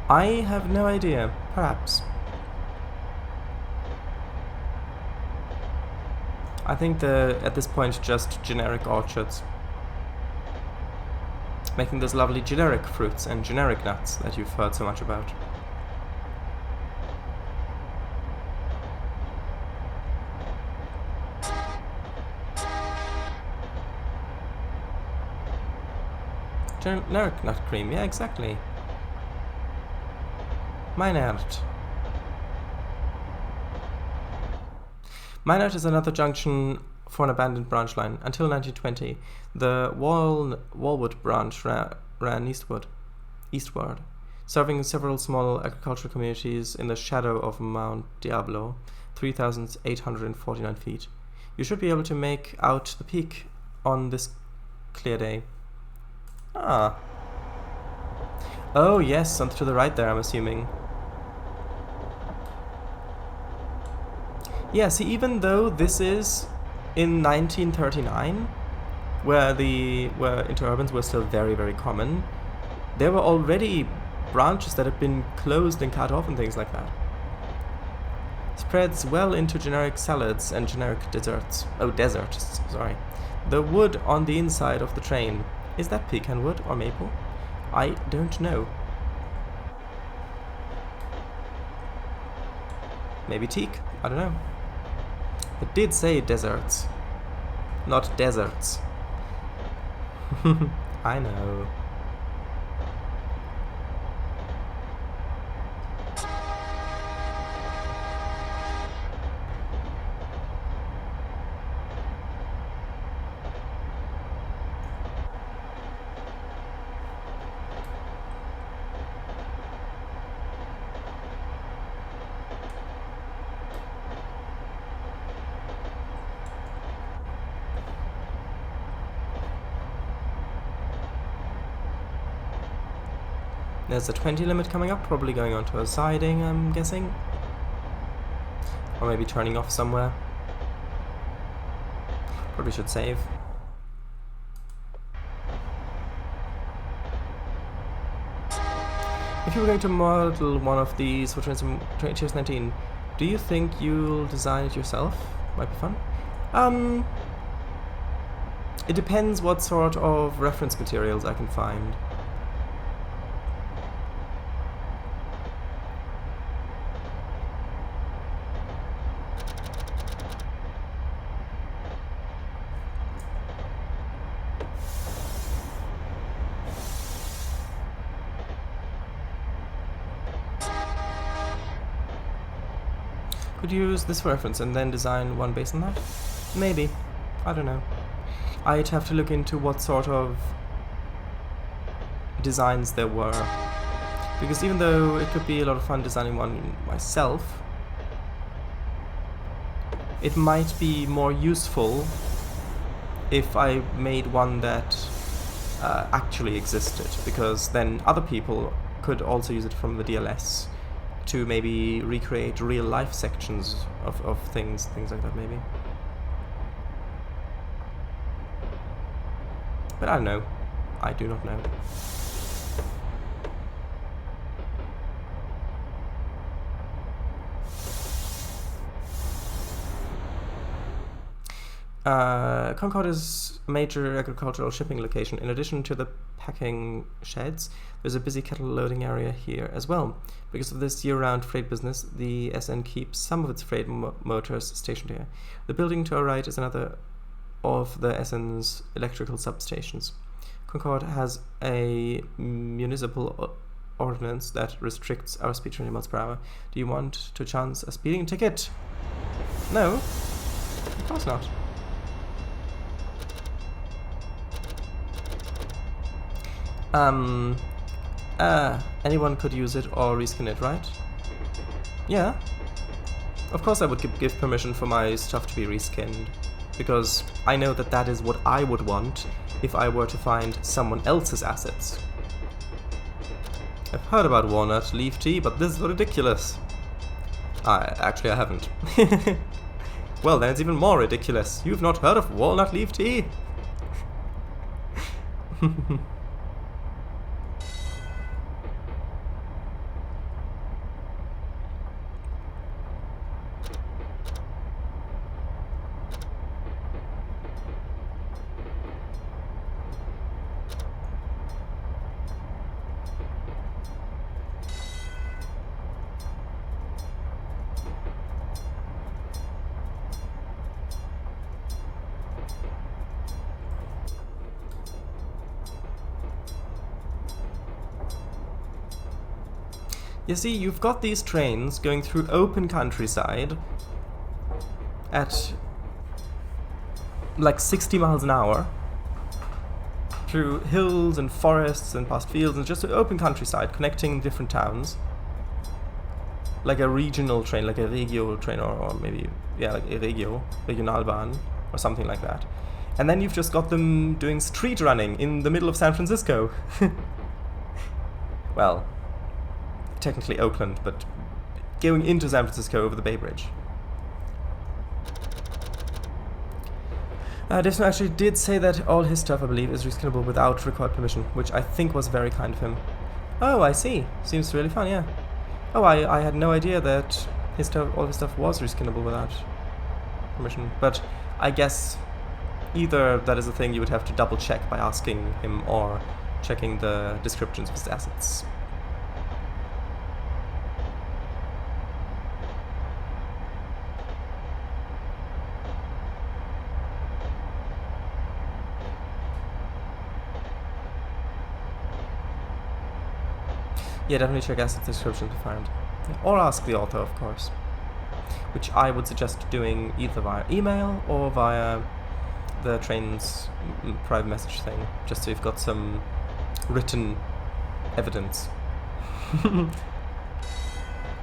I have no idea. Perhaps. I think at this point just generic orchards. Making those lovely generic fruits and generic nuts that you've heard so much about. Generic nut cream, yeah, exactly. Meinert. Meinert is another junction for an abandoned branch line. Until 1920, the Walwood branch ran eastward, serving several small agricultural communities in the shadow of Mount Diablo, 3,849 feet. You should be able to make out the peak on this clear day. Ah. Oh yes, on to the right there, I'm assuming. Yeah, see, even though this is in 1939, where interurbans were still very, very common, there were already branches that had been closed and cut off and things like that. Spreads well into generic salads and generic desserts. Oh, deserts, sorry. The wood on the inside of the train, is that pecan wood or maple? I don't know. Maybe teak, I don't know. It did say deserts, not deserts. I know. There's a 20 limit coming up, probably going onto a siding, I'm guessing. Or maybe turning off somewhere. Probably should save. If you were going to model one of these for 2019, do you think you'll design it yourself? Might be fun. It depends what sort of reference materials I can find. Could use this for reference and then design one based on that? Maybe. I don't know. I'd have to look into what sort of designs there were. Because even though it could be a lot of fun designing one myself, it might be more useful if I made one that actually existed, because then other people could also use it from the DLS to maybe recreate real life sections of things like that maybe. But I don't know. I do not know. Concord is a major agricultural shipping location. In addition to the packing sheds, there's a busy cattle loading area here as well. Because of this year-round freight business, the SN keeps some of its freight motors stationed here. The building to our right is another of the SN's electrical substations. Concord has a municipal ordinance that restricts our speed 20 miles per hour. Do you want to chance a speeding ticket? No, of course not. Anyone could use it or reskin it, right? Yeah. Of course I would give permission for my stuff to be reskinned, because I know that that is what I would want if I were to find someone else's assets. I've heard about walnut leaf tea, but this is ridiculous. Actually I haven't. Well, then it's even more ridiculous. You've not heard of walnut leaf tea? You see, you've got these trains going through open countryside at like 60 miles an hour through hills and forests and past fields and just an open countryside connecting different towns. Like a regional train, like a regio train, or maybe, yeah, like a regionalbahn, or something like that. And then you've just got them doing street running in the middle of San Francisco. Well, technically Oakland, but going into San Francisco over the Bay Bridge. Dixon actually did say that all his stuff, I believe, is reskinable without required permission, which I think was very kind of him. Oh, I see. Seems really fun, yeah. Oh, I had no idea that his stuff, all his stuff was reskinable without permission. But I guess either that is a thing you would have to double check by asking him or checking the descriptions of his assets. Yeah, definitely check asset descriptions to find. Or ask the author, of course. Which I would suggest doing either via email or via the train's private message thing, just so you've got some written evidence.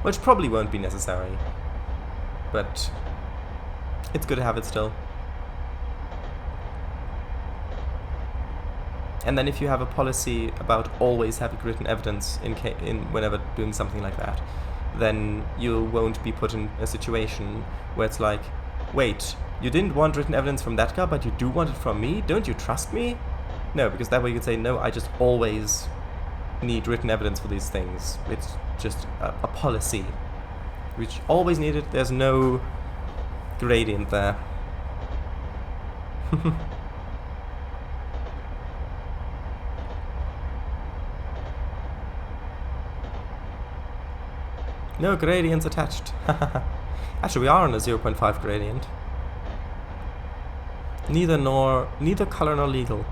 Which probably won't be necessary, but it's good to have it still. And then if you have a policy about always having written evidence in whenever doing something like that, then you won't be put in a situation where it's like, wait, you didn't want written evidence from that guy, but you do want it from me? Don't you trust me? No, because that way you could say, no, I just always need written evidence for these things. It's just a policy, which always needed. There's no gradient there. No gradients attached. Actually, we are on a 0.5 gradient. Neither color nor legal.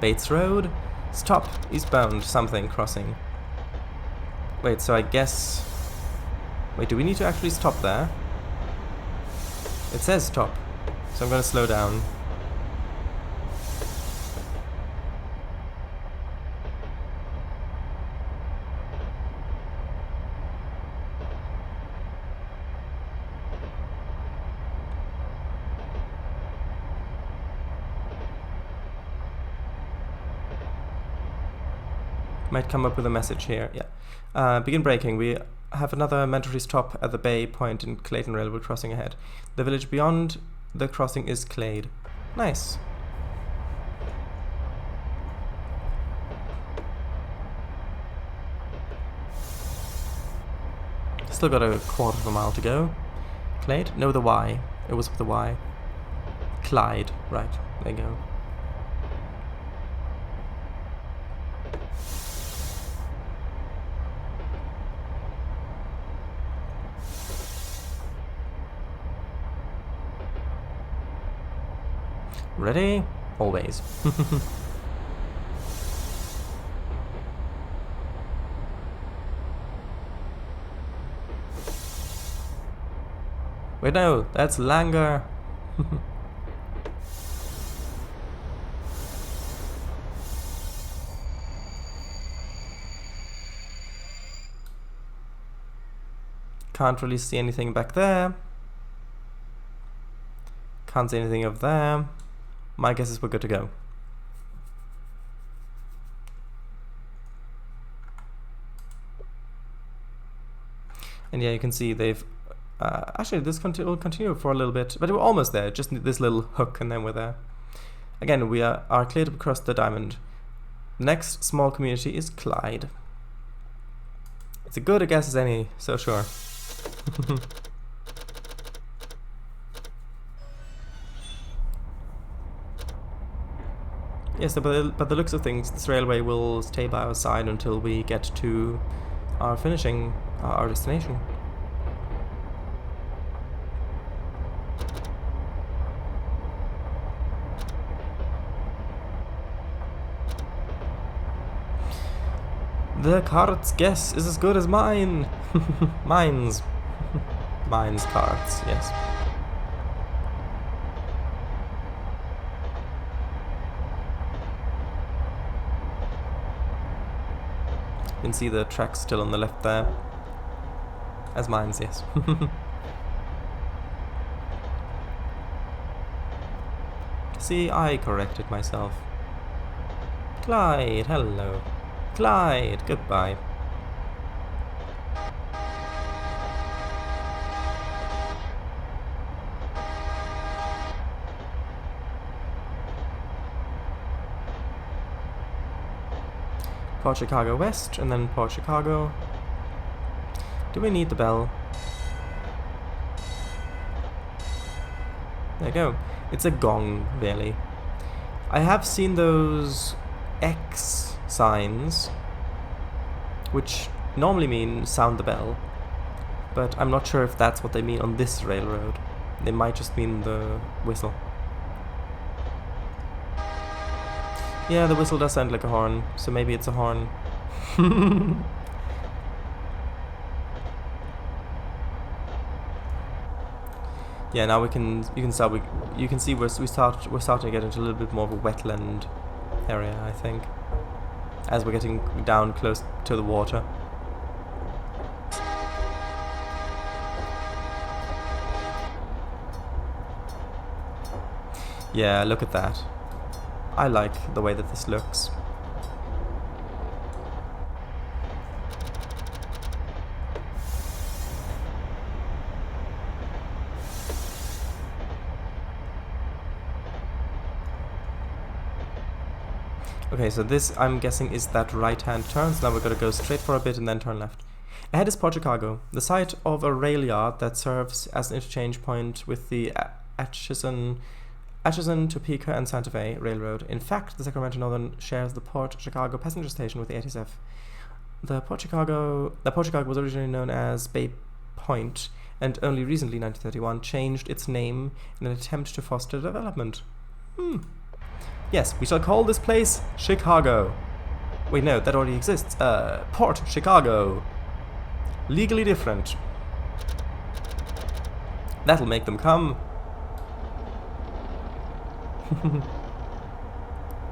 Bates Road. Stop. Eastbound something crossing. Wait, so I guess... Wait, do we need to actually stop there? It says stop. So I'm gonna slow down. Might come up with a message here, yeah. Begin braking. We have another mandatory stop at the Bay Point in Clayton Railroad crossing ahead. The village beyond the crossing is Clade. Nice. Still got a quarter of a mile to go. Clade? No, the Y. It was with the Y. Clyde. Right, there you go. Ready? Always. Wait, no, that's Langer. Can't really see anything back there. Can't see anything over there. My guess is we're good to go. And yeah, you can see they've... actually, this will continue for a little bit, but we're almost there. Just this little hook and then we're there. Again, we are cleared across the diamond. The next small community is Clyde. It's as good a guess as any, so sure. Yes, but the looks of things, this railway will stay by our side until we get to our finishing, our destination. The cart's guess is as good as mine. Mine's carts, yes. You can see the tracks still on the left there. As mine's, yes. See, I corrected myself. Clyde, hello. Clyde, goodbye. Port Chicago West, and then Port Chicago. Do we need the bell? There you go. It's a gong, really. I have seen those X signs, which normally mean sound the bell, but I'm not sure if that's what they mean on this railroad. They might just mean the whistle. Yeah, the whistle does sound like a horn, so maybe it's a horn. Yeah, now you can see we're starting to get into a little bit more of a wetland area, I think, as we're getting down close to the water. Yeah, look at that. I like the way that this looks. Okay, so this, I'm guessing, is that right-hand turn, so now we're going to go straight for a bit and then turn left. Ahead is Port Chicago, the site of a rail yard that serves as an interchange point with the Atchison, Topeka, and Santa Fe Railroad. In fact, the Sacramento Northern shares the Port Chicago passenger station with the ATSF. The Port Chicago was originally known as Bay Point, and only recently, 1931, changed its name in an attempt to foster development. Yes, we shall call this place Chicago. Wait, no, that already exists. Port Chicago. Legally different. That'll make them come.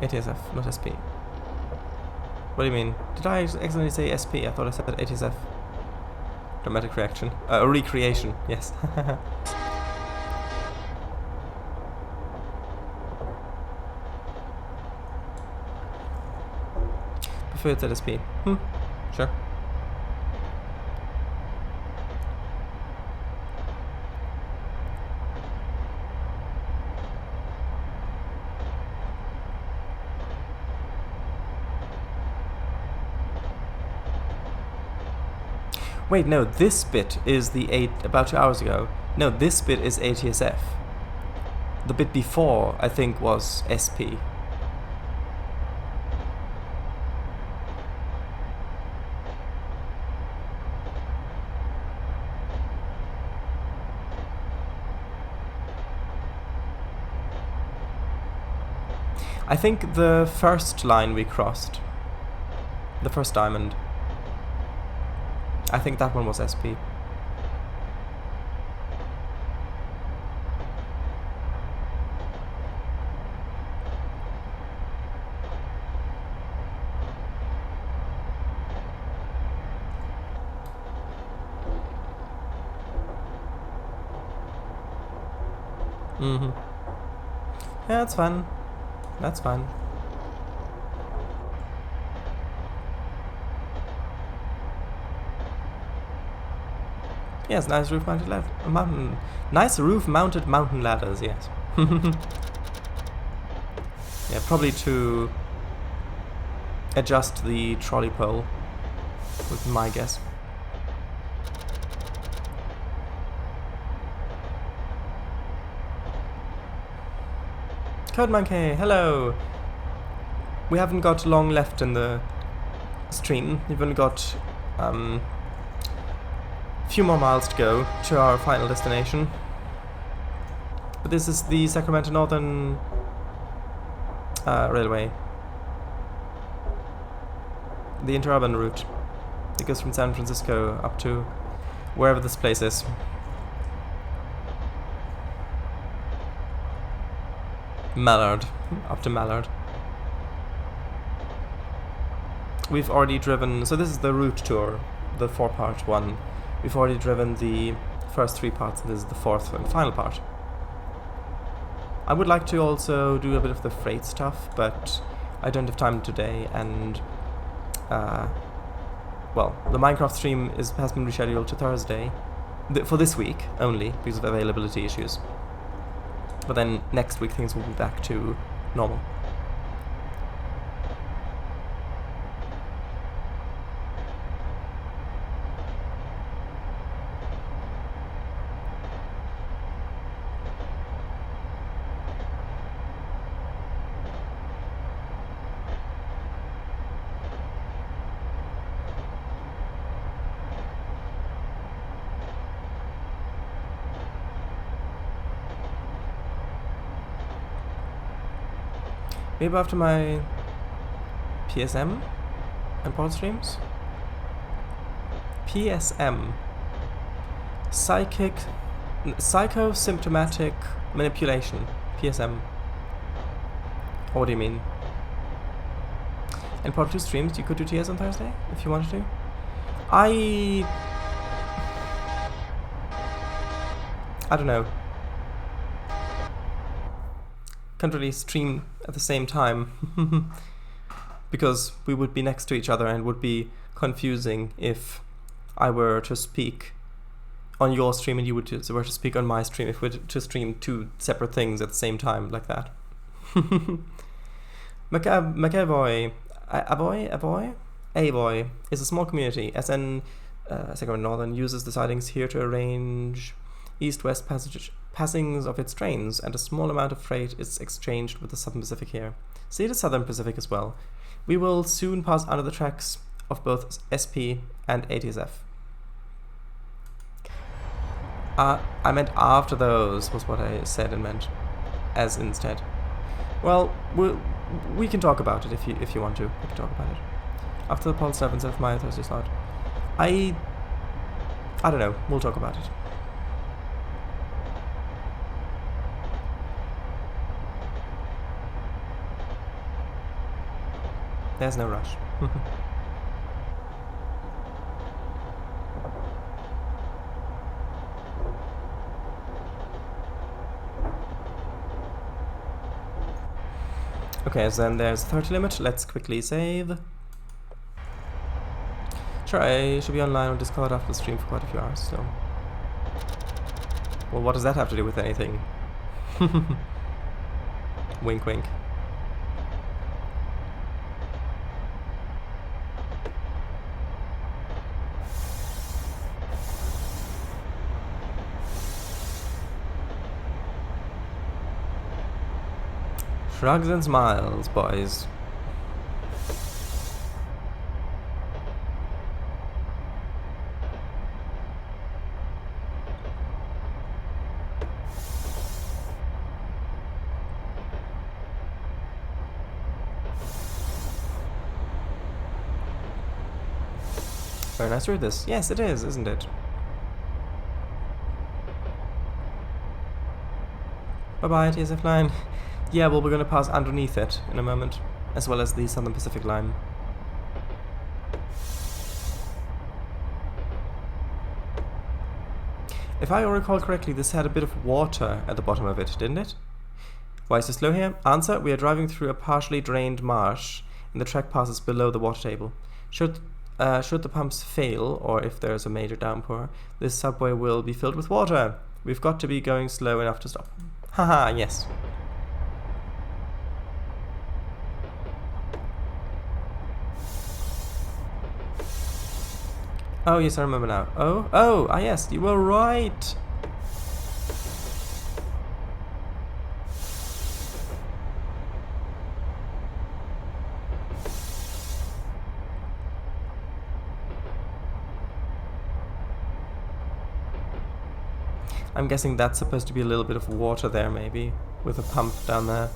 ATSF, not SP. What do you mean? Did I accidentally say SP? I thought I said ATSF. Dramatic reaction. Recreation, yes. Preferred ZSP. Sure. Wait, no, this bit is about 2 hours ago. No, this bit is ATSF. The bit before, I think, was SP. I think the first line we crossed, the first diamond, I think that one was SP. Yeah, that's fine. That's fine. Yes, nice roof-mounted mountain ladders. Yes. Yeah, probably too adjust the trolley pole, would be my guess. Code Monkey, hello! We haven't got long left in the stream. We've only got a few more miles to go to our final destination. But this is the Sacramento Northern Railway. The Interurban route. It goes from San Francisco up to wherever this place is. Mallard. Up to Mallard. We've already driven... So this is the route tour, the 4-part one. We've already driven the first 3 parts, and this is the 4th and final part. I would like to also do a bit of the freight stuff, but I don't have time today, and... well, the Minecraft stream has been rescheduled to Thursday. For this week only, because of availability issues. But then next week things will be back to normal. Maybe after my PSM and pod streams? PSM. Psychosymptomatic manipulation. PSM. What do you mean? And pod 2 streams, you could do TS on Thursday if you wanted to. I don't know. Can't really stream at the same time because we would be next to each other and would be confusing if I were to speak on your stream and you were to speak on my stream, if we were to stream 2 separate things at the same time like that. McAvoy is a small community. SN Sacramento Northern uses the sidings here to arrange east-west passings of its trains, and a small amount of freight is exchanged with the Southern Pacific here. See the Southern Pacific as well. We will soon pass under the tracks of both SP and ATSF. I meant after those was what I said and meant as instead. Well, we can talk about it if you want to. We can talk about it after the Pulse 7 instead of my Thursday slot. I don't know. We'll talk about it. There's no rush. Okay, so then there's 30 limit. Let's quickly save. Sure, I should be online on Discord after the stream for quite a few hours, so... Well, what does that have to do with anything? Wink wink. Shrugs and smiles, boys. Very nice to read this. Yes, it is, isn't it? Bye-bye, TSF line. Yeah, well, we're going to pass underneath it in a moment, as well as the Southern Pacific line. If I recall correctly, this had a bit of water at the bottom of it, didn't it? Why is it slow here? Answer, we are driving through a partially drained marsh, and the track passes below the water table. Should the pumps fail, or if there's a major downpour, this subway will be filled with water. We've got to be going slow enough to stop. Haha, yes. Oh, yes, I remember now. Oh, yes, you were right. I'm guessing that's supposed to be a little bit of water there, maybe, with a pump down there.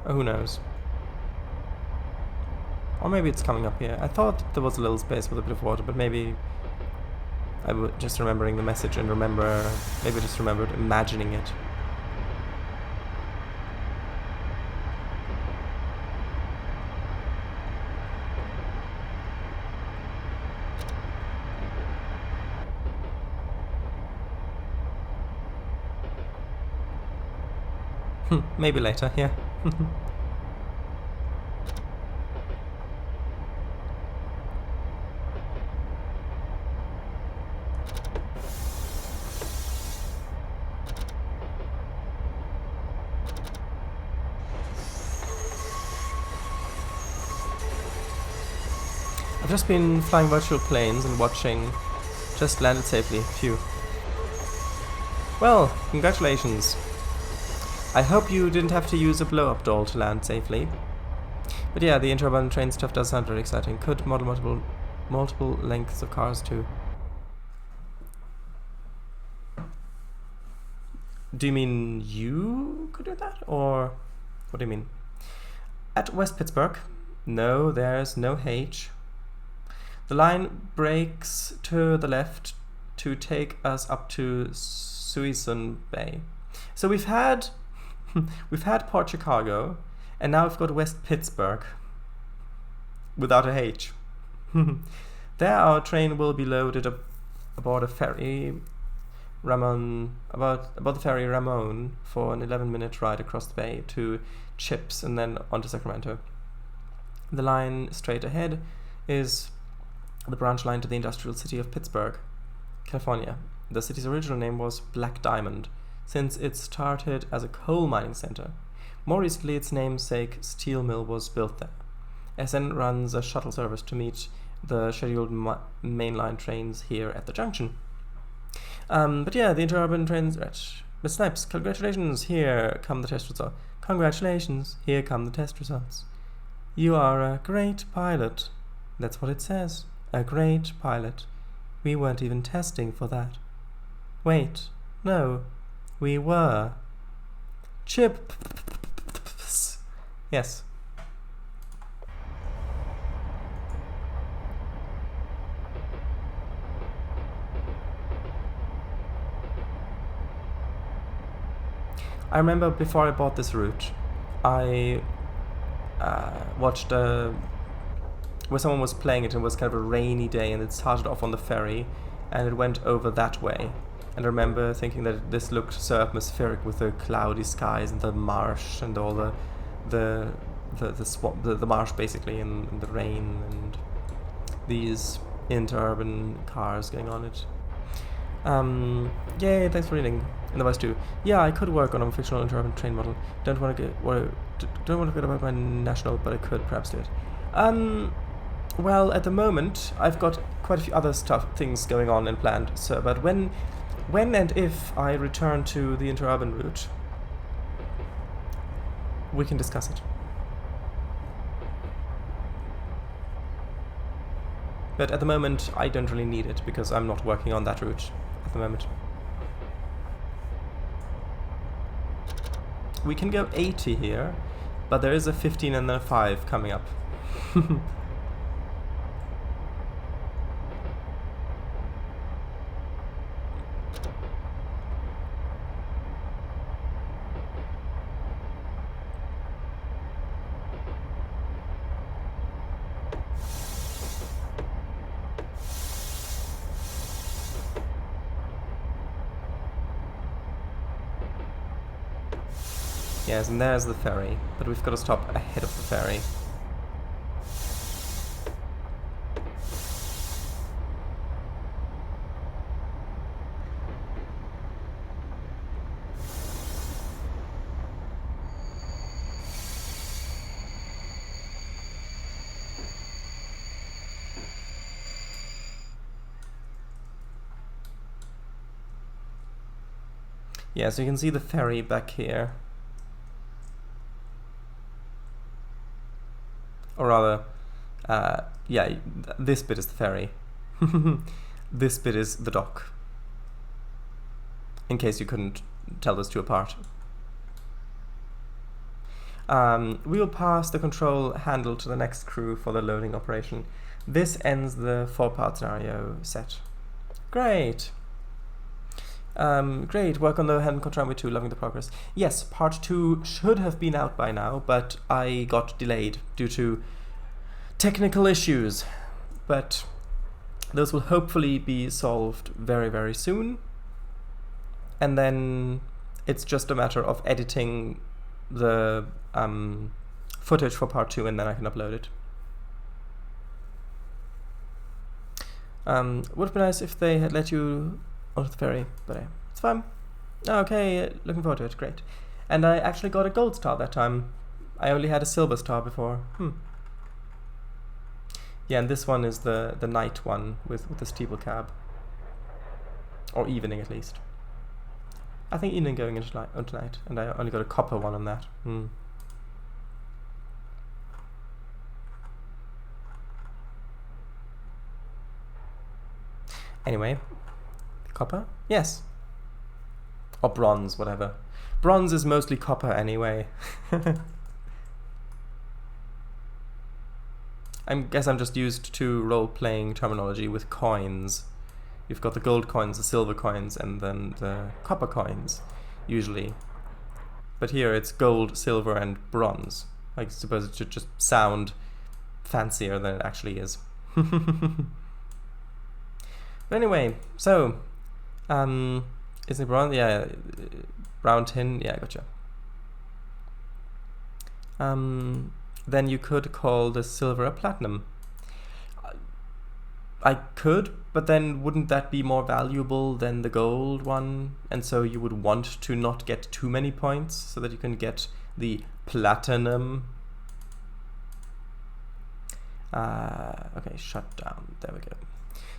Oh, who knows? Or maybe it's coming up here. I thought there was a little space with a bit of water, but maybe I was just remembering the message and maybe just remembered imagining it. Maybe later, yeah. I've just been flying virtual planes and watching. Just landed safely. Phew. Well, congratulations. I hope you didn't have to use a blow-up doll to land safely. But yeah, the Interurban train stuff does sound very exciting. Could model multiple lengths of cars too. Do you mean you could do that? Or what do you mean? At West Pittsburgh? No, there's no H. The line breaks to the left to take us up to Suisun Bay. So we've had Port Chicago, and now we've got West Pittsburgh without a H. There our train will be loaded aboard a ferry about the ferry Ramon for an 11-minute ride across the bay to Chips and then on to Sacramento. The line straight ahead is the branch line to the industrial city of Pittsburgh, California. The city's original name was Black Diamond, since it started as a coal mining center. More recently, its namesake steel mill was built there. SN runs a shuttle service to meet the scheduled mainline trains here at the junction. But yeah, the Interurban trains... Miss Snipes, congratulations, here come the test results. Congratulations, here come the test results. You are a great pilot. That's what it says. A great pilot. We weren't even testing for that. Wait, no, we were. Chips. Yes. I remember before I bought this route, I watched where someone was playing it and it was kind of a rainy day and it started off on the ferry and it went over that way. And I remember thinking that this looked so atmospheric with the cloudy skies and the marsh and all the swamp, the marsh basically, and the rain and these interurban cars going on it. Yay, thanks for reading. And the voice too. Yeah, I could work on a fictional interurban train model. Don't want to forget about my national, but I could perhaps do it. Well, at the moment, I've got quite a few other things going on and planned. So, but when and if I return to the interurban route, we can discuss it. But at the moment, I don't really need it because I'm not working on that route at the moment. We can go 80 here, but there is a 15 and a 5 coming up. Yes, and there's the ferry, but we've got to stop ahead of the ferry. Yeah, so you can see the ferry back here. Or rather, yeah, this bit is the ferry. This bit is the dock. In case you couldn't tell those two apart. We will pass the control handle to the next crew for the loading operation. This ends the 4-part scenario set. Great. Great, work on the hand control number 2, loving the progress. Yes, part 2 should have been out by now, but I got delayed due to technical issues. But those will hopefully be solved very, very soon. And then it's just a matter of editing the footage for part 2, and then I can upload it. Would have been nice if they had let you onto the ferry, but it's fine. Okay, looking forward to it, great. And I actually got a gold star that time. I only had a silver star before. Yeah, and this one is the night one with the steeple cab. Or evening at least. I think evening going into tonight, and I only got a copper one on that. Anyway, copper? Yes. Or bronze, whatever. Bronze is mostly copper anyway. I guess I'm just used to role-playing terminology with coins. You've got the gold coins, the silver coins, and then the copper coins, usually. But here it's gold, silver, and bronze. I suppose it should just sound fancier than it actually is. But anyway, so, is it bronze? Yeah, brown tin, yeah, gotcha. Then you could call the silver a platinum. I could, but then wouldn't that be more valuable than the gold one? And so you would want to not get too many points so that you can get the platinum. Okay, shut down. There we go.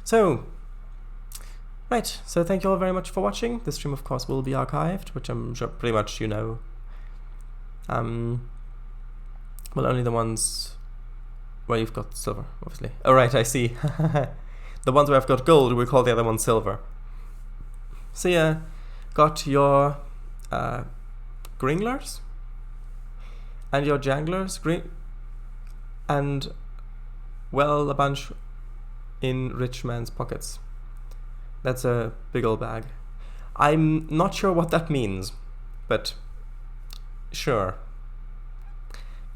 So, right, so thank you all very much for watching. This stream, of course, will be archived, which I'm sure pretty much you know. Well, only the ones where you've got silver, obviously. Oh, right, I see. The ones where I've got gold, we call the other one silver. So yeah, got your gringlers and your janglers, and, well, a bunch in rich man's pockets. That's a big old bag. I'm not sure what that means, but sure.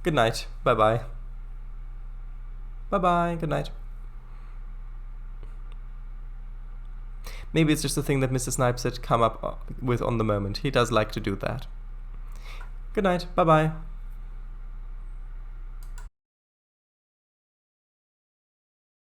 Good night. Bye-bye. Bye-bye. Good night. Maybe it's just a thing that Mr. Snipes had come up with on the moment. He does like to do that. Good night. Bye-bye.